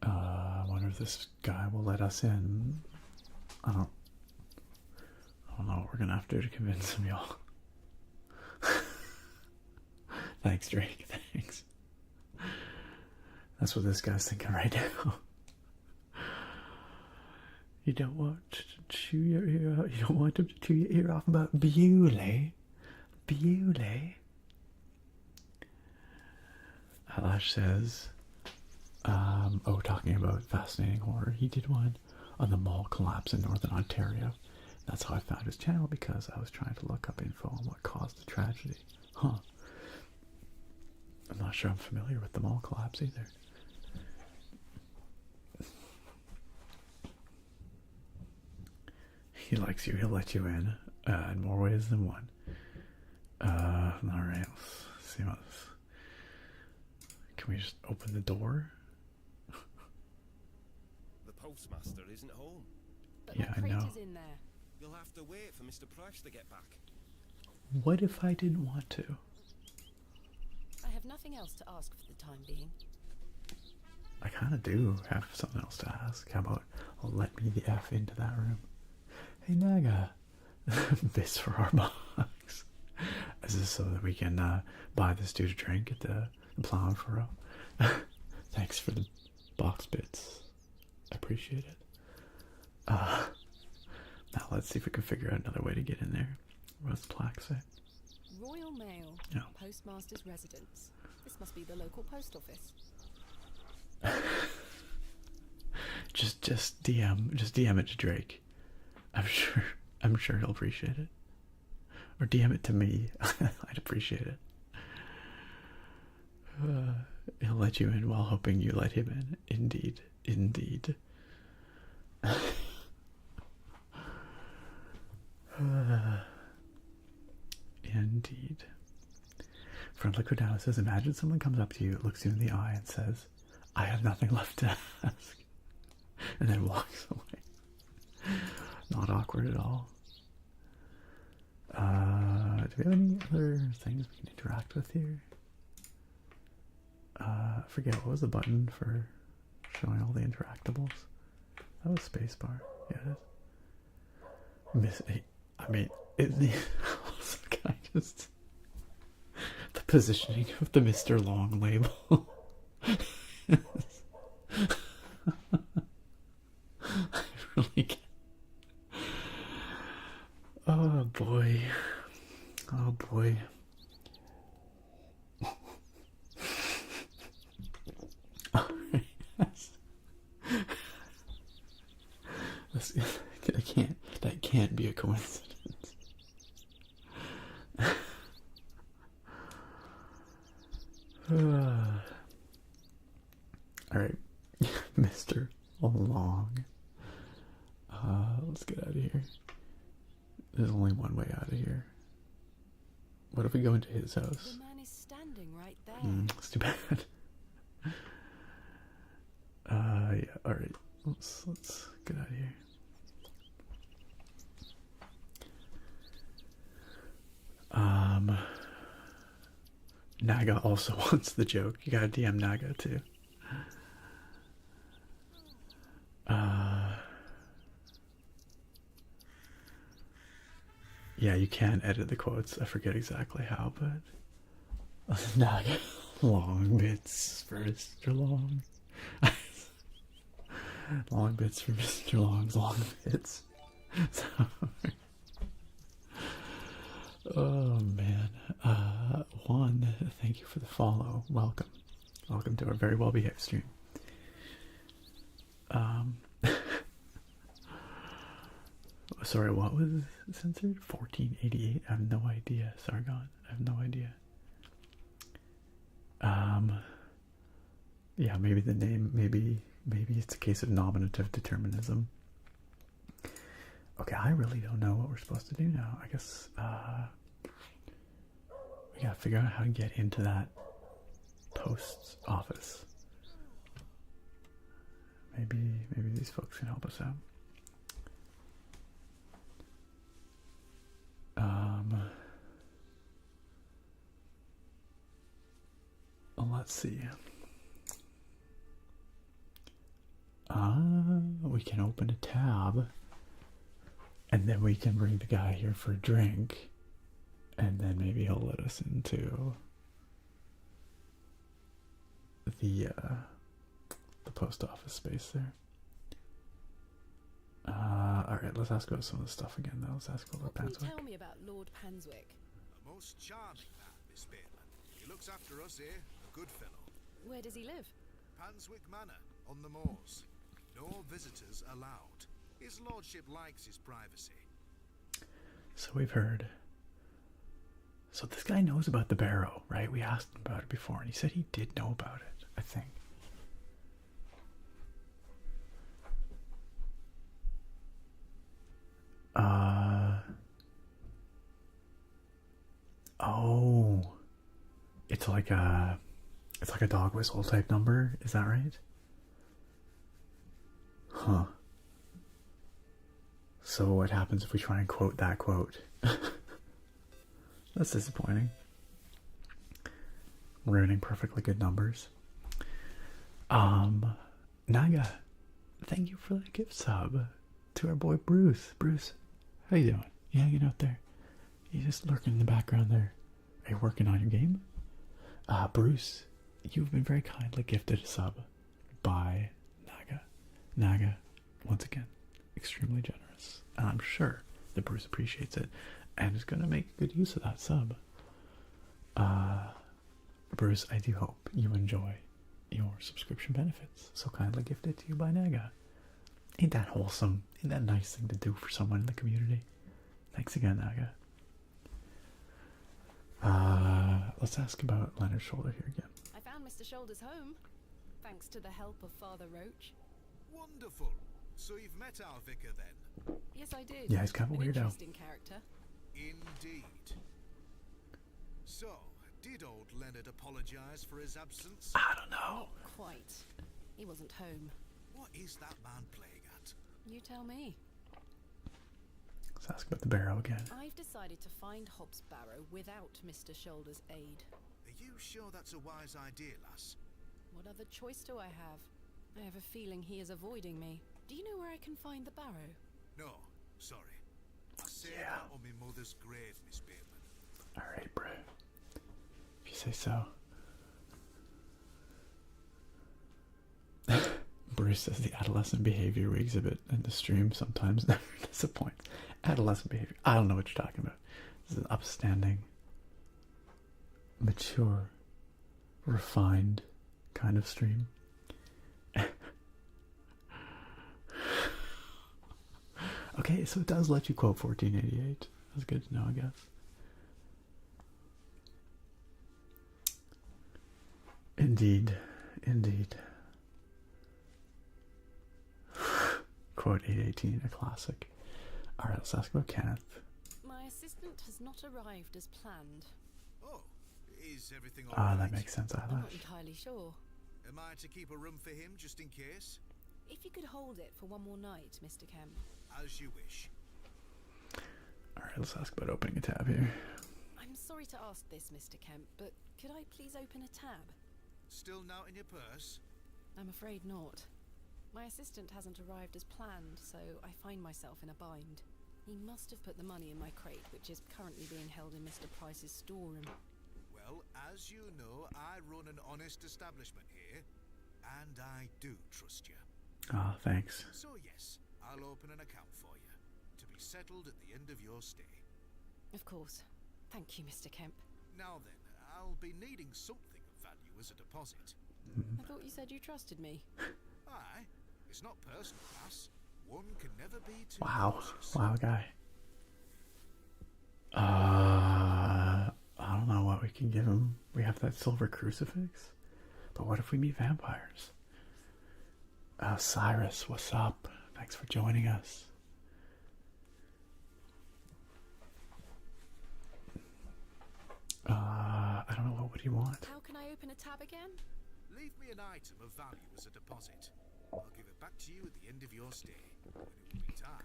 I wonder if this guy will let us in. I don't know what we're gonna have to do to convince him, y'all. Thanks, Drake. Thanks. That's what this guy's thinking right now. You don't want to chew your ear out. You don't want him to chew your ear off about Bewley. Alash says, talking about Fascinating Horror. He did one on the mall collapse in Northern Ontario. That's how I found his channel, because I was trying to look up info on what caused the tragedy. Huh. I'm not sure I'm familiar with the mall collapse either. He likes you, he'll let you in more ways than one. Alright, let's see what this. Can we just open the door? The postmaster isn't home. But Yeah, my I crate know. is in there. You'll have to wait for Mr. Price to get back. What if I didn't want to? I have nothing else to ask for the time being. I kind of do have something else to ask. How about let me the F into that room? Hey, Naga. This for our box. This is so that we can buy this dude a drink at the Plow and Furrow. Thanks for the box bits. I appreciate it. Now let's see if we can figure out another way to get in there. What's the plaque say? Royal Mail. No. Postmaster's residence. This must be the local post office. Just DM it to Drake. I'm sure he'll appreciate it. Or DM it to me. I'd appreciate it. He'll let you in while hoping you let him in. Indeed. Indeed. Indeed. Friend Liquid Now says, imagine someone comes up to you, looks you in the eye, and says, I have nothing left to ask. And then walks away. Not awkward at all. Do we have any other things we can interact with here? I forget, what was the button for showing all the interactables? That was spacebar. Yeah, it is. I mean, also, can I just... The positioning of the Mr. Long label. I really can't. Oh boy. Oh boy. That can't be a coincidence. Alright, Mr. Long. Let's get out of here. There's only one way out of here. What if we go into his house? The man is standing right there. That's too bad. Yeah, alright. Let's get out of here. Naga also wants the joke. You gotta DM Naga too. Yeah, you can edit the quotes. I forget exactly how, but Naga, long bits for Mr. Long. Long bits for Mr. Long's long bits. Oh man. Juan, thank you for the follow. Welcome. Welcome to our very well behaved stream. Sorry, what was censored? 1488? I have no idea, Sargon. I have no idea. Yeah, maybe the name, maybe it's a case of nominative determinism. Okay, I really don't know what we're supposed to do now. I guess, we gotta figure out how to get into that post's office. Maybe these folks can help us out. Let's see. We can open a tab, and then we can bring the guy here for a drink, and then maybe he'll let us into the post office space there. Alright, let's ask about some of the stuff again though. Let's ask about Can you Panswick. tell me about Lord Panswick? A most charming man, Miss Bateman. He looks after us here, a good fellow. Where does he live? Panswick Manor, on the moors. No visitors allowed. His lordship likes his privacy. So we've heard. So this guy knows about the Barrow, right? We asked him about it before, and he said he did know about it, I think. Oh, it's like a dog whistle type number. Is that right? Huh. So what happens if we try and quote that quote? That's disappointing. Ruining perfectly good numbers. Naga, thank you for the gift sub to our boy Bruce. Bruce, how you doing? You hanging out there? You just lurking in the background there. Are you working on your game? Bruce, you've been very kindly gifted a sub by Naga. Naga, once again, extremely generous. And I'm sure that Bruce appreciates it and is going to make good use of that sub. Bruce, I do hope you enjoy your subscription benefits so kindly gifted to you by Naga. Ain't that wholesome? Ain't that a nice thing to do for someone in the community? Thanks again, Naga. Let's ask about Leonard's shoulder here again. I found Mr. Shoulder's home, thanks to the help of Father Roach. Wonderful. So you've met our vicar then? Yes, I did. Yeah, he's kind of a An weirdo. interesting character. Indeed. So, did old Leonard apologise for his absence? I don't know. Not quite. He wasn't home. What is that man playing at? You tell me. Let's ask about the Barrow again. I've decided to find Hobbs Barrow without Mr. Shoulder's aid. Are you sure that's a wise idea, lass? What other choice do I have? I have a feeling he is avoiding me. Do you know where I can find the Barrow? No, sorry. I say Yeah. that on my mother's grave, Miss Bateman. Alright, bro. If you say so. Bruce says the adolescent behavior we exhibit in the stream sometimes never disappoints. Adolescent behavior. I don't know what you're talking about. This is an upstanding, mature, refined kind of stream. Okay, so it does let you quote 1488. That's good to know, I guess. Indeed. Indeed. Quote 818, a classic. Alright, let's ask about Kenneth. My assistant has not arrived as planned. Oh, is everything all Ah, right? that makes sense, I'm not Eyelash. entirely sure. Am I to keep a room for him just in case? If you could hold it for one more night, Mr. Kemp. As you wish. Alright, let's ask about opening a tab here. I'm sorry to ask this, Mr. Kemp, but could I please open a tab? Still now in your purse? I'm afraid not. My assistant hasn't arrived as planned, so I find myself in a bind. He must have put the money in my crate, which is currently being held in Mr. Price's storeroom. Well, as you know, I run an honest establishment here, and I do trust you. Ah, thanks. So yes, I'll open an account for you, to be settled at the end of your stay. Of course. Thank you, Mr. Kemp. Now then, I'll be needing something of value as a deposit. I thought you said you trusted me. Aye, it's not personal, lass. One can never be too Wow. cautious. Wow, guy. I don't know what we can give him. We have that silver crucifix. But what if we meet vampires? Cyrus, what's up? Thanks for joining us. I don't know, what would you want? How can I open a tab again? Leave me an item of value as a deposit. I'll give it back to you at the end of your stay, when it will be time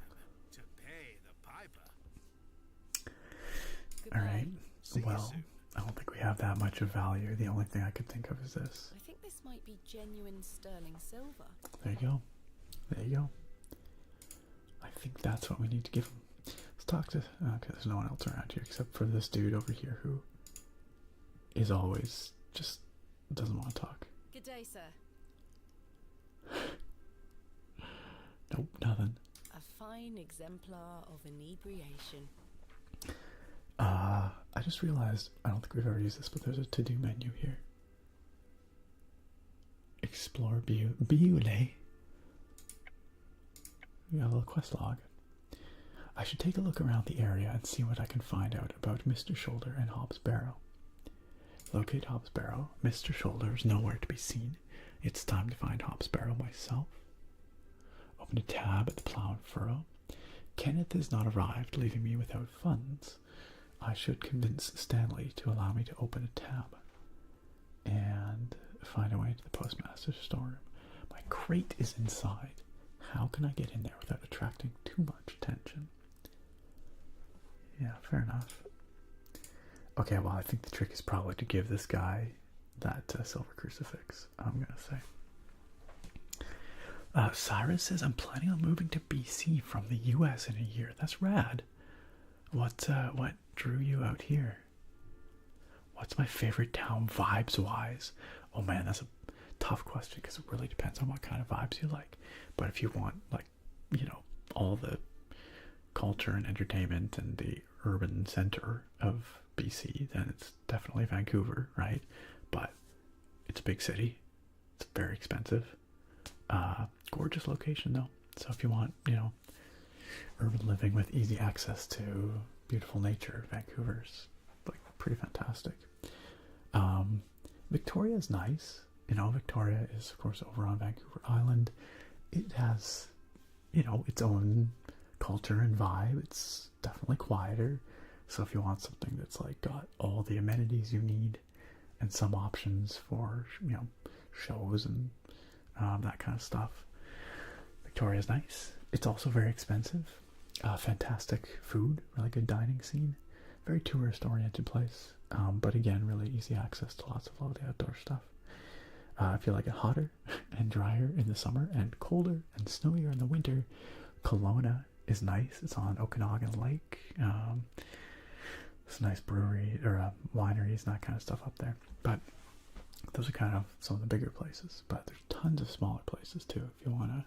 to pay the piper. Goodbye. Alright, See you well, soon. I don't think we have that much of value. The only thing I could think of is this. I think this might be genuine sterling silver. There you go. There you go. I think that's what we need to give him. Let's talk to... Okay, there's no one else around here except for this dude over here who is always just doesn't want to talk. Good day, sir. Nope, nothing. A fine exemplar of inebriation. I just realized, I don't think we've ever used this, but there's a to-do menu here. Explore Beaule. We got a little quest log. I should take a look around the area and see what I can find out about Mr. Shoulder and Hobbs Barrow. Locate Hobbs Barrow. Mr. Shoulder is nowhere to be seen. It's time to find Hobbs Barrow myself. Open a tab at the Plow and Furrow. Kenneth has not arrived, leaving me without funds. I should convince Stanley to allow me to open a tab and find a way to the postmaster's storeroom. My crate is inside. How can I get in there without attracting too much attention? Yeah, fair enough. Okay, well, I think the trick is probably to give this guy that silver crucifix, I'm gonna say. Cyrus says, I'm planning on moving to BC from the US in a year. That's rad. What drew you out here? What's my favorite town vibes-wise? Oh man, that's a tough question because it really depends on what kind of vibes you like. But if you want, like, you know, all the culture and entertainment and the urban center of BC, then it's definitely Vancouver, right? but it's a big city. It's very expensive. Gorgeous location though. So if you want, you know, urban living with easy access to beautiful nature, Vancouver's like pretty fantastic. Victoria is nice. You know, Victoria is of course over on Vancouver Island. It has, you know, its own culture and vibe. It's definitely quieter. So if you want something that's like got all the amenities you need and some options for, you know, shows and that kind of stuff, Victoria's nice. It's also very expensive. Fantastic food, really good dining scene. Very tourist oriented place. But again, really easy access to lots of lovely outdoor stuff. If you like it hotter and drier in the summer and colder and snowier in the winter, Kelowna is nice. It's on Okanagan Lake. It's a nice brewery or wineries and that kind of stuff up there. But those are kind of some of the bigger places. But there's tons of smaller places too if you want to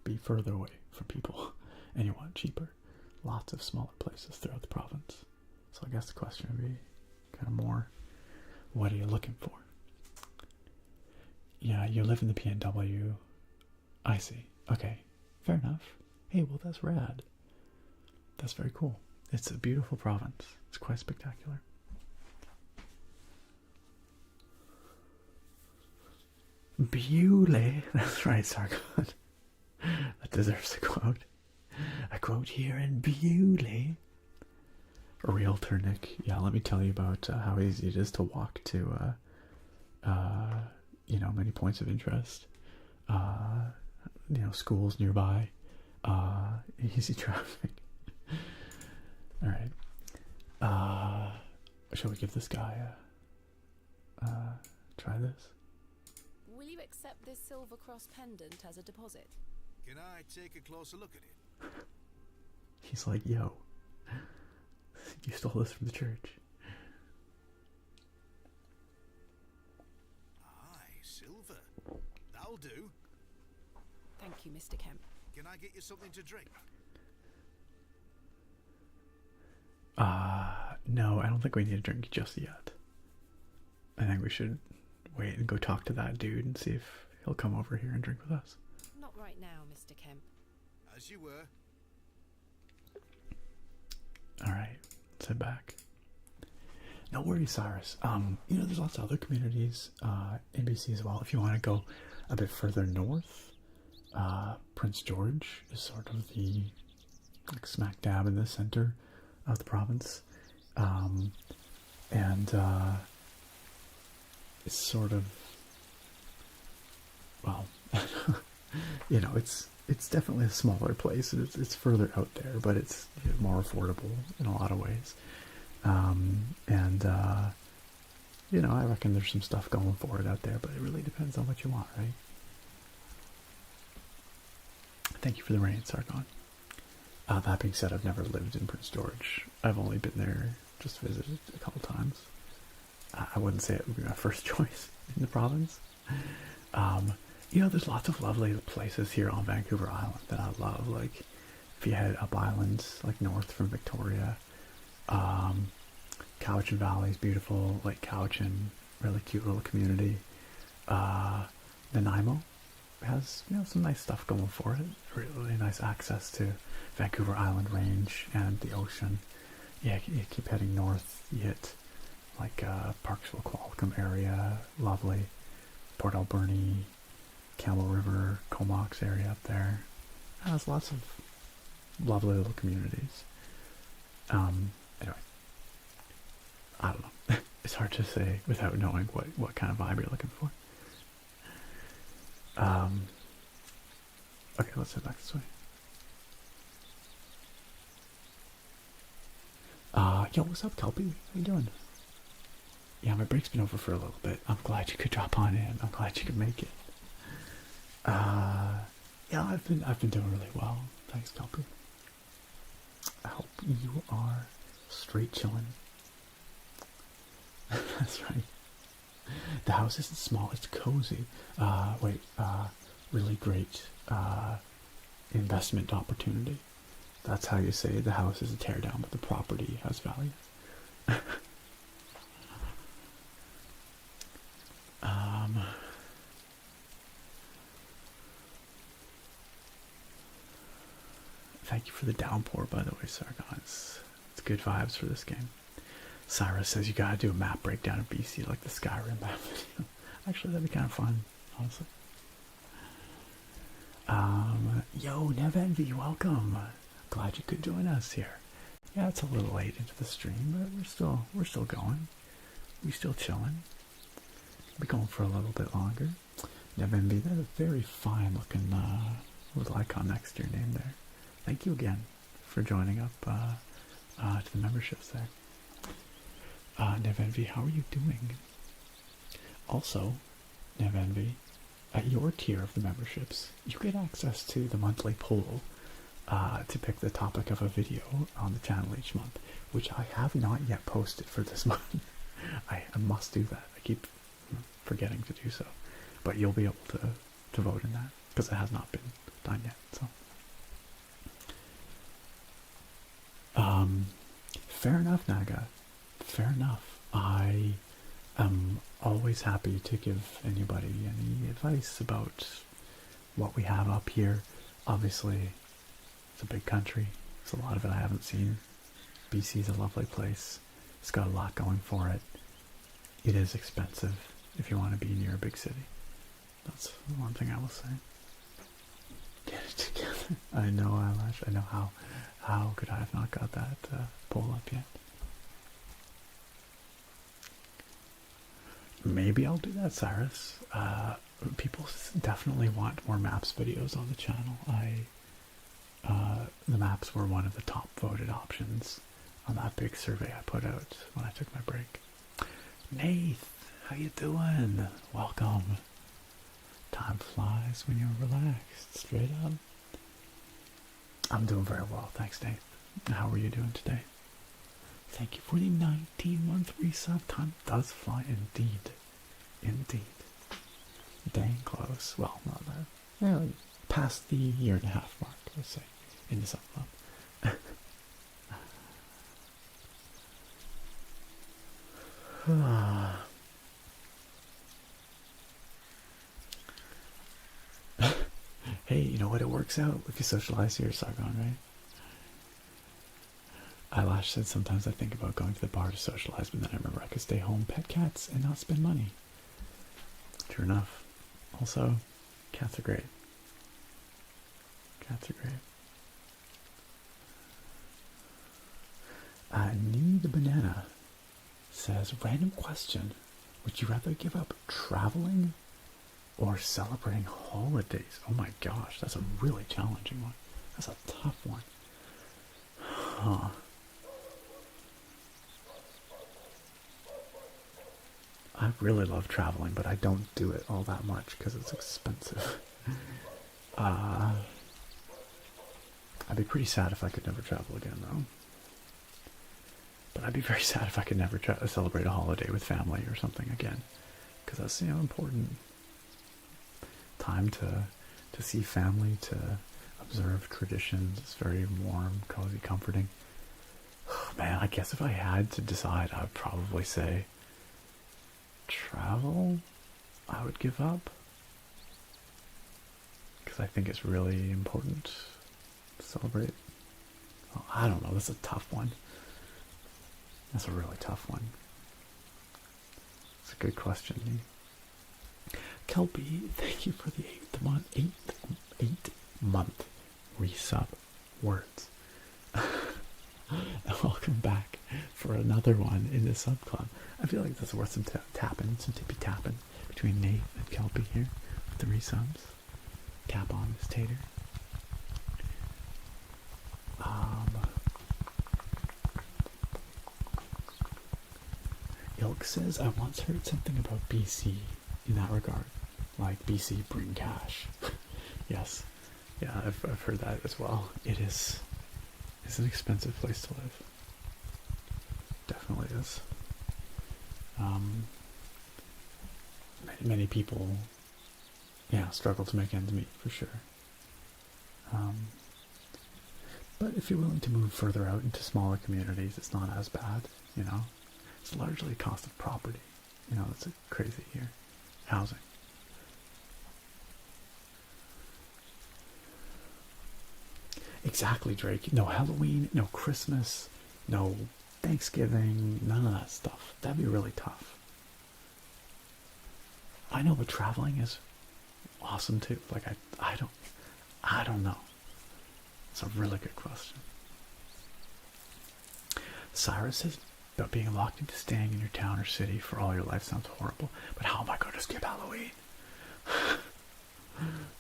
be further away from people and you want it cheaper. Lots of smaller places throughout the province. So I guess the question would be kind of more, what are you looking for? Yeah, you live in the PNW. I see. Okay, fair enough. Hey, well that's rad. That's very cool. It's a beautiful province. It's quite spectacular. Bewley. That's right, Sargon. That deserves a quote. A quote here in Bewley. Realtor Nick. Yeah, let me tell you about how easy it is to walk to, you know, many points of interest. You know, schools nearby. Easy traffic. All right. Shall we give this guy a try this? Will you accept this silver cross pendant as a deposit? Can I take a closer look at it? He's like, yo, you stole this from the church. Aye, silver. That'll do. Thank you, Mr. Kemp. Can I get you something to drink? No, I don't think we need a drink just yet. I think we should wait and go talk to that dude and see if he'll come over here and drink with us. Not right now, Mr. Kemp. As you were. Alright, let's head back. No worries, Cyrus. You know, there's lots of other communities in BC as well. If you want to go a bit further north, Prince George is sort of the like smack dab in the center of the province. It's sort of, well, you know, it's definitely a smaller place. It's further out there, but it's, you know, more affordable in a lot of ways. You know, I reckon there's some stuff going for it out there, but it really depends on what you want, right? Thank you for the rain, Sargon. That being said, I've never lived in Prince George. I've only been there, just visited a couple times. I wouldn't say it would be my first choice in the province. You know, there's lots of lovely places here on Vancouver Island that I love. Like, if you head up island, like north from Victoria, Cowichan Valley is beautiful. Lake Cowichan, really cute little community. Nanaimo has, you know, some nice stuff going for it. Really nice access to Vancouver Island Range and the ocean. Yeah, you keep heading north, you hit like Parksville, Qualicum area, lovely. Port Alberni, Campbell River, Comox area up there. Has lots of lovely little communities. Anyway, I don't know. It's hard to say without knowing what kind of vibe you're looking for. Okay, let's head back this way. Yo, what's up, Kelpie? How you doing? Yeah, my break's been over for a little bit. I'm glad you could drop on in. I'm glad you could make it. Yeah, I've been doing really well. Thanks, Kelpie. I hope you are straight chilling. That's right. The house isn't small, it's cozy. Really great investment opportunity. That's how you say the house is a tear down, but the property has value. thank you for the downpour, by the way, Sargon. It's good vibes for this game. Cyrus says you gotta do a map breakdown of BC like the Skyrim map video. Actually, that'd be kind of fun, honestly. Yo, Nev Envy, welcome. Glad you could join us here. Yeah, it's a little late into the stream, but we're still going. We still chilling. Be going for a little bit longer. Nev Envy, that's a very fine looking little icon next to your name there. Thank you again for joining up to the memberships there. Nev Envy, how are you doing? Also, Nev Envy, at your tier of the memberships, you get access to the monthly poll to pick the topic of a video on the channel each month, which I have not yet posted for this month. I must do that. I keep forgetting to do so. But you'll be able to vote in that, because it has not been done yet. So, fair enough, Naga. Fair enough. I am always happy to give anybody any advice about what we have up here. Obviously, it's a big country. There's a lot of it I haven't seen. BC's a lovely place. It's got a lot going for it. It is expensive if you want to be near a big city. That's one thing I will say. Get it together. I know, Eyelash. I know how could I have not got that poll up yet. Maybe I'll do that, Cyrus. People definitely want more maps videos on the channel. The maps were one of the top voted options on that big survey I put out when I took my break. Nath, how you doing? Welcome. Time flies when you're relaxed. Straight up. I'm doing very well, thanks, Nath. How are you doing today? Thank you for the 19-month resub. Time does fly indeed. Indeed. Dang close. Well, not that. Well, past the year and a half mark, let's say, in the sub club. Hey, you know what? It works out if you socialize here, Sargon, right? Eyelash said sometimes I think about going to the bar to socialize, but then I remember I could stay home, pet cats, and not spend money. True enough. Also, cats are great. Cats are great. Need a Banana says, random question. Would you rather give up traveling or celebrating holidays? Oh my gosh, that's a really challenging one. That's a tough one. Huh. I really love traveling, but I don't do it all that much because it's expensive. I'd be pretty sad if I could never travel again, though. But I'd be very sad if I could never celebrate a holiday with family or something again, because that's, you know, important. Time to see family, to observe traditions. It's very warm, cozy, comforting. Man, I guess if I had to decide, I would probably say travel. I would give up, because I think it's really important to celebrate. Well, I don't know. That's a tough one. That's a really tough one. It's a good question. Kelpie, thank you for the 8-month resub words. And welcome back for another one in the sub club. I feel like that's worth some tapping, some tippy tapping between Nate and Kelpie here with the resubs. Tap on this tater. Ilk says, I once heard something about BC in that regard. Like, BC bring cash. Yes. Yeah, I've heard that as well. It's an expensive place to live. Definitely is. Many people, yeah, struggle to make ends meet, for sure. But if you're willing to move further out into smaller communities, it's not as bad, you know? It's largely a cost of property. You know, it's crazy here. Housing. exactly, Drake. No Halloween, no Christmas, no Thanksgiving, none of that stuff. That'd be really tough. I know, but traveling is awesome too. Like I don't know. It's a really good question. Cyrus says, but being locked into staying in your town or city for all your life sounds horrible. But how am I going to skip Halloween?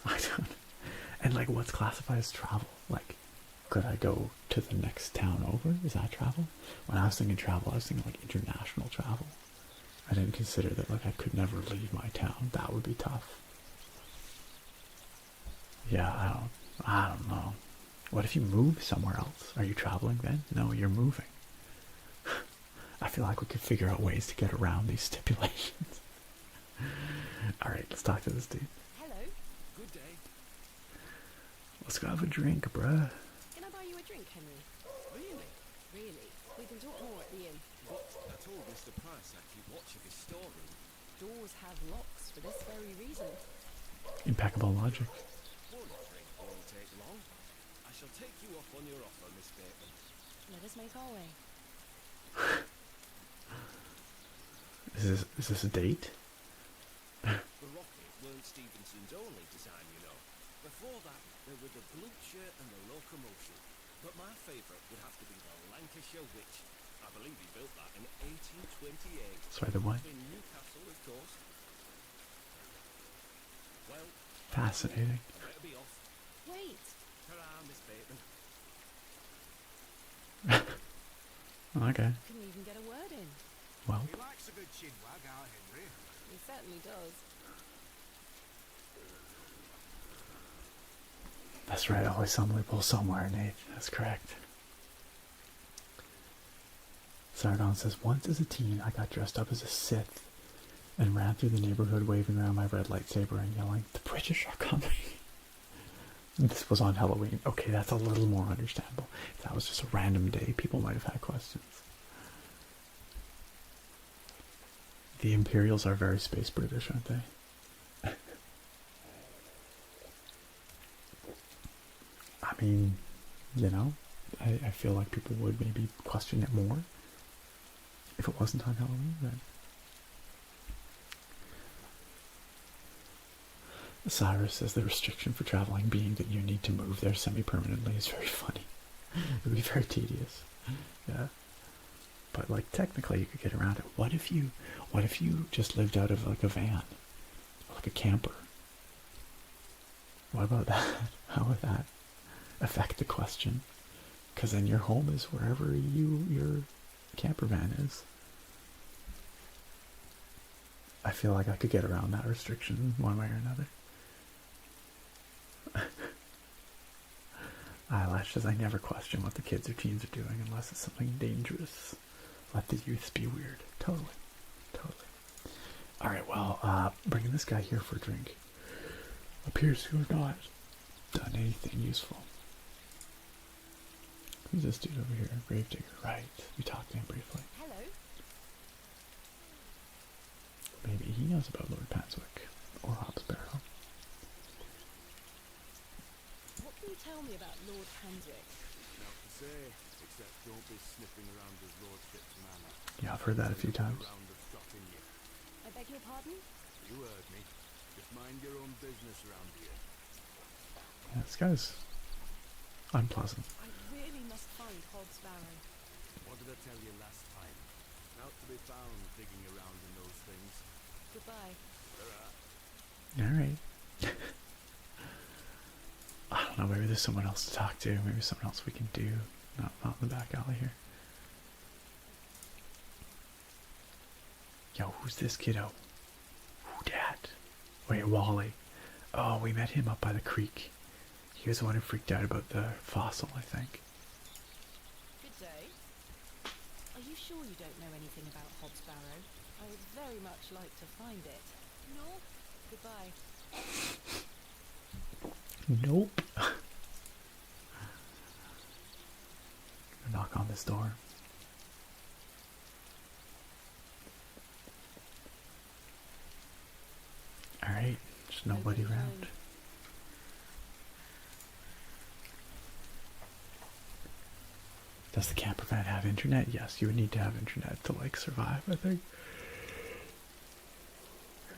I don't. And like, what's classified as travel? Like, could I go to the next town over? Is that travel? When I was thinking travel, I was thinking like international travel. I didn't consider that like I could never leave my town. That would be tough. Yeah, I don't know. What if you move somewhere else? Are you traveling then? No, you're moving. I feel like we could figure out ways to get around these stipulations. Alright, let's talk to this dude. Hello. Good day. Let's go have a drink, bruh. Can I buy you a drink, Henry? Really? Really? We can talk more at the inn. But I told Mr. Price I'd keep watch of his storeroom. Doors have locks for this very reason. Impeccable logic. One drink won't take long. I shall take you up on your offer, Miss Bateman. Let us make our way. Is this a date? The rocket weren't Stevenson's only design, you know. Before that, there were the Blucher and the Locomotion. But my favourite would have to be the Lancashire Witch. I believe he built that in 1828. Sorry, the what? In Newcastle, of course. Well, Fascinating. I better be off. Wait! Ta-ra, Miss Bateman. Okay. Couldn't even get a word in. Well, He likes a good chinwag, our Henry. He certainly does. that's right. Always some loophole somewhere, Nate. That's correct. Sardon says, once as a teen, I got dressed up as a Sith and ran through the neighborhood waving around my red lightsaber and yelling, "The British are coming." This was on Halloween. Okay, that's a little more understandable. If that was just a random day, people might have had questions. The Imperials are very space British, aren't they? I mean, you know, I feel like people would maybe question it more if it wasn't on Halloween. Then Cyrus says the restriction for traveling being that you need to move there semi-permanently is very funny. It would be very tedious. Yeah. But like technically you could get around it. What if you just lived out of like a van? Like a camper? What about that? How would that affect the question? Because then your home is wherever your camper van is. I feel like I could get around that restriction one way or another. Eyelashes, I never question what the kids or teens are doing unless it's something dangerous. Let the youths be weird. Totally. Alright, well, bringing this guy here for a drink appears to have not done anything useful. Who's this dude over here? Gravedigger, right. We talked to him briefly. Hello. Maybe he knows about Lord Panswick or Hobbs Barrow. What can you tell me about Lord Panswick? Not to say, except don't be sniffing around his lordship's manor. Yeah, I've heard that a few times. Round of stock in you. I beg your pardon? You heard me. Just mind your own business around here. Yeah, this guy's unpleasant. I really must find Hobbs Barrow. What did I tell you last time? Not to be found digging around in those things. Goodbye. Alright. I don't know, maybe there's someone else to talk to. Maybe someone else we can do. Not in the back alley here. Yo, who's this kiddo? Who dat? Wait, Wally. Oh, we met him up by the creek. He was the one who freaked out about the fossil, I think. Good day. Are you sure you don't know anything about Hobbs Barrow? I would very much like to find it. No? Goodbye. Nope. Knock on this door. Alright, there's nobody around. Does the camper van have internet? Yes, you would need to have internet to like survive, I think.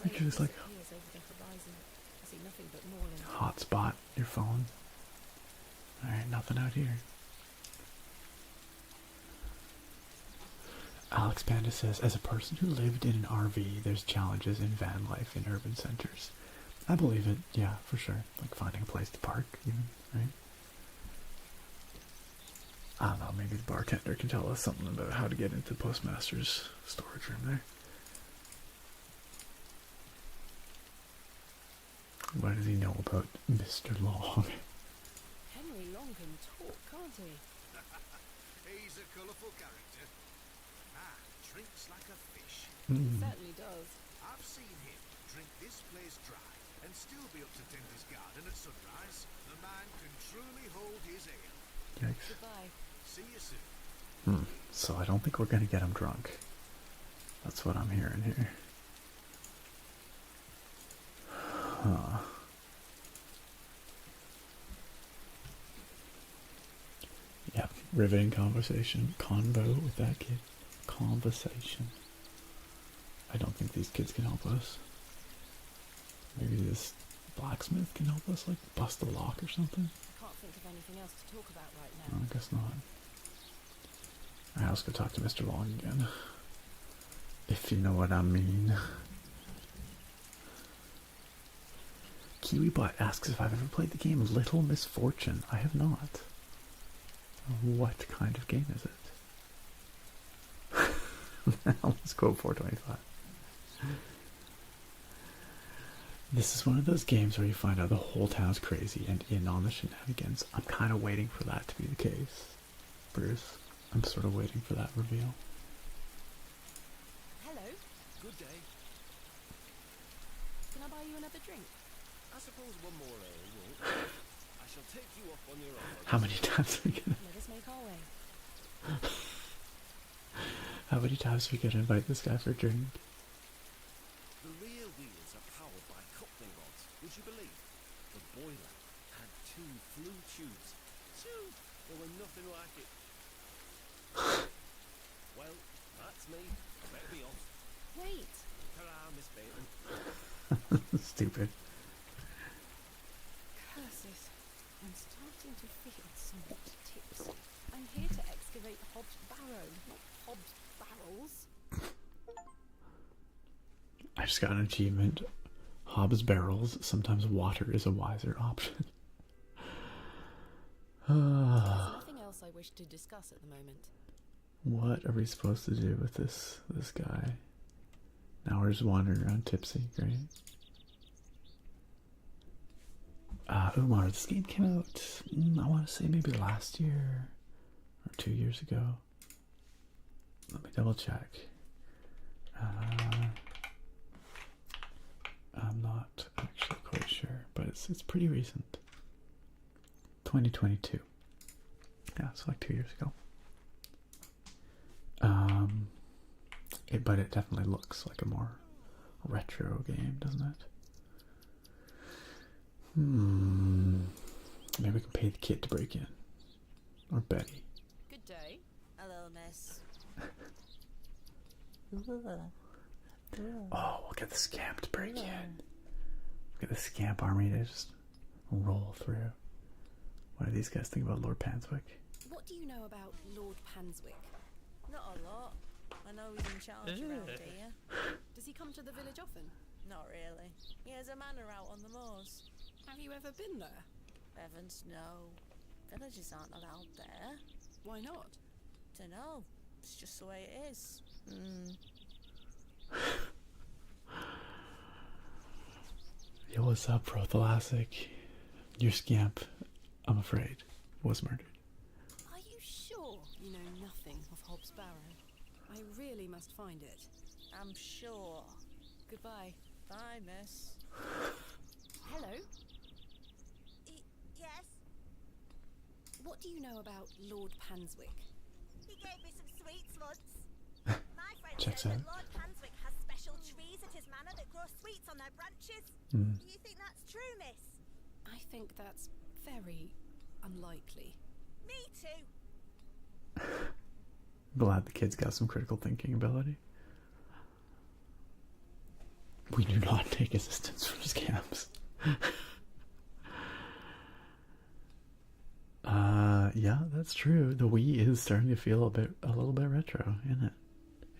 Because it's like Disappears over the horizon. I see nothing but moorland. hotspot your phone. Alright, nothing out here. Alex Panda says, as a person who lived in an RV, there's challenges in van life in urban centers. I believe it, yeah, for sure. Like finding a place to park, even, right? I don't know, maybe the bartender can tell us something about how to get into Postmaster's storage room there. What does he know about Mr. Long? Henry Long can talk, can't he? He's a colourful character. Ah, drinks like a fish. Certainly does. I've seen him drink this place dry and still be up to Tinder's garden at sunrise. The man can truly hold his ale. Yikes. Goodbye. See you soon. So I don't think we're gonna get him drunk. That's what I'm hearing here. Huh. Yeah, riveting conversation. Convo with that kid. Conversation. I don't think these kids can help us. Maybe this blacksmith can help us, like bust the lock or something? I can't think of anything else to talk about right No, now. I guess not. Alright, let's go talk to Mr. Long again. If you know what I mean. KiwiBot asks if I've ever played the game Little Misfortune. I have not. What kind of game is it? Let's go 425. This is one of those games where you find out the whole town's crazy and in on the shenanigans. I'm kind of waiting for that to be the case, Bruce. I'm sort of waiting for that reveal. Hello, Good day. can I buy you another drink? I suppose one more ale won't. I shall take you up on your offer. How many times are we gonna? Let us make our way. How many times are we gonna invite this guy for a drink? The rear wheels are powered by coupling rods. Would you believe? The boiler had 2 flue tubes. 2! There were nothing like it. Well, that's me. I better be off. Wait! Ta-ra, Miss Bateman. Stupid. Curses. I'm starting to feel somewhat tipsy. I'm here to excavate Hobbs Barrow, not Hobbs Barrels. I just got an achievement. Hobbs barrels. Sometimes water is a wiser option. There's nothing else I wish to discuss at the moment. What are we supposed to do with this guy? Now we're just wandering around tipsy, great. Umar, this game came out, I want to say maybe last year or 2 years ago. Let me double check. I'm not actually quite sure, but it's pretty recent. 2022. Yeah, it's like 2 years ago. But it definitely looks like a more retro game, doesn't it? Maybe we can pay the kid to break in. Or Betty. Good day. Hello, miss. Oh, we'll get the scamp to break in. Get the scamp army to just roll through. What do these guys think about Lord Panswick? What do you know about Lord Panswick? Not a lot. I know he's in charge around here. Does he come to the village often? Not really. He has a manor out on the moors. Have you ever been there? Heavens, no. Villagers aren't allowed there. Why not? Dunno. It's just the way it is. Yo, what's up, bro? Thalassic? Your scamp, I'm afraid, was murdered. Are you sure you know nothing of Hobbs Barrow? I really must find it. I'm sure. Goodbye. Bye, miss. Hello? Yes? What do you know about Lord Panswick? He gave me some sweets once. My friend Checks says out. that Lord Panswick has special trees at his manor that grow sweets on their branches. Mm. Do you think that's true, miss? I think that's very unlikely. Me too. Glad the kids got some critical thinking ability. We do not take assistance from scams. Yeah, that's true. The Wii is starting to feel a little bit retro, isn't it?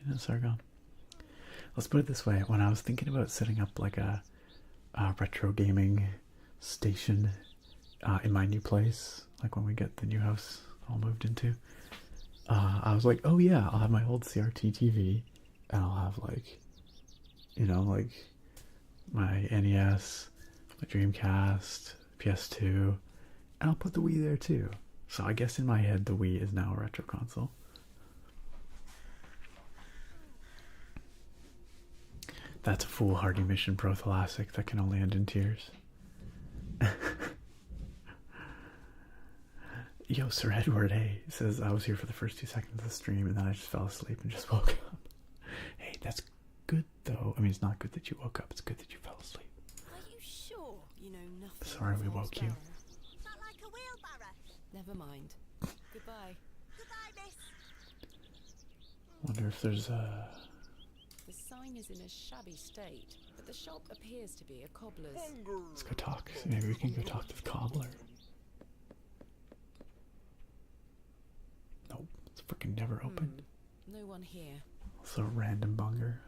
Isn't it, Sargon? Let's put it this way. When I was thinking about setting up like a retro gaming station in my new place, like when we get the new house all moved into, I was like, oh yeah, I'll have my old CRT TV, and I'll have like, you know, like my NES, my Dreamcast, PS2, and I'll put the Wii there too. So I guess in my head the Wii is now a retro console. That's a foolhardy mission prophylactic that can only end in tears. Yo, Sir Edward, hey, says I was here for the first 2 seconds of the stream and then I just fell asleep and just woke up. Hey, that's good though. I mean, it's not good that you woke up, it's good that you fell asleep. Are you sure you know nothing? Sorry we of woke you. Barrow? Is that like a wheelbarrow? Never mind. Goodbye. Goodbye, miss. Wonder if there's a... The sign is in a shabby state, but the shop appears to be a cobbler's. Let's go talk. Maybe we can go talk to the cobbler. Nope, it's freaking never opened. No one here. Also a random bunger.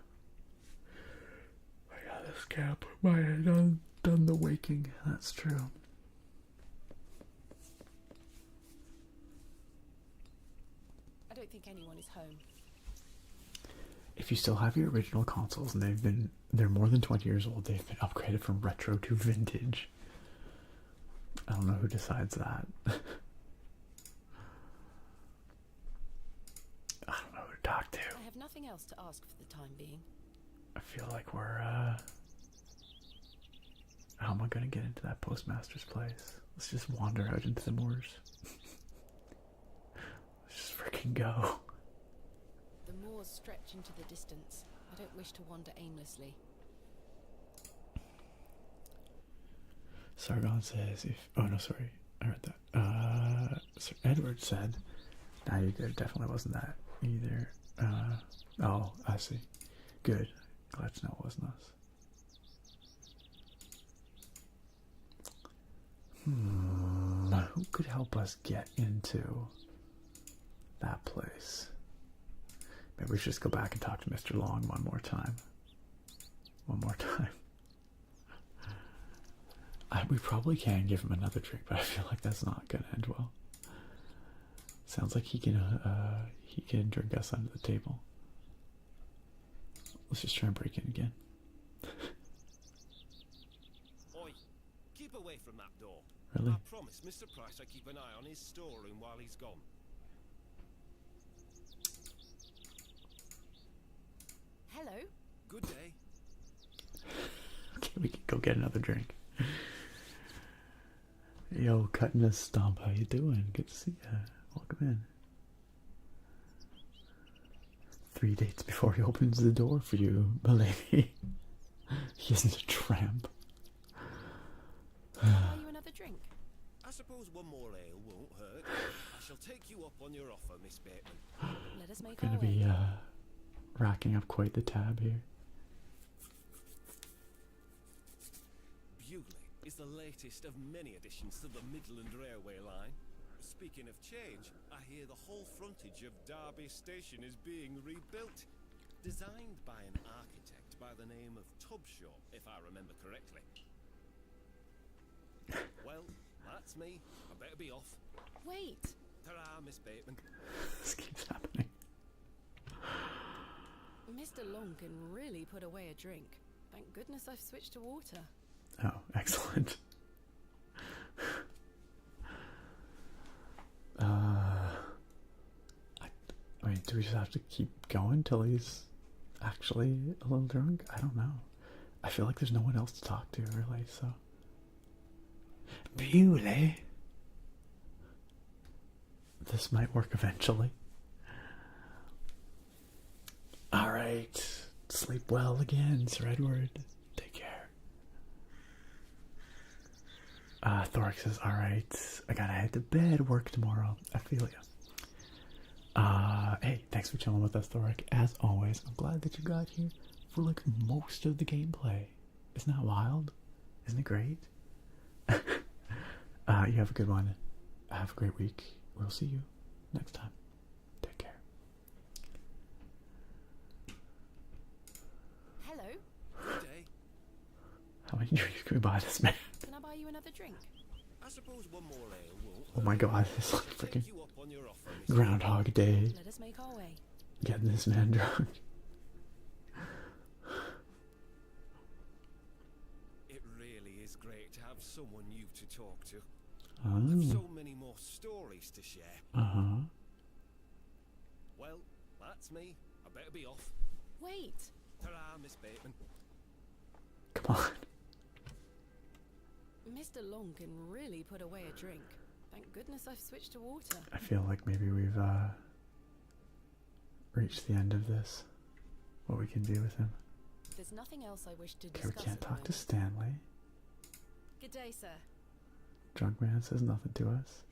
I got this cap. My done the waking. That's true. I don't think anyone is home. If you still have your original consoles and they're more than 20 years old, they've been upgraded from retro to vintage. I don't know who decides that. I don't know who to talk to. I have nothing else to ask for the time being. I feel like we're, how am I gonna get into that postmaster's place? Let's just wander out into the moors. Let's just freaking go. The moors stretch into the distance. I don't wish to wander aimlessly. Sargon says if... Oh, no, sorry. I read that. Sir Edward said... Nah, there definitely wasn't that either. Oh, I see. Good. Glad to know it wasn't us. Who could help us get into that place? Maybe we should just go back and talk to Mr. Long one more time. We probably can give him another drink, but I feel like that's not gonna end well. Sounds like he can drink us under the table. Let's just try and break in again. Oi, keep away from that door. Really? I promise Mr. Price I keep an eye on his storeroom while he's gone. Hello? Good day. Okay, we can go get another drink. Yo, Cutting a Stump, how you doing? Good to see ya. Welcome in. 3 dates before he opens the door for you, milady. He isn't a tramp. Buy you another drink? I suppose one more ale won't hurt. I shall take you up on your offer, Miss Bateman. Let us make Gonna our way. be racking up quite the tab here. Bewley is the latest of many additions to the Midland Railway line. Speaking of change, I hear the whole frontage of Derby Station is being rebuilt. Designed by an architect by the name of Tubshaw, if I remember correctly. Well, that's me. I better be off. Wait! Ta-ra, Miss Bateman. This keeps happening. Mr. Long can really put away a drink. Thank goodness I've switched to water. Oh, excellent. I mean, do we just have to keep going till he's actually a little drunk? I don't know. I feel like there's no one else to talk to, really, so... Bewley! This might work eventually. Alright. Sleep well again, Sir Edward. Take care. Thoric says, alright, I gotta head to bed, work tomorrow. I feel ya. Hey, thanks for chilling with us, Thoric. As always, I'm glad that you got here for like most of the gameplay. Isn't that wild? Isn't it great? You have a good one. Have a great week. We'll see you next time. Take care. Hello. Good day. How many drinks can we buy this man? Can I buy you another drink? I suppose one more ale won't Oh my god, it's like hurt. freaking Take you up on your offer, Mr. Groundhog Day. Let us make our way. Getting this man drunk. It really is great to have someone new to talk to. Oh. So many more stories to share. Uh-huh. Well, that's me. I better be off. Wait. Ta-ra, Miss Bateman. Come on. Mr. Long can really put away a drink. Thank goodness I've switched to water. I feel like maybe we've reached the end of this. What we can do with him. There's nothing else I wish to Okay, discuss. we can't at the talk to moment. Stanley. Good day, sir. Drunk man says nothing to us.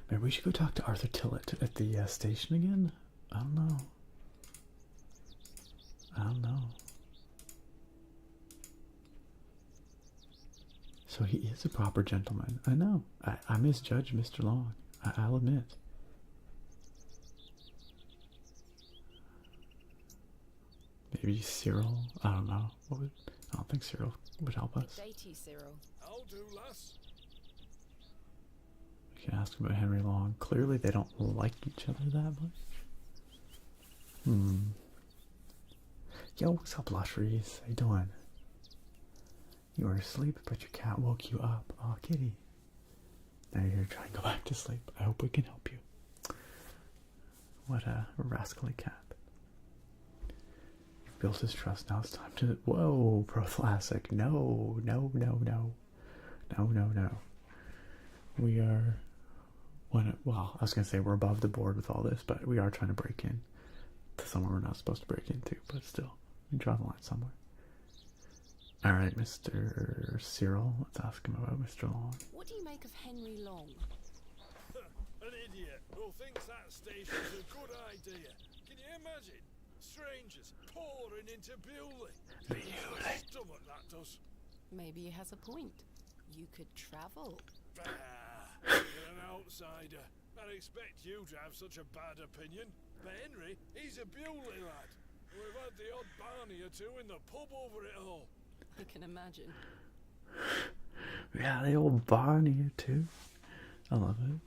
Maybe we should go talk to Arthur Tillett at the station again? I don't know. I don't know. So he is a proper gentleman. I know. I misjudged Mr. Long. I'll admit. Maybe Cyril? I don't know. I don't think Cyril would help us. Good day to you, Cyril. I'll do, lass. We can ask about Henry Long. Clearly they don't like each other that much. Yo, what's up, Lusheries? How you doing? You were asleep, but your cat woke you up. Oh, kitty. Now you're here trying to go back to sleep. I hope we can help you. What a rascally cat. You've built his trust. Now it's time to... Whoa, Prothlassic. No, no, no, no. No, no, no. We are... Well, I was going to say we're above the board with all this, but we are trying to break in to somewhere we're not supposed to break into, but still, we draw the line somewhere. Alright, Mr. Cyril, let's ask him about Mr. Long. What do you make of Henry Long? An idiot who thinks that station's a good idea. Can you imagine? Strangers pouring into Bewley. Bewley. Stomach that does. Maybe he has a point. You could travel. You're an outsider. I'd expect you to have such a bad opinion. But Henry, he's a Bewley lad. We've had the odd Barney or two in the pub over it all. I can imagine. Yeah, the old Barney too. I love it.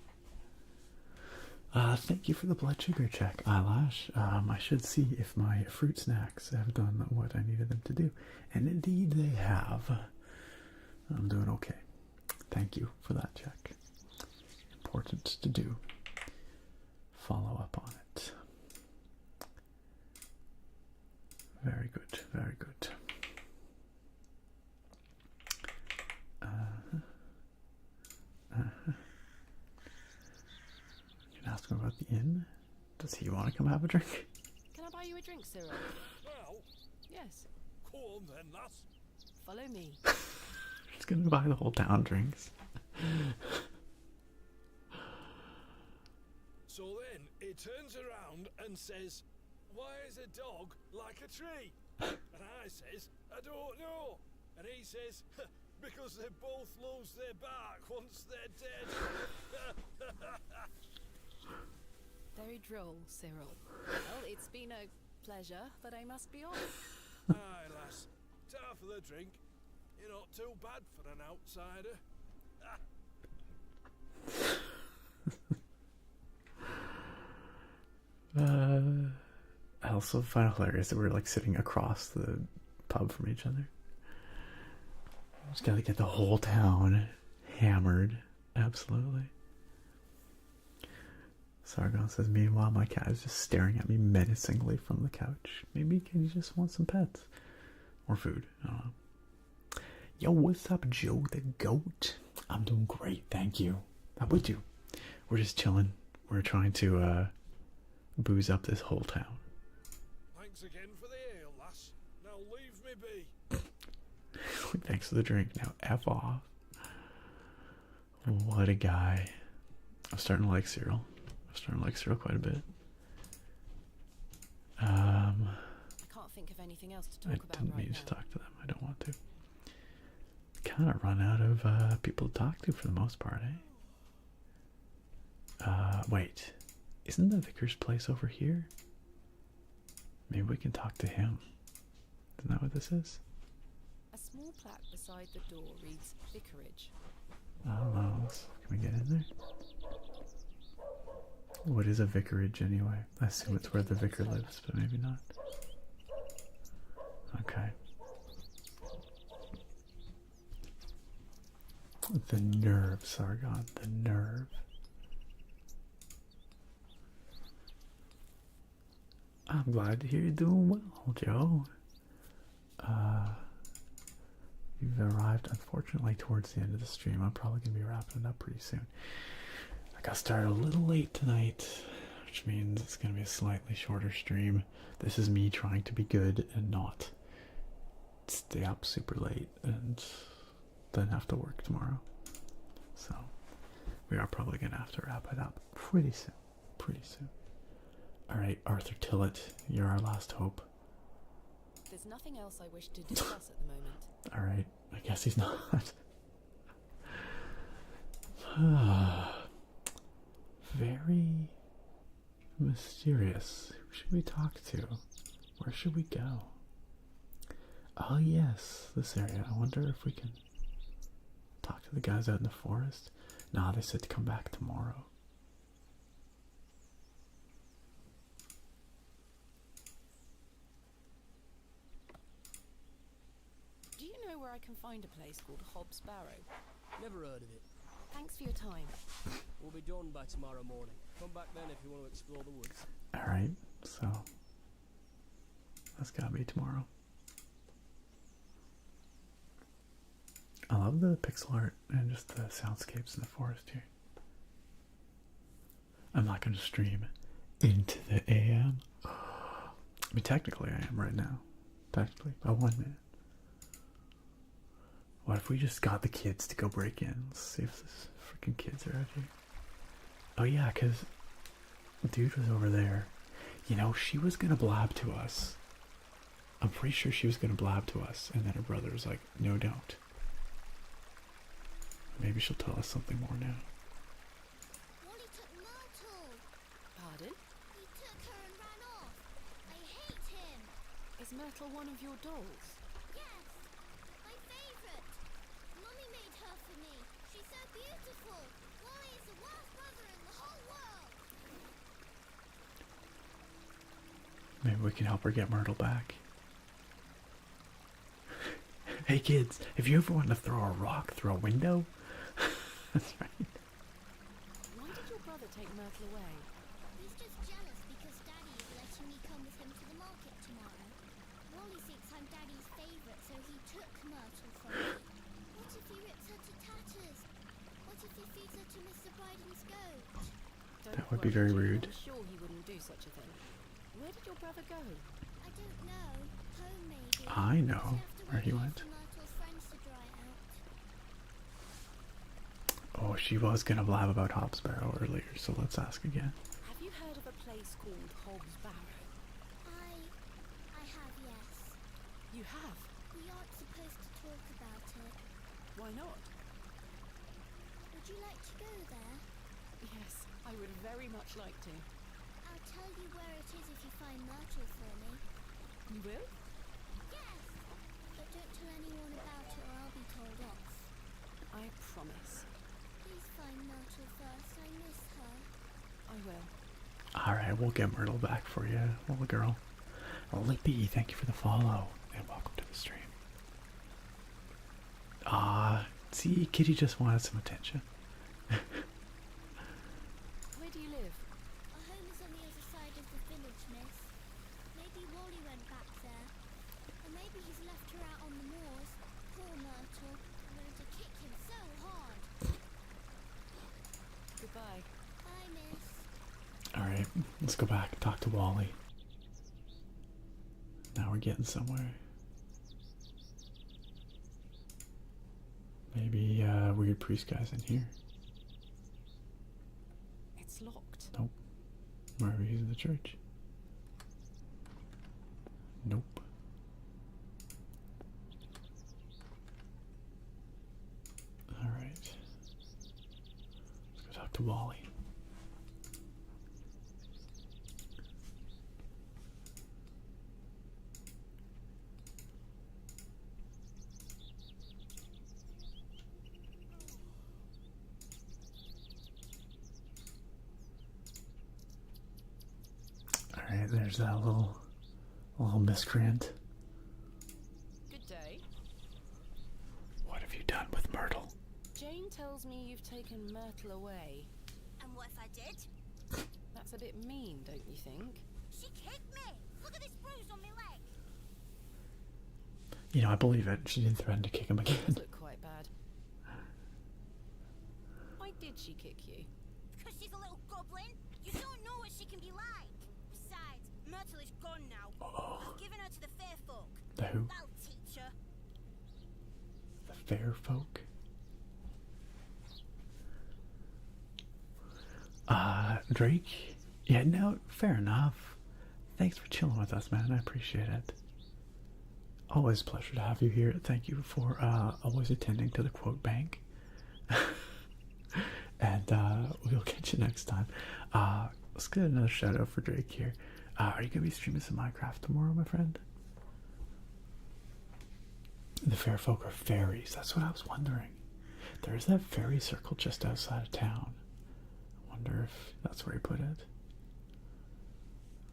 Thank you for the blood sugar check, Eyelash. I should see if my fruit snacks have done what I needed them to do. And indeed they have. I'm doing okay. Thank you for that check. Important to do. Follow up on it. Very good, very good. You can ask him about the inn. Does he want to come have a drink? Can I buy you a drink, Cyril? Well, Yes. go on then, lass. Follow me. He's gonna buy the whole town drinks. So then he turns around and says, "Why is a dog like a tree?" And I says, "I don't know." And he says, "Because they both lose their bark once they're dead." Very droll, Cyril. Well, it's been a pleasure, but I must be off. Aye, lass. Ta for the drink. You're not too bad for an outsider. I also find it hilarious that we're like sitting across the pub from each other. Just gotta get the whole town hammered. Absolutely. Sargon says, meanwhile, my cat is just staring at me menacingly from the couch. Maybe he just wants some pets. Or food. I don't know. Yo, what's up, Joe the Goat? I'm doing great, thank you. How about you? We're just chilling. We're trying to booze up this whole town. Thanks again for the ale, lass. Now leave me be. Thanks for the drink. Now F off. What a guy. I'm starting to like Cyril. I'm starting to like Cyril quite a bit. I can't think of anything else to I talk about didn't right mean now. to talk to them. I don't want to. Kind of run out of people to talk to for the most part, eh? Wait. Isn't the vicar's place over here? Maybe we can talk to him. Isn't that what this is? A small plaque beside the door reads Vicarage. I don't know. Can we get in there? What is a vicarage anyway? I assume it's where the vicar lives, but maybe not. Okay. The nerve, Sargon. The nerve. I'm glad to hear you're doing well, Joe. You've arrived, unfortunately, towards the end of the stream. I'm probably going to be wrapping it up pretty soon. I got started a little late tonight, which means it's going to be a slightly shorter stream. This is me trying to be good and not stay up super late and then have to work tomorrow. So, we are probably going to have to wrap it up pretty soon. Pretty soon. Alright, Arthur Tillett, you're our last hope. There's nothing else I wish to discuss at the moment. Alright, I guess he's not. Very mysterious. Who should we talk to? Where should we go? Oh yes, this area. I wonder if we can talk to the guys out in the forest. Nah, they said to come back tomorrow. Do you know where I can find a place called Hobbs Barrow? Never heard of it. Thanks for your time. We'll be done by tomorrow morning. Come back then if you want to explore the woods. Alright, so that's gotta be tomorrow. I love the pixel art and just the soundscapes in the forest here. I'm not gonna stream into the AM. I mean, technically I am right now. Technically, by 1 minute. What if we just got the kids to go break in? Let's see if this freaking kids are out here. Oh yeah, because dude was over there. You know, she was gonna blab to us. I'm pretty sure she was gonna blab to us, and then her brother was like, no, don't. Maybe she'll tell us something more now. Wally took Myrtle. Pardon? He took her and ran off. I hate him. Is Myrtle one of your dolls? Yes, my favourite. Mummy made her for me. She's so beautiful. Wally is the worst brother in the whole world. Maybe we can help her get Myrtle back. Hey kids, if you ever want to throw a rock through a window, that's right. Why did your brother take Myrtle away? He's just jealous because Daddy is letting me come with him to the market tomorrow. Wally thinks I'm Daddy's favourite, so he took Myrtle from me. What if he rips her to tatters? What if he feeds her to Mr. Bryden's goat? That would be very rude. I'm sure he wouldn't do such a thing. Where did your brother go? I don't know. Home maybe. I know where he went. Myrtle's friends to dry out. Oh, she was gonna blab about Hobbs Barrow earlier, so let's ask again. Have you heard of a place called Hobbs Barrow? I have, yes. You have? We aren't supposed to talk about it. Why not? Would you like to go there? Yes, I would very much like to. I'll tell you where it is if you find Myrtle for me. You will? Yes! But don't tell anyone about it or I'll be told off. I promise. Please find Myrtle first. I miss her. I will. Alright, we'll get Myrtle back for you, little girl. Lippy, thank you for the follow, and welcome to the stream. See, Kitty just wanted some attention. Where do you live? Our home is on the other side of the village, miss. Maybe Wally went back there. Or maybe he's left her out on the moors. Poor Myrtle. I'm going to kick him so hard. Goodbye. Bye, miss. Alright, let's go back and talk to Wally. Now we're getting somewhere. Maybe weird priest guy's in here. It's locked. Nope. he's in the church. Nope. Alright. Let's go talk to Wally. Alright, there's that little miscreant. Good day. What have you done with Myrtle? Jane tells me you've taken Myrtle away. And what if I did? That's a bit mean, don't you think? She kicked me. Look at this bruise on my leg. You know, I believe it. She didn't threaten to kick him again. Does look quite bad. Why did she kick you? Because she's a little goblin. You don't know what she can be like. Besides, Myrtle is gone now. I've given her to the fair folk. The who? That'll teach her. The fair folk? Drake? Yeah, no, fair enough. Thanks for chilling with us, man. I appreciate it. Always a pleasure to have you here. Thank you for always attending to the quote bank. And we'll catch you next time. Let's get another shout out for Drake here. Are you going to be streaming some Minecraft tomorrow, my friend? The fair folk are fairies. That's what I was wondering. There's that fairy circle just outside of town. I wonder if that's where he put it.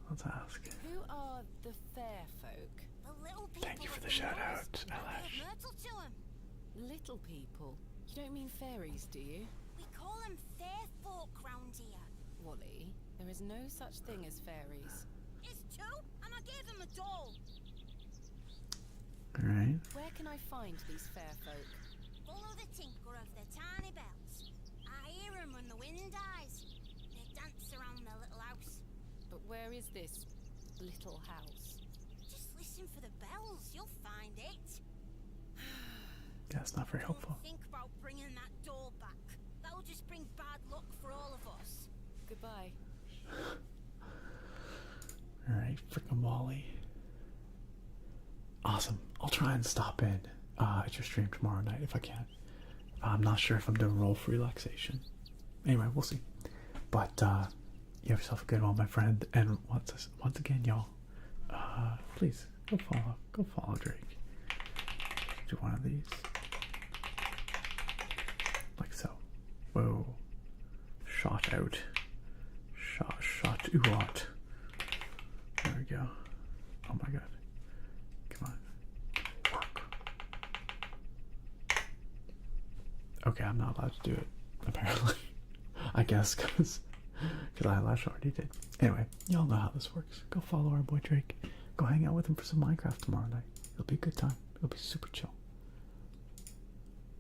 Let's ask. Who are the fair folk? The little people. Thank you for of the shout woods. out, I Alash. gave Myrtle to 'em. Little people? You don't mean fairies, do you? We call 'em fair folk round here. Wally, there is no such thing as fairies. It's two, and I gave them a doll. Alright. Where can I find these fair folk? Follow the tinkle of their tiny bells. I hear 'em when the wind dies. They dance around their little house. But where is this little house? Just listen for the bells, you'll find it. That's not very helpful. Don't think about bringing that doll back. That'll just bring bad luck for all of us. Goodbye. Alright, frickin' Wally. Awesome. I'll try and stop in at your stream tomorrow night if I can. I'm not sure if I'm doing roll for relaxation. Anyway, we'll see. But you have yourself a good one, my friend. And once again, y'all, please go follow Drake. Do one of these, like so. Whoa! Shot out. Shot ooh out. There we go. Oh my god. Come on. Work. Okay, I'm not allowed to do it, apparently. I guess, because Eyelash already did. Anyway, y'all know how this works. Go follow our boy Drake. Go hang out with him for some Minecraft tomorrow night. It'll be a good time. It'll be super chill.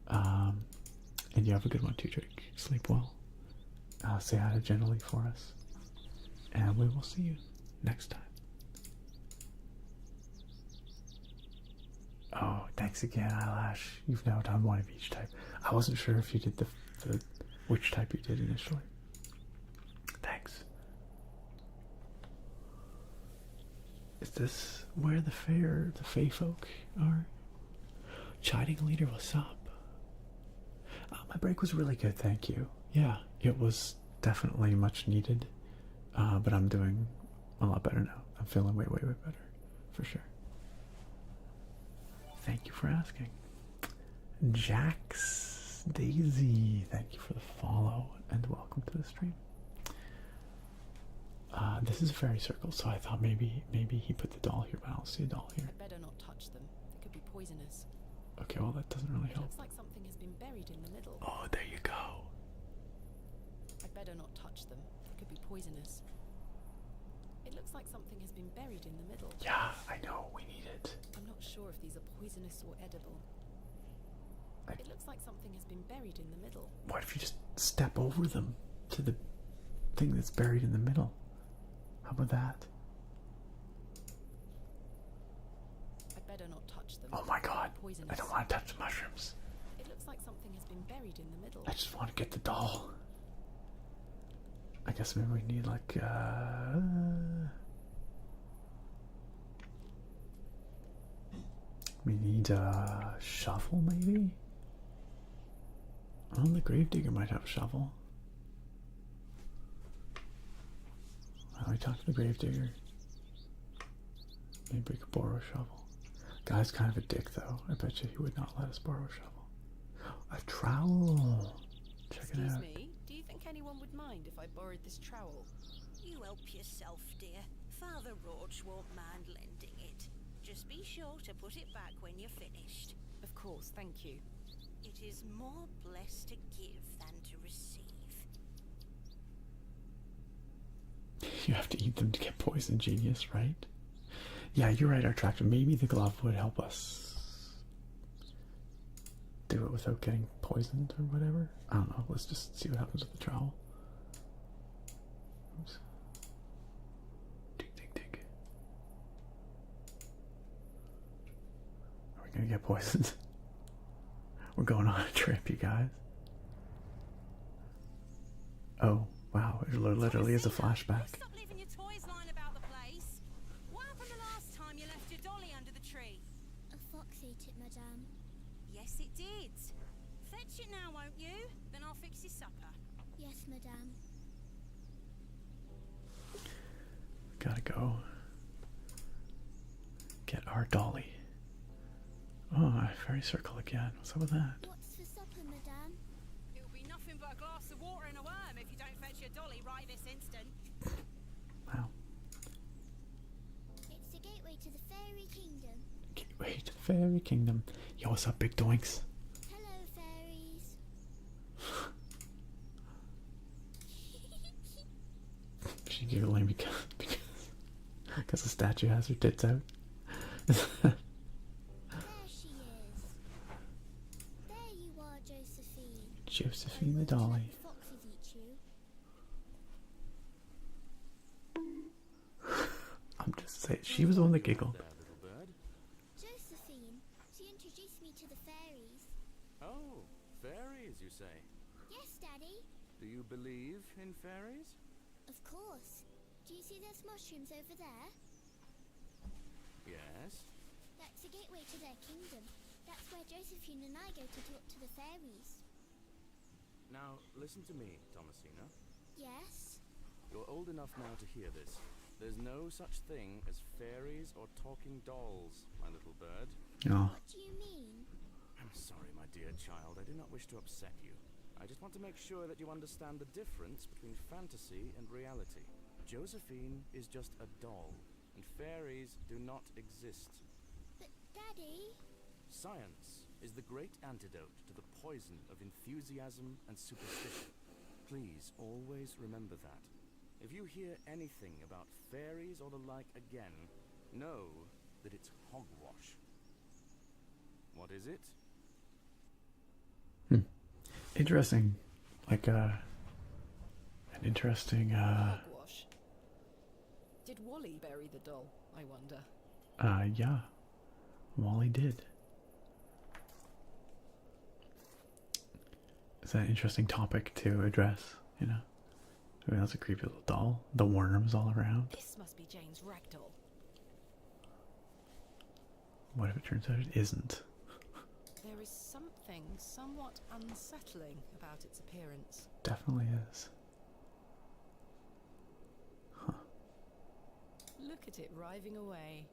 And you have a good one too, Drake. Sleep well. Say hi to Jenny for us. And we will see you next time. Oh, thanks again, Eyelash. You've now done one of each type. I wasn't sure if you did the which type you did initially. Thanks. Is this where the Fey folk are? Chiding leader, what's up? My break was really good, thank you. Yeah, it was definitely much needed. But I'm doing a lot better now. I'm feeling way better, for sure. Thank you for asking. Jax Daisy, thank you for the follow and welcome to the stream. This is a fairy circle, so I thought maybe he put the doll here, but I don't see a doll here. I'd better not touch them. They could be poisonous. Okay, well that doesn't really It help. looks like something has been buried in the middle. Oh, there you go. I'd better not touch them. They could be poisonous. It looks like something has been buried in the middle. Yeah, I know, we need it. I'm not sure if these are poisonous or edible. It looks like something has been buried in the middle. What if you just step over them to the thing that's buried in the middle? How about that? I'd better not touch them. Oh my god, Poisonous. I don't want to touch the mushrooms. It looks like something has been buried in the middle. I just want to get the doll. I guess maybe we need like we need a shovel maybe? Oh, the gravedigger might have a shovel. How do we talk to the gravedigger? Maybe we could borrow a shovel. Guy's kind of a dick though. I bet you he would not let us borrow a shovel. A trowel! Check it Excuse out. me, do you think anyone would mind if I borrowed this trowel? You help yourself, dear. Father Roach won't mind lending it. Just be sure to put it back when you're finished. Of course, thank you. It is more blessed to give than to receive. You have to eat them to get poison, genius, right? Yeah, you're right, our tractor. Maybe the glove would help us do it without getting poisoned or whatever. I don't know. Let's just see what happens with the trowel. Oops. Dig, dig, dig. Are we gonna get poisoned? We're going on a trip, you guys. Oh, wow. It literally is a flashback. Stop leaving your toys lying about the place. What happened the last time you left your dolly under the tree? A fox ate it, madame. Yes, it did. Fetch it now, won't you? Then I'll fix your supper. Yes, madame. Gotta go get our dolly. Oh, a fairy circle again. What's up with that? What's for supper, madame? It'll be nothing but a glass of water and a worm if you don't fetch your dolly right this instant. Wow. It's the gateway to the fairy kingdom. Gateway to the fairy kingdom. Yo, what's up, big doinks? Hello, fairies. She's giggling because the statue has her tits out. There she is. There you are, Josephine. Josephine the dolly. The foxes eat you. I'm just saying, she was the one that giggled. There, little bird. Josephine, she introduced me to the fairies. Oh, fairies, you say? Yes, Daddy. Do you believe in fairies? Of course. Do you see those mushrooms over there? Yes. That's the gateway to their kingdom. That's where Josephine and I go to talk to the fairies. Now, listen to me, Thomasina. Yes? You're old enough now to hear this. There's no such thing as fairies or talking dolls, my little bird. Oh, What do you mean? I'm sorry, my dear child. I do not wish to upset you. I just want to make sure that you understand the difference between fantasy and reality. Josephine is just a doll, and fairies do not exist. But, Daddy... Science is the great antidote to the poison of enthusiasm and superstition. Please always remember that. If you hear anything about fairies or the like again, know that it's hogwash. What is it? interesting. Like, an interesting, Hogwash. Did Wally bury the doll, I wonder? yeah. Wally did. It's an interesting topic to address, you know? I mean, that's a creepy little doll. The worms all around. This must be Jane's ragdoll. What if it turns out it isn't? There is something somewhat unsettling about its appearance. Definitely is. Look at it writhing away.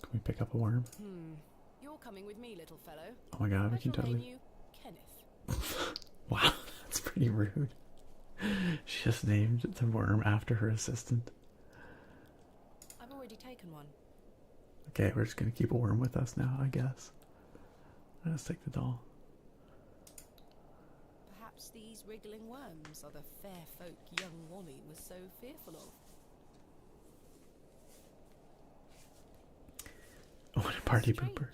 Can we pick up a worm? You're coming with me, little fellow. Oh my god, we I can shall name totally... you Kenneth. Wow, that's pretty rude. She just named the worm after her assistant. I've already taken one. Okay, we're just gonna keep a worm with us now, I guess. Let's take the doll. Perhaps these wriggling worms are the fair folk young Wally was so fearful of. What a party Strange. pooper.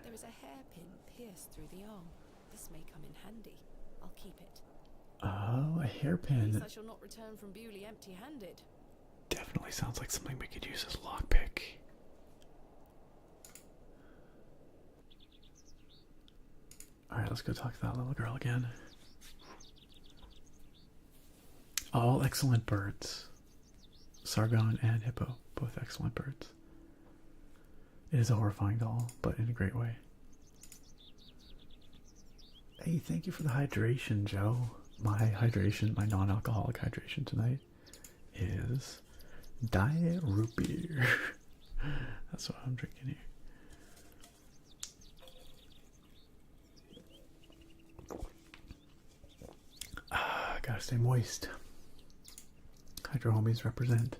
There is a hairpin pierced through the arm. This may come in handy. I'll keep it. Oh, a At hairpin. least I shall not return from Bewley empty-handed. Definitely sounds like something we could use as lockpick. Alright, let's go talk to that little girl again. All excellent birds. Sargon and Hippo, both excellent birds. It is a horrifying doll, but in a great way. Hey, thank you for the hydration, Joe. My hydration, my non-alcoholic hydration tonight is Diet Root Beer. That's what I'm drinking here. Gotta stay moist. Hydro homies represent.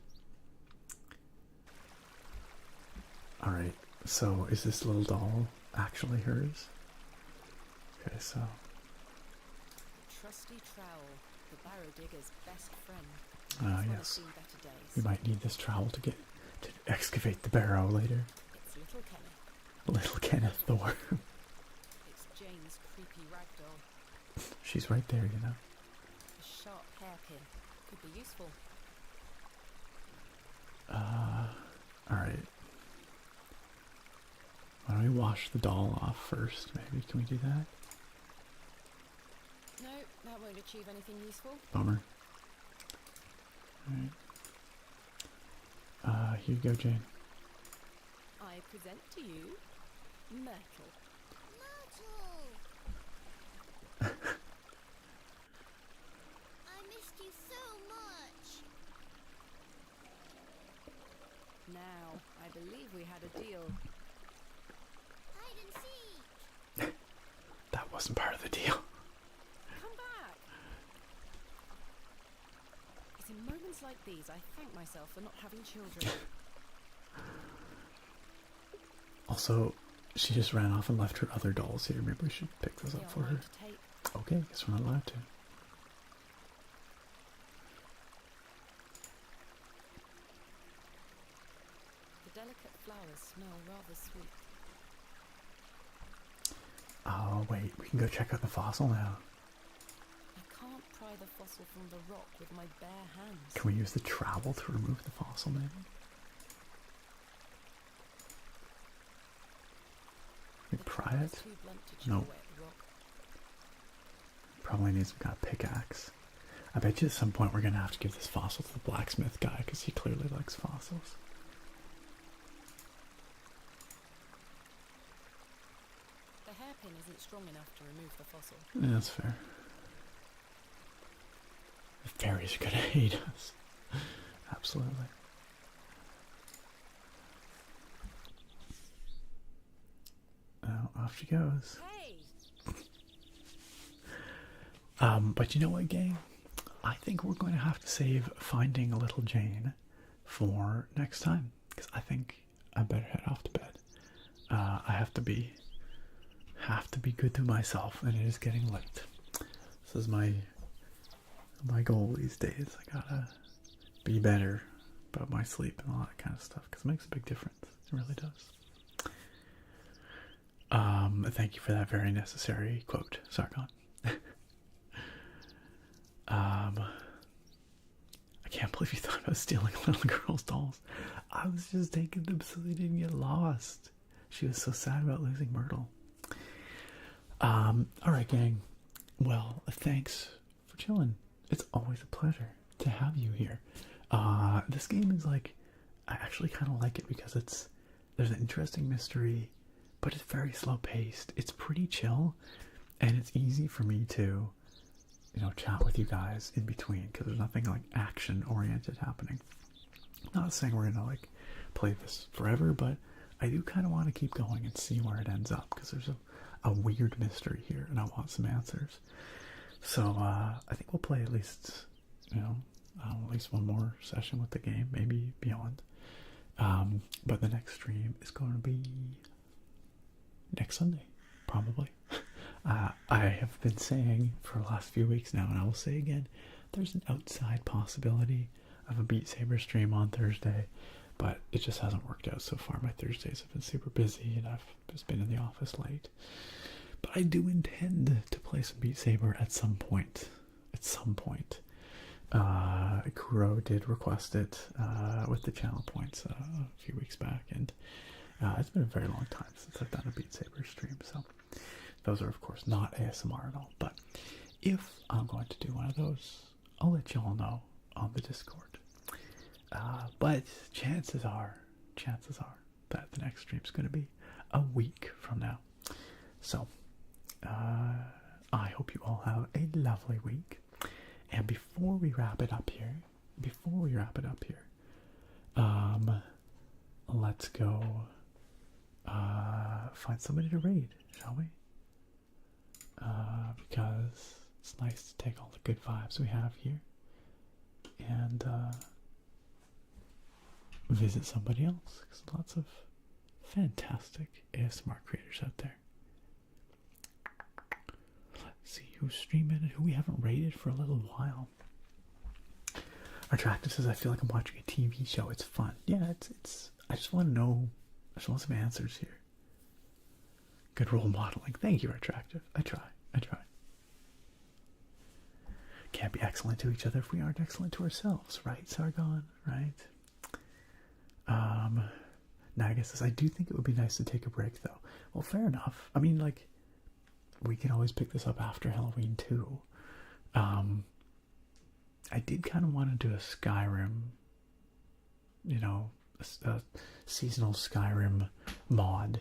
Alright, so is this little doll actually hers? Okay, so. Trusty trowel, the Barrow digger's best friend. Yes. We might need this trowel to excavate the barrow later. It's little Kenneth. Little Kenneth the worm. It's Jane's creepy ragdoll. She's right there, you know. A sharp hairpin could be useful. Alright. Why don't we wash the doll off first, maybe? Can we do that? No, that won't achieve anything useful. Bummer. Alright. Here you go, Jane. I present to you Myrtle. Myrtle! I missed you so much. Now, I believe we had a deal. Hide and seek. That wasn't part of the deal. Come back! It's in moments like these I thank myself for not having children. Also, she just ran off and left her other dolls here. Maybe we should pick those up for her. Okay, guess we're not allowed to. The delicate flowers smell rather sweet. Oh, wait, we can go check out the fossil now. I can't pry the fossil from the rock with my bare hands. Can we use the trowel to remove the fossil, maybe? We pry it? Too blunt to chip No. away at the rock. Probably needs some kind of pickaxe. I bet you at some point we're going to have to give this fossil to the blacksmith guy, because he clearly likes fossils. The hairpin isn't strong enough to remove the fossil. Yeah, that's fair. The fairies are going to hate us. Absolutely. Oh, off she goes. Hey! But you know what, gang? I think we're going to have to save finding a little Jane for next time, because I think I better head off to bed. I have to be good to myself, and it is getting late. This is my goal these days. I gotta be better about my sleep and all that kind of stuff, because it makes a big difference. It really does. Thank you for that very necessary quote, Sargon. I can't believe you thought about stealing little girl's dolls. I was just taking them so they didn't get lost. She was so sad about losing Myrtle. Alright, gang. Well, thanks for chilling. It's always a pleasure to have you here. This game is like, I actually kind of like it because there's an interesting mystery, but it's very slow paced. It's pretty chill, and it's easy for me to, chat with you guys in between, because there's nothing like action oriented happening. I'm not saying we're gonna like play this forever, but I do kind of want to keep going and see where it ends up, because there's a weird mystery here and I want some answers. So I think we'll play at least one more session with the game, maybe beyond. But the next stream is going to be next Sunday, probably. I have been saying for the last few weeks now, and I will say again, there's an outside possibility of a Beat Saber stream on Thursday, but it just hasn't worked out so far. My Thursdays have been super busy, and I've just been in the office late. But I do intend to play some Beat Saber at some point. Kuro did request it with the channel points a few weeks back, and it's been a very long time since I've done a Beat Saber stream, so those are of course not ASMR at all. But if I'm going to do one of those, I'll let y'all know on the Discord. But chances are that the next stream's going to be a week from now. So, I hope you all have a lovely week. And before we wrap it up here, let's go find somebody to raid, shall we? Because it's nice to take all the good vibes we have here and visit somebody else. Because lots of fantastic ASMR creators out there. Let's see who's streaming and who we haven't rated for a little while. Attractive says, I feel like I'm watching a TV show. It's fun. Yeah, it's I just want to know. I just want some answers here. Good role modeling. Thank you, Attractive. I try. Can't be excellent to each other if we aren't excellent to ourselves, right, Sargon? Right? Naga says, I do think it would be nice to take a break, though. Well, fair enough. I mean, like, we can always pick this up after Halloween, too. I did kind of want to do a Skyrim, you know, a seasonal Skyrim mod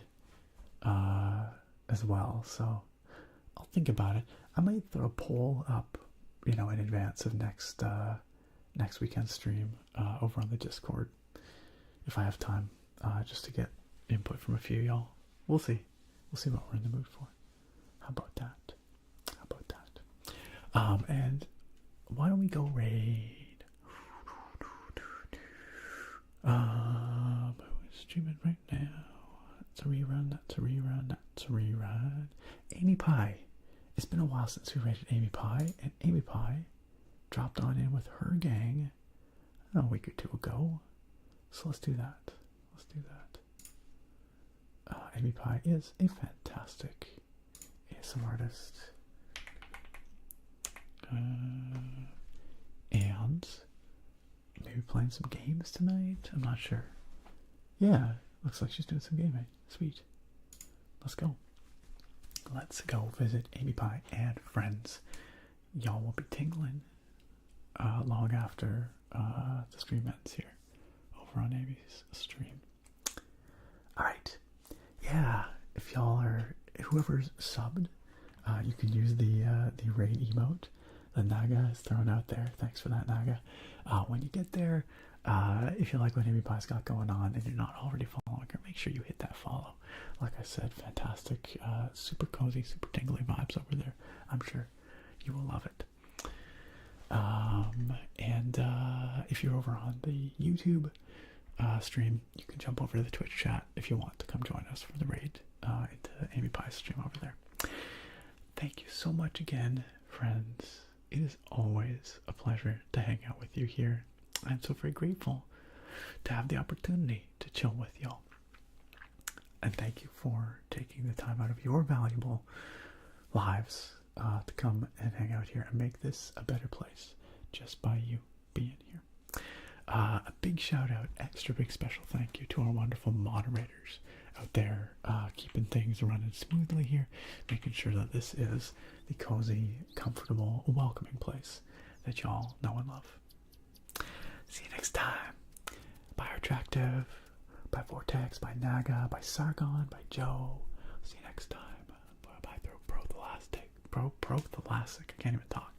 as well, so I'll think about it. I might throw a poll up, you know, in advance of next weekend's stream over on the Discord if I have time, just to get input from a few of y'all. We'll see what we're in the mood for. How about that? And why don't we go raid? Who's streaming right now? That's a rerun. Amy Pie. It's been a while since we raided Amy Pie, and Amy Pie dropped on in with her gang a week or two ago. So let's do that. Amy Pie is a fantastic ASMR artist. And maybe playing some games tonight? I'm not sure. Yeah, looks like she's doing some gaming. Sweet. Let's go. Let's go visit Amy Pie and friends. Y'all will be tingling long after the stream ends here over on Amy's stream. Alright. Yeah, if y'all are, whoever's subbed, you can use the raid emote the Naga is thrown out there. Thanks for that, Naga. When you get there, if you like what Amy Pie's got going on and you're not already following her, make sure you hit that follow. Like I said, fantastic, super cozy, super tingly vibes over there. I'm sure you will love it. And if you're over on the YouTube stream, you can jump over to the Twitch chat if you want to come join us for the raid into Amy Pie's stream over there. Thank you so much again, friends. It is always a pleasure to hang out with you here. I'm so very grateful to have the opportunity to chill with y'all. And thank you for taking the time out of your valuable lives to come and hang out here and make this a better place just by you being here. A big shout out, extra big special thank you to our wonderful moderators out there, keeping things running smoothly here, making sure that this is the cozy, comfortable, welcoming place that y'all know and love. See you next time. By Attractive, by Vortex, by Naga, by Sargon, by Joe. See you next time. By Pro Tholastic. I can't even talk.